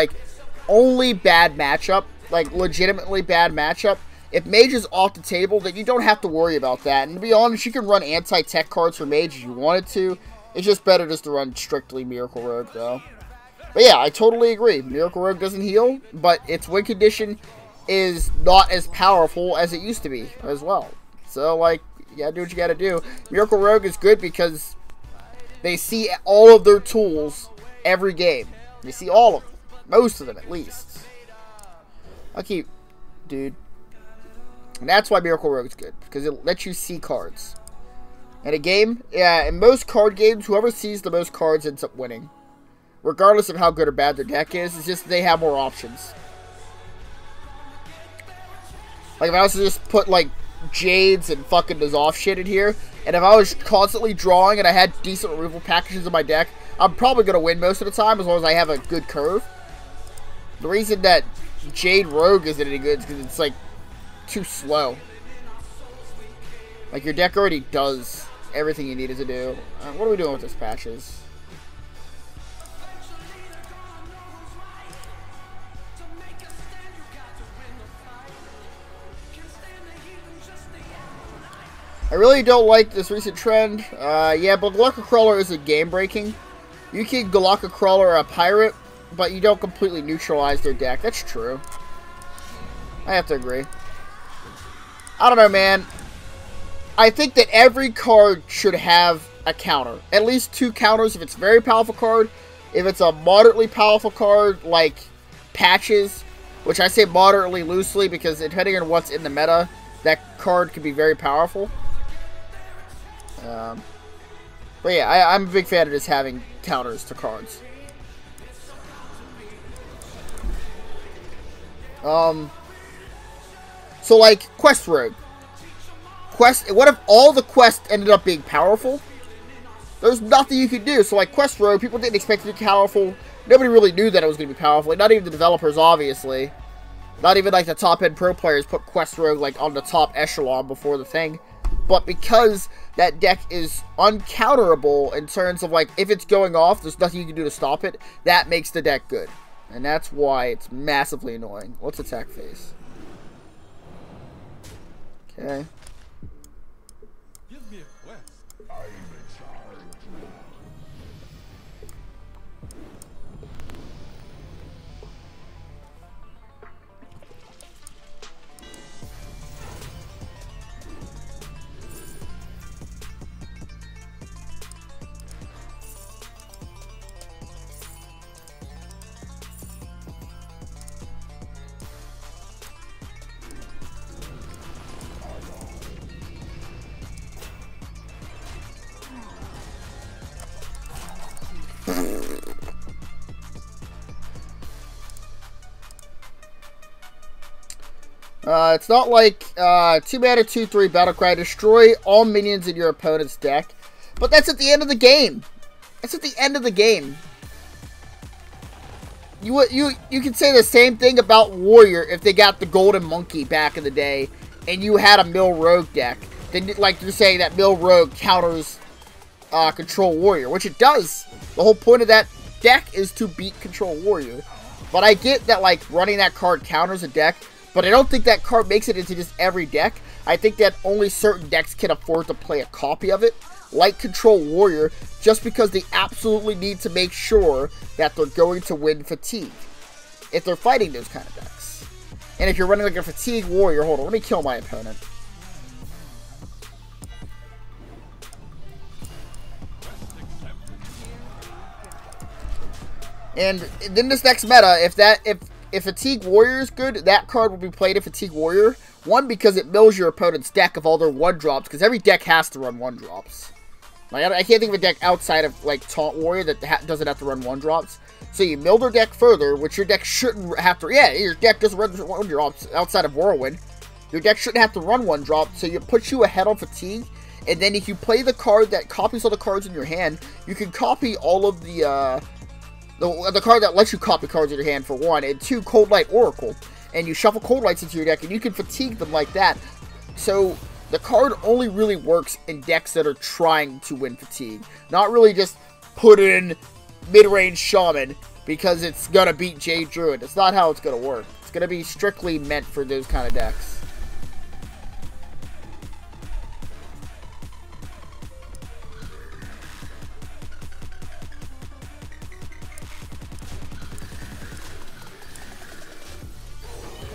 only bad matchup. Legitimately bad matchup. If Mage is off the table, then you don't have to worry about that. And to be honest, you can run anti-tech cards for Mage if you wanted to. It's just better just to run strictly Miracle Rogue, though. But yeah, I totally agree. Miracle Rogue doesn't heal, but its win condition is not as powerful as it used to be as well. So, you gotta do what you gotta do. Miracle Rogue is good because they see all of their tools every game. They see all of them. Most of them, at least. Dude. And that's why Miracle Rogue is good, because it lets you see cards. In a game, yeah, in most card games, whoever sees the most cards ends up winning. Regardless of how good or bad their deck is, it's just they have more options. If I was to just put, Jades and fucking Dissolve shit in here, and if I was constantly drawing and I had decent removal packages in my deck, I'm probably going to win most of the time as long as I have a good curve. The reason that Jade Rogue isn't any good is because it's, too slow. Your deck already does everything you needed to do. What are we doing with this Patches? I really don't like this recent trend. Yeah, but Galactic Crawler isn't game-breaking. You can Galactic Crawler a pirate, but you don't completely neutralize their deck. That's true. I have to agree. I don't know, man. I think that every card should have a counter. At least 2 counters if it's a very powerful card. If it's a moderately powerful card, like Patches, which I say moderately loosely because depending on what's in the meta, that card can be very powerful. But yeah, I'm a big fan of just having counters to cards. So like Quest Rogue. What if all the quests ended up being powerful? There's nothing you could do. So like Quest Rogue, people didn't expect it to be powerful. Nobody really knew that it was going to be powerful. Like, not even the developers, obviously. Not even like the top-end pro players put Quest Rogue like on the top echelon before the thing. But because that deck is uncounterable in terms of like if it's going off, there's nothing you can do to stop it. That makes the deck good. And that's why it's massively annoying. Let's attack phase. Okay. Give me a quest. I'm in charge. It's not like 2 mana, 2/3 Battlecry. Destroy all minions in your opponent's deck. But that's at the end of the game. That's at the end of the game. You can say the same thing about Warrior if they got the Golden Monkey back in the day and you had a Mill Rogue deck. Then, like you're saying that Mill Rogue counters Control Warrior, which it does. The whole point of that deck is to beat Control Warrior. But I get that like running that card counters a deck, but I don't think that card makes it into just every deck. I think that only certain decks can afford to play a copy of it, like Control Warrior, just because they absolutely need to make sure that they're going to win Fatigue if they're fighting those kind of decks. And if you're running like a Fatigue Warrior, hold on, let me kill my opponent. And then this next meta, if Fatigue Warrior is good, that card will be played in Fatigue Warrior. One, because it mills your opponent's deck of all their 1-drops, because every deck has to run 1-drops. Like, I can't think of a deck outside of, like, Taunt Warrior that doesn't have to run 1-drops. So you mill their deck further, which your deck shouldn't have to... Yeah, your deck doesn't run 1-drops outside of Whirlwind. Your deck shouldn't have to run 1-drop, so it puts you ahead on Fatigue. And then if you play the card that copies all the cards in your hand, you can copy all of the card that lets you copy cards in your hand, for one, and 2, Cold Light Oracle. And you shuffle Cold Lights into your deck, and you can Fatigue them like that. So, the card only really works in decks that are trying to win Fatigue. Not really just put in mid-range Shaman, because it's gonna beat Jade Druid. That's not how it's gonna work. It's gonna be strictly meant for those kind of decks.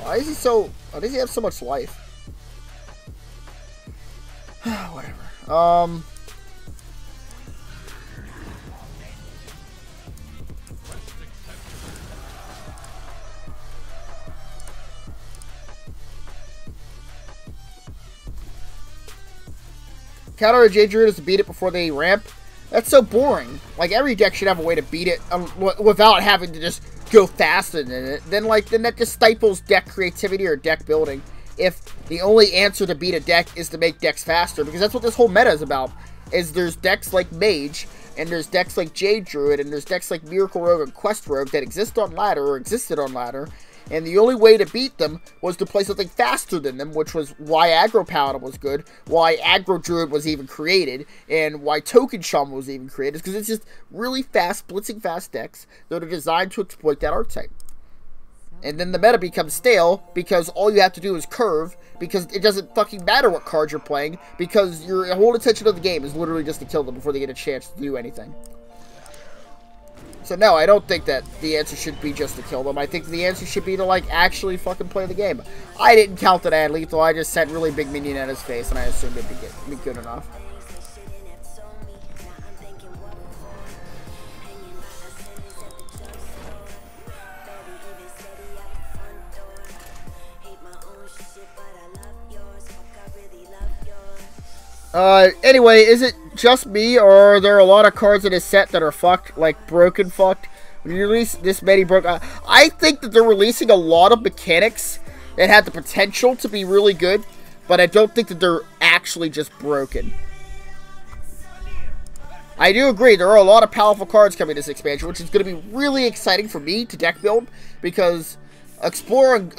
Why is he so... Why does he have so much life? Whatever. Counter a Jade Druid is to beat it before they ramp. That's so boring. Like, every deck should have a way to beat it without having to just go faster than it. Then that just stifles deck creativity or deck building. If the only answer to beat a deck is to make decks faster, because that's what this whole meta is about. Is there's decks like Mage, and there's decks like Jade Druid, and there's decks like Miracle Rogue and Quest Rogue that exist on Ladder or existed on Ladder. And the only way to beat them was to play something faster than them, which was why Aggro Paladin was good, why Aggro Druid was even created, and why Token Shaman was even created, because it's just really fast, blitzing fast decks that are designed to exploit that archetype. And then the meta becomes stale because all you have to do is curve, because it doesn't fucking matter what cards you're playing, because your whole intention of the game is literally just to kill them before they get a chance to do anything. So no, I don't think that the answer should be just to kill them. I think the answer should be to, like, actually fucking play the game. I didn't count that I had lethal, I just sent really big minion at his face, and I assumed it'd be good enough. Anyway, is it just me, or are there a lot of cards in his set that are fucked, like broken fucked? When you release this many I think that they're releasing a lot of mechanics that had the potential to be really good, but I don't think that they're actually just broken. I do agree, there are a lot of powerful cards coming this expansion, which is going to be really exciting for me to deck build, because Journey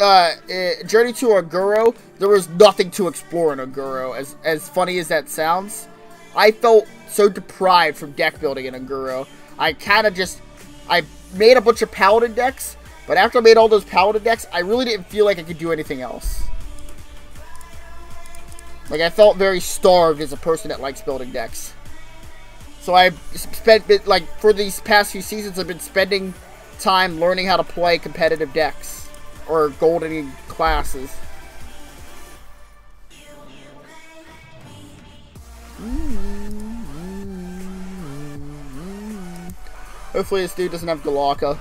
to Aguro, there was nothing to explore in Aguro, as funny as that sounds. I felt so deprived from deck building in Aguro. I made a bunch of Paladin decks, but after I made all those Paladin decks, I really didn't feel like I could do anything else. Like, I felt very starved as a person that likes building decks. So I spent, like, for these past few seasons, I've been spending time learning how to play competitive decks. Or golden classes. Hopefully this dude doesn't have Galaka.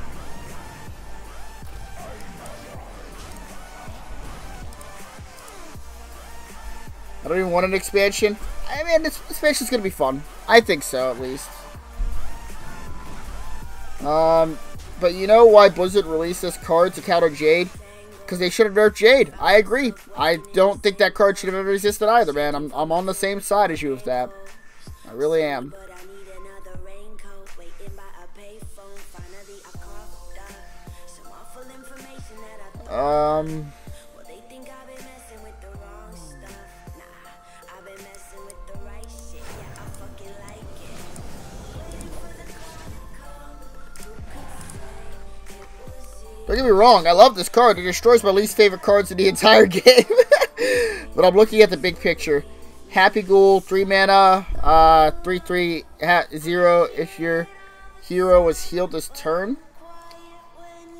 I don't even want an expansion. I mean, this expansion's gonna be fun. I think so, at least. But you know why Blizzard released this card to counter Jade? Because they should have nerfed Jade. I agree. I don't think that card should have ever existed either, man. I'm on the same side as you with that. I really am. Don't get me wrong, I love this card. It destroys my least favorite cards in the entire game. But I'm looking at the big picture. Happy Ghoul, 3 mana, 3/3, 0 if your hero was healed this turn.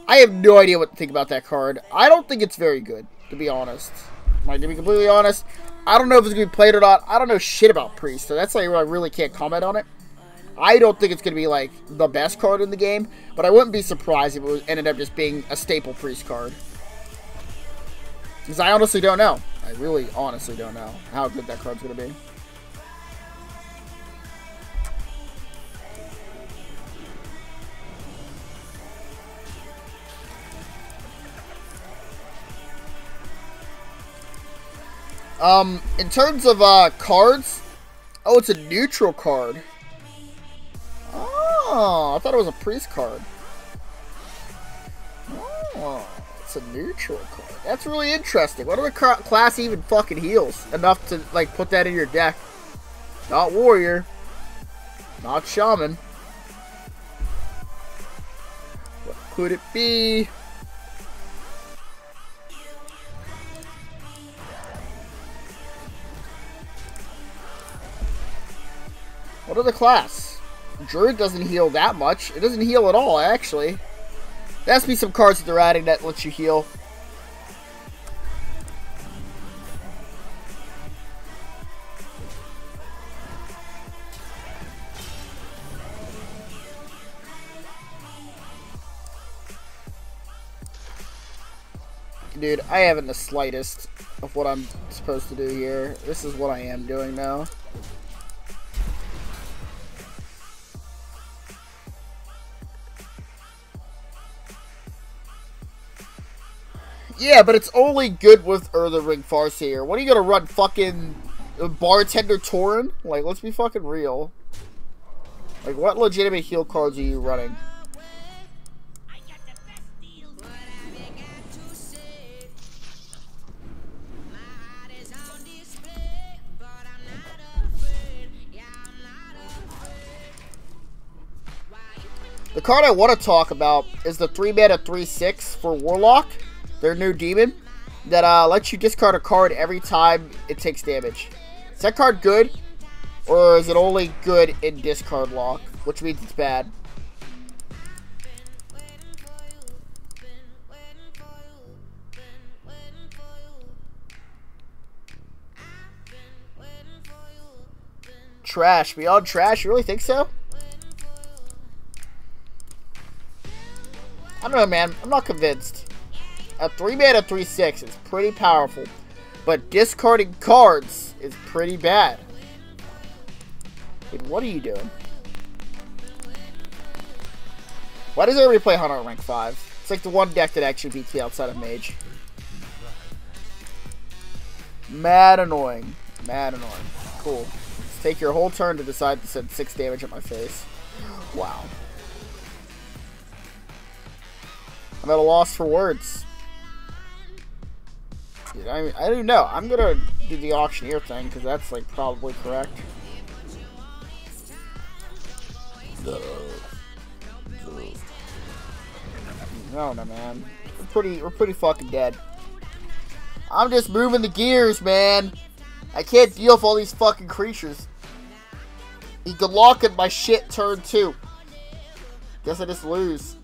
I have no idea what to think about that card. I don't think it's very good, to be honest. Like, to be completely honest, I don't know if it's going to be played or not. I don't know shit about Priest, so that's why I really can't comment on it. I don't think it's going to be, like, the best card in the game, but I wouldn't be surprised if it ended up just being a staple Priest card. Because I honestly don't know. I really honestly don't know how good that card's going to be. In terms of, cards, oh, it's a neutral card. Oh, I thought it was a Priest card. Oh, it's a neutral card. That's really interesting. What other class even fucking heals enough to, like, put that in your deck? Not Warrior. Not Shaman. What could it be? What other class? Druid doesn't heal that much. It doesn't heal at all, actually. There has to be some cards that they're adding that lets you heal. Dude, I haven't the slightest of what I'm supposed to do here. This is what I am doing now. Yeah, but it's only good with Earthen Ring Farseer. What are you gonna run, fucking Bartender Tauren? Like, let's be fucking real. Like, what legitimate heal cards are you running? The card I want to talk about is the 3-mana 3/6 for Warlock, their new demon, that lets you discard a card every time it takes damage. Is that card good, or is it only good in discard lock, which means it's bad? Trash. Beyond trash? You really think so? I don't know, man. I'm not convinced. A 3-mana 3/6 is pretty powerful, but discarding cards is pretty bad. Wait, what are you doing? Why does everybody play Hunter at rank 5? It's like the one deck that actually beats me outside of Mage. Mad annoying. Mad annoying. Cool. Let's take your whole turn to decide to send 6 damage at my face. Wow. I'm at a loss for words. Dude, I don't even know. I'm gonna do the auctioneer thing because that's like probably correct. No, man. We're pretty fucking dead. I'm just moving the gears, man. I can't deal with all these fucking creatures. He could lock in my shit turn 2. Guess I just lose.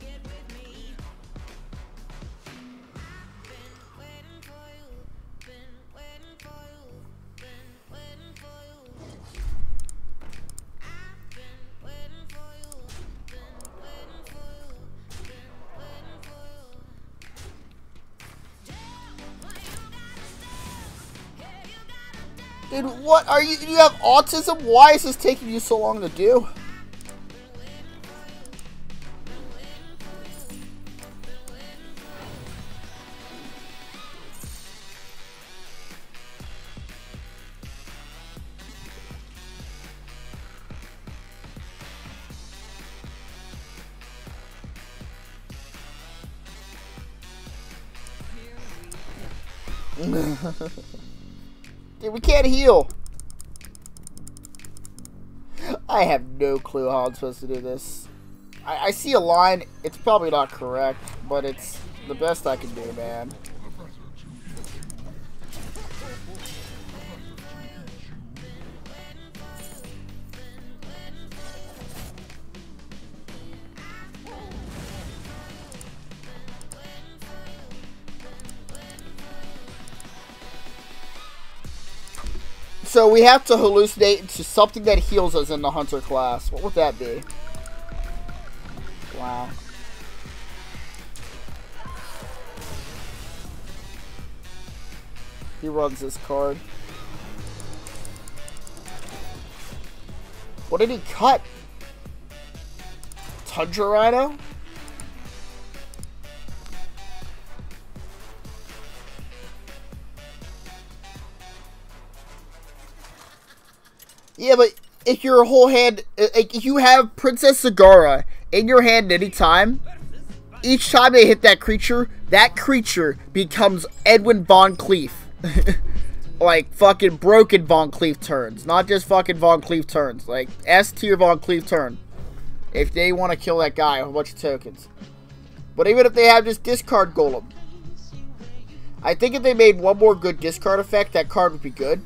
Dude, what are you? Do you have autism? Why is this taking you so long to do? Dude, we can't heal. I have no clue how I'm supposed to do this. I see a line. It's probably not correct, but it's the best I can do, man. So we have to hallucinate into something that heals us in the Hunter class. What would that be? Wow. He runs this card. What did he cut? Tundra Rhino? Yeah, but if your whole hand, if you have Princess Zagara in your hand at any time, each time they hit that creature becomes Edwin Von Cleef. Like, fucking broken Von Cleef turns. Not just fucking Von Cleef turns. Like, S-tier Von Cleef turn. If they want to kill that guy with a bunch of tokens. But even if they have just discard Golem. I think if they made one more good discard effect, that card would be good.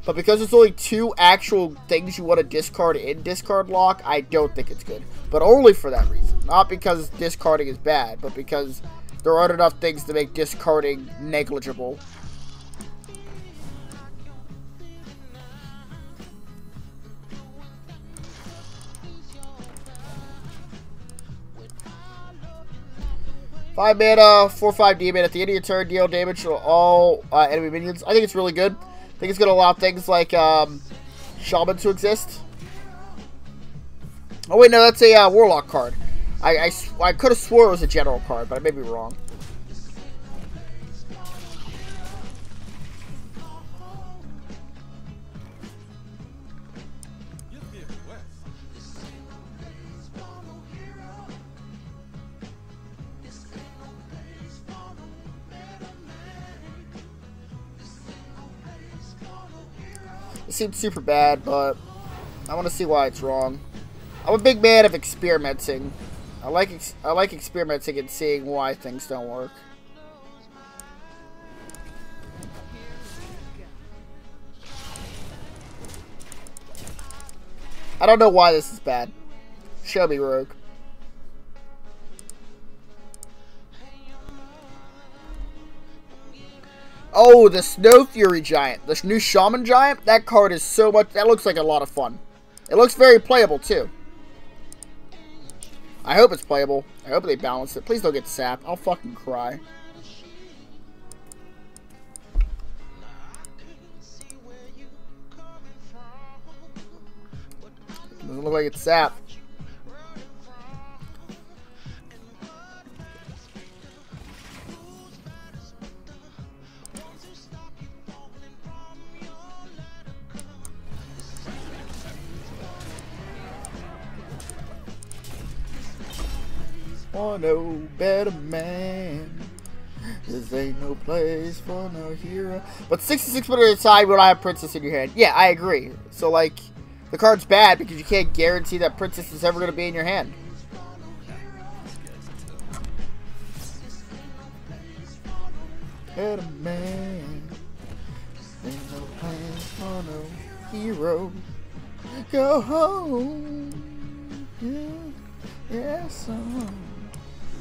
But because there's only 2 actual things you want to discard in discard lock, I don't think it's good. But only for that reason. Not because discarding is bad, but because there aren't enough things to make discarding negligible. Five mana, 4/5 demon. At the end of your turn, deal damage to all enemy minions. I think it's really good. I think it's going to allow things like Shaman to exist. Oh wait, no, that's a Warlock card. I could have swore it was a General card, but I may be wrong. It seems super bad, but I want to see why it's wrong. I'm a big man of experimenting. I like experimenting and seeing why things don't work. I don't know why this is bad. Show me, Rogue. Oh, the Snow Fury Giant. The new Shaman Giant? That card is so much... That looks like a lot of fun. It looks very playable, too. I hope it's playable. I hope they balance it. Please don't get sapped. I'll fucking cry. Doesn't look like it's sapped. For no better man. This ain't no place for no hero. But 66% of the time when I have Princess in your hand. Yeah, I agree. So, like, the card's bad because you can't guarantee that Princess is ever going to be in your hand. Better man. Ain't no place for no hero. Go home. Yeah, yeah, son.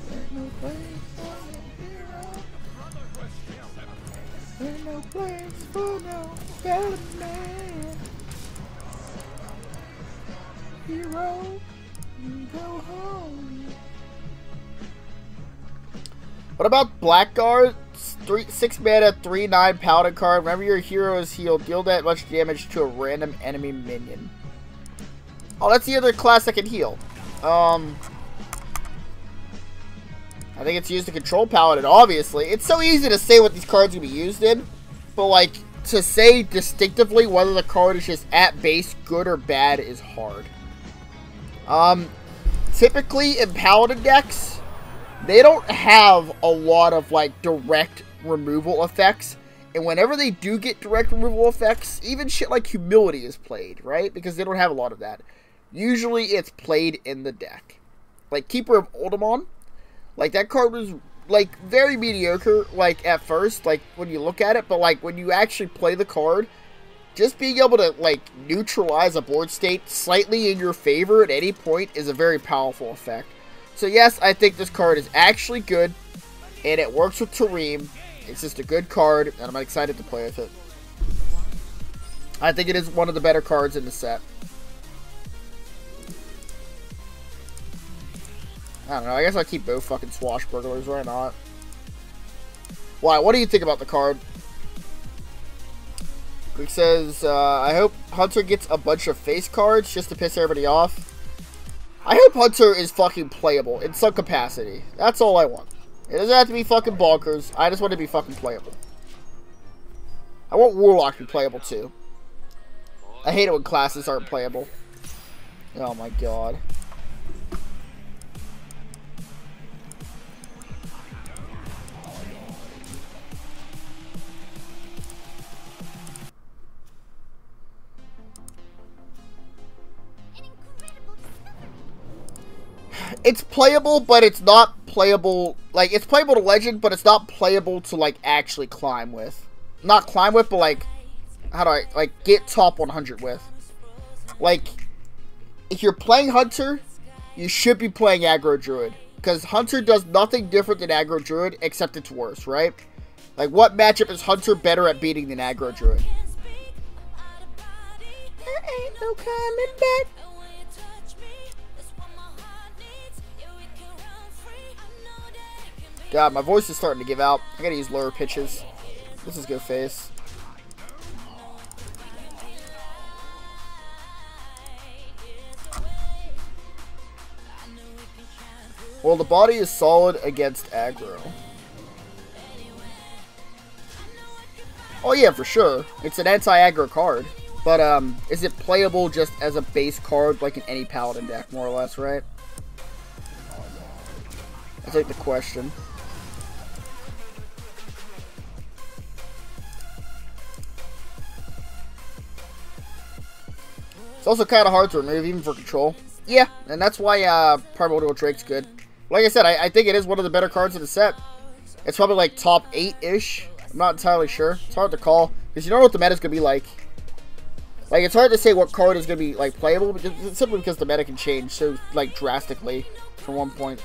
Ain't no place for no hero. Ain't no place for no better man. Hero, go home. What about Blackguard? 6 mana, 3/9 Paladin card. Whenever your hero is healed, deal that much damage to a random enemy minion. Oh, that's the other class that can heal. I think it's used to control Paladin, obviously. It's so easy to say what these cards can be used in, but, like, to say distinctively whether the card is just at base good or bad is hard. Typically in Paladin decks, they don't have a lot of, like, direct removal effects. And whenever they do get direct removal effects, even shit like Humility is played, right? Because they don't have a lot of that. Usually it's played in the deck. Like, Keeper of Oldemon, like, that card was, like, very mediocre, like, at first, like, when you look at it. But, like, when you actually play the card, just being able to, like, neutralize a board state slightly in your favor at any point is a very powerful effect. So, yes, I think this card is actually good, and it works with Tareem. It's just a good card, and I'm excited to play with it. I think it is one of the better cards in the set. I don't know, I guess I'll keep both fucking Swashbucklers, why not? Why, what do you think about the card? It says, I hope Hunter gets a bunch of face cards just to piss everybody off. I hope Hunter is fucking playable in some capacity. That's all I want. It doesn't have to be fucking bonkers. I just want it to be fucking playable. I want Warlock to be playable too. I hate it when classes aren't playable. Oh my god. It's playable, but it's not playable. Like, it's playable to Legend, but it's not playable to, like, actually climb with. Not climb with, but, like, how do I, like, get top 100 with. Like, if you're playing Hunter, you should be playing Aggro Druid. Because Hunter does nothing different than Aggro Druid, except it's worse, right? Like, what matchup is Hunter better at beating than Aggro Druid? There ain't no coming back. God, my voice is starting to give out. I gotta use lower pitches. This is good face. Well, the body is solid against aggro. Oh yeah, for sure. It's an anti-aggro card. But, is it playable just as a base card like in any Paladin deck, more or less, right? That's like the question. It's also kind of hard to remove, even for control. Yeah, and that's why Primordial Drake's good. Like I said, I think it is one of the better cards in the set. It's probably like top 8-ish. I'm not entirely sure. It's hard to call because you don't know what the meta is gonna be like. Like, it's hard to say what card is gonna be like playable because simply because the meta can change so like drastically from one point.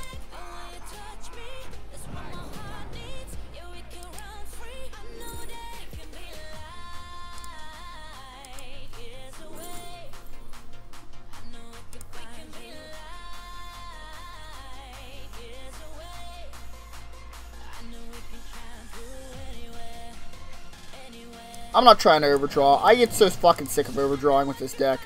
I'm not trying to overdraw. I get so fucking sick of overdrawing with this deck.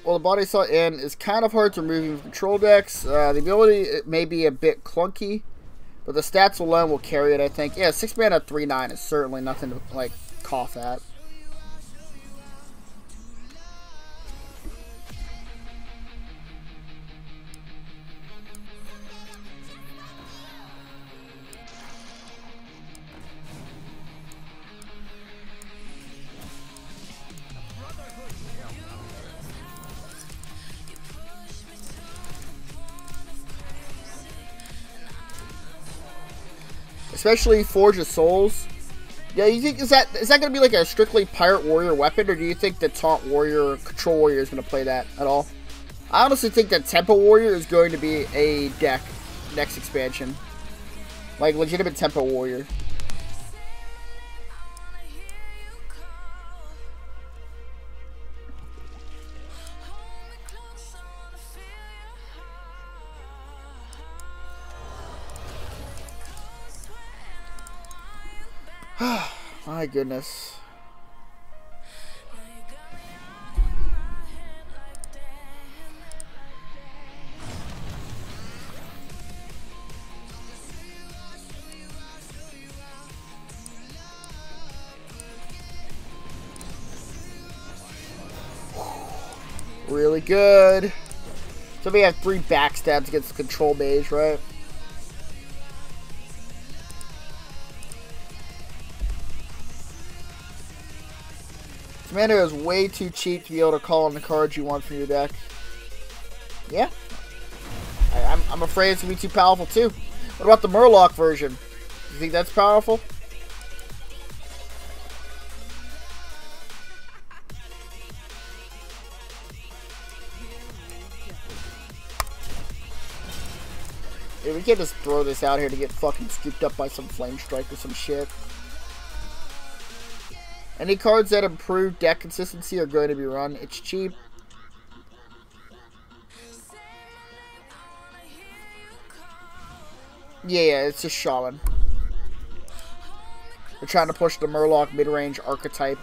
Well, the body saw in is kind of hard to remove from control decks. The ability it may be a bit clunky, but the stats alone will carry it, I think. Yeah, 6 mana 3/9 is certainly nothing to like cough at. Especially Forge of Souls. Yeah, you think is that gonna be like a strictly Pirate Warrior weapon, or do you think that Taunt Warrior or Control Warrior is gonna play that at all? I honestly think that Tempo Warrior is going to be a deck next expansion. Like legitimate Tempo Warrior. My goodness. Really good. So we have 3 backstabs against the control mage, right? Commander is way too cheap to be able to call on the cards you want from your deck. Yeah. I'm afraid it's going to be too powerful too. What about the Murloc version? You think that's powerful? Yeah, we can't just throw this out here to get fucking scooped up by some Flame Strike or some shit. Any cards that improve deck consistency are going to be run. It's cheap. Yeah, it's just Shaman. They're trying to push the Murloc mid-range archetype.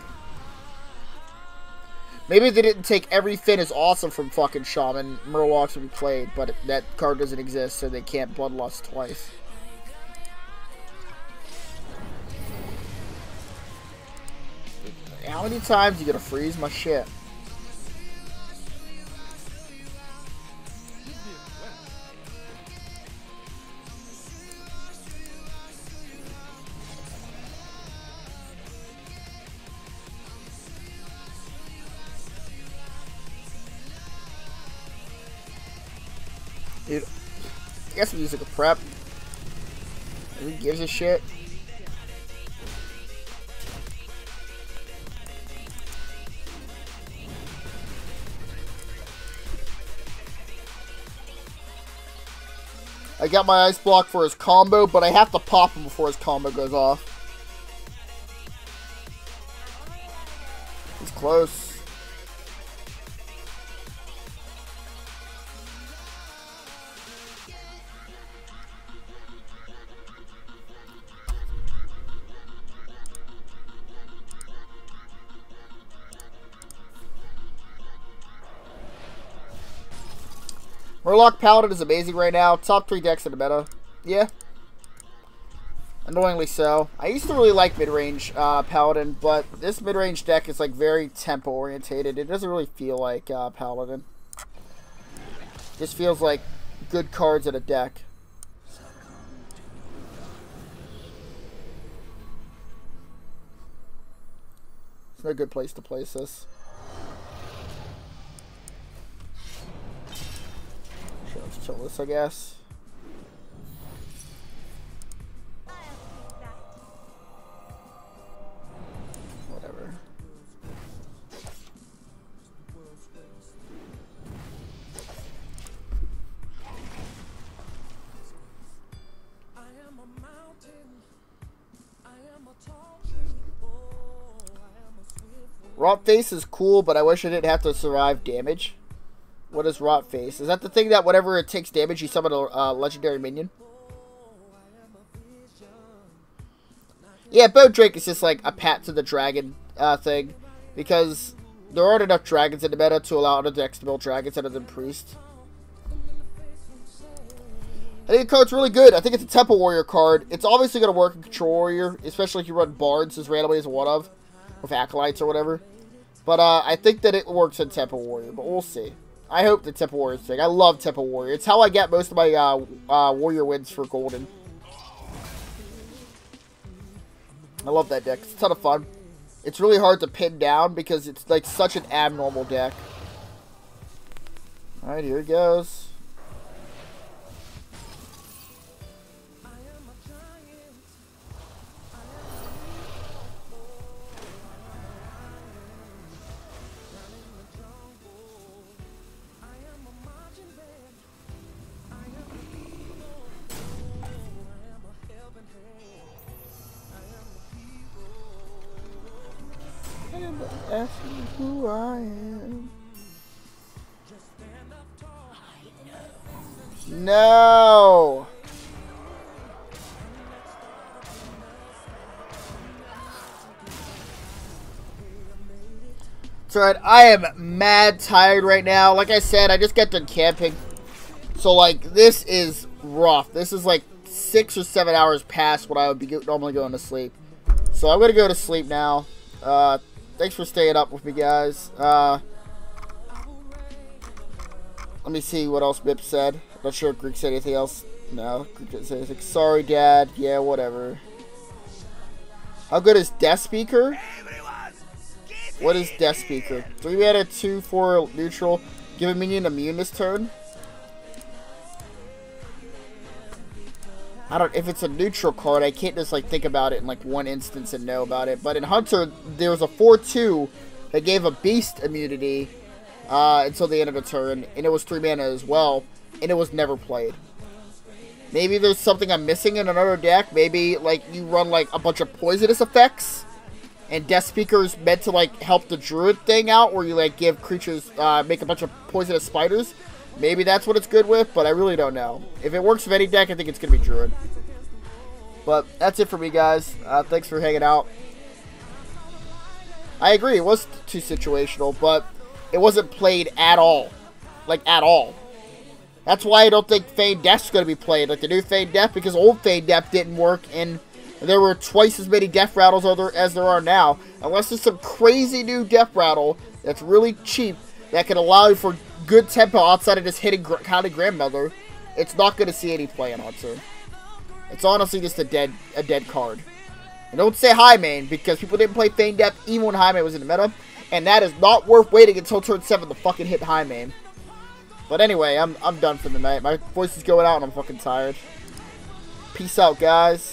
Maybe they didn't take everything as awesome from fucking Shaman. Murlocs would be played, but that card doesn't exist, so they can't Bloodlust twice. How many times are you gonna freeze my shit? Dude, I guess I'm using a prep. Who gives a shit? I got my ice block for his combo, but I have to pop him before his combo goes off. He's close. Murloc Paladin is amazing right now. Top 3 decks in the meta. Yeah. Annoyingly so. I used to really like mid-range Paladin, but this mid-range deck is like very tempo orientated. It doesn't really feel like Paladin. Just feels like good cards in a deck. It's no good place to place this. Sure, let's chill this, I guess. Whatever. Rot Face is cool, but I wish I didn't have to survive damage. What is Rot Face? Is that the thing that whenever it takes damage, you summon a legendary minion? Yeah, Bow Drake is just like a pat to the dragon thing. Because there aren't enough dragons in the meta to allow other decks to build dragons other than Priest. I think the card's really good. I think it's a Temple Warrior card. It's obviously going to work in Control Warrior, especially if you run Bards as randomly as one of. With Acolytes or whatever. But I think that it works in Temple Warrior, but we'll see. I hope the Temple Warrior thing. I love Temple Warrior. It's how I get most of my Warrior wins for Golden. I love that deck. It's a ton of fun. It's really hard to pin down because it's like such an abnormal deck. Alright, here it goes. Ask me who I am. No. It's alright. I am mad tired right now. Like I said, I just got done camping. So, like, this is rough. This is like 6 or 7 hours past what I would be normally going to sleep. So, I'm going to go to sleep now. Thanks for staying up with me, guys. Let me see what else Bip said. Not sure if Greek said anything else. No, Greek didn't say anything. Sorry, Dad. Yeah, whatever. How good is Death Speaker? What is Death Speaker? 3 mana, 2/4 neutral. Give a minion immune this turn. I don't. If it's a neutral card, I can't just like think about it in like one instance and know about it. But in Hunter, there was a 4/2 that gave a beast immunity until the end of the turn, and it was 3 mana as well, and it was never played. Maybe there's something I'm missing in another deck. Maybe like you run like a bunch of poisonous effects, and Death Speaker is meant to like help the Druid thing out, where you like give creatures make a bunch of poisonous spiders. Maybe that's what it's good with, but I really don't know. If it works with any deck, I think it's going to be Druid. But that's it for me, guys. Thanks for hanging out. I agree, it was too situational, but it wasn't played at all. Like, at all. That's why I don't think Feigned Death's going to be played. Like, the new Feigned Death, because old Feigned Death didn't work, and there were twice as many Death Rattles as there are now. Unless there's some crazy new Death Rattle that's really cheap that can allow you for good tempo outside of just hitting County Grandmother, it's not going to see any play in Hunter. It's honestly just a dead card. And don't say High Main, because people didn't play Feigned Death even when High Main was in the meta, and that is not worth waiting until turn 7 to fucking hit High Main. But anyway, I'm done for the night. My voice is going out and I'm fucking tired. Peace out, guys.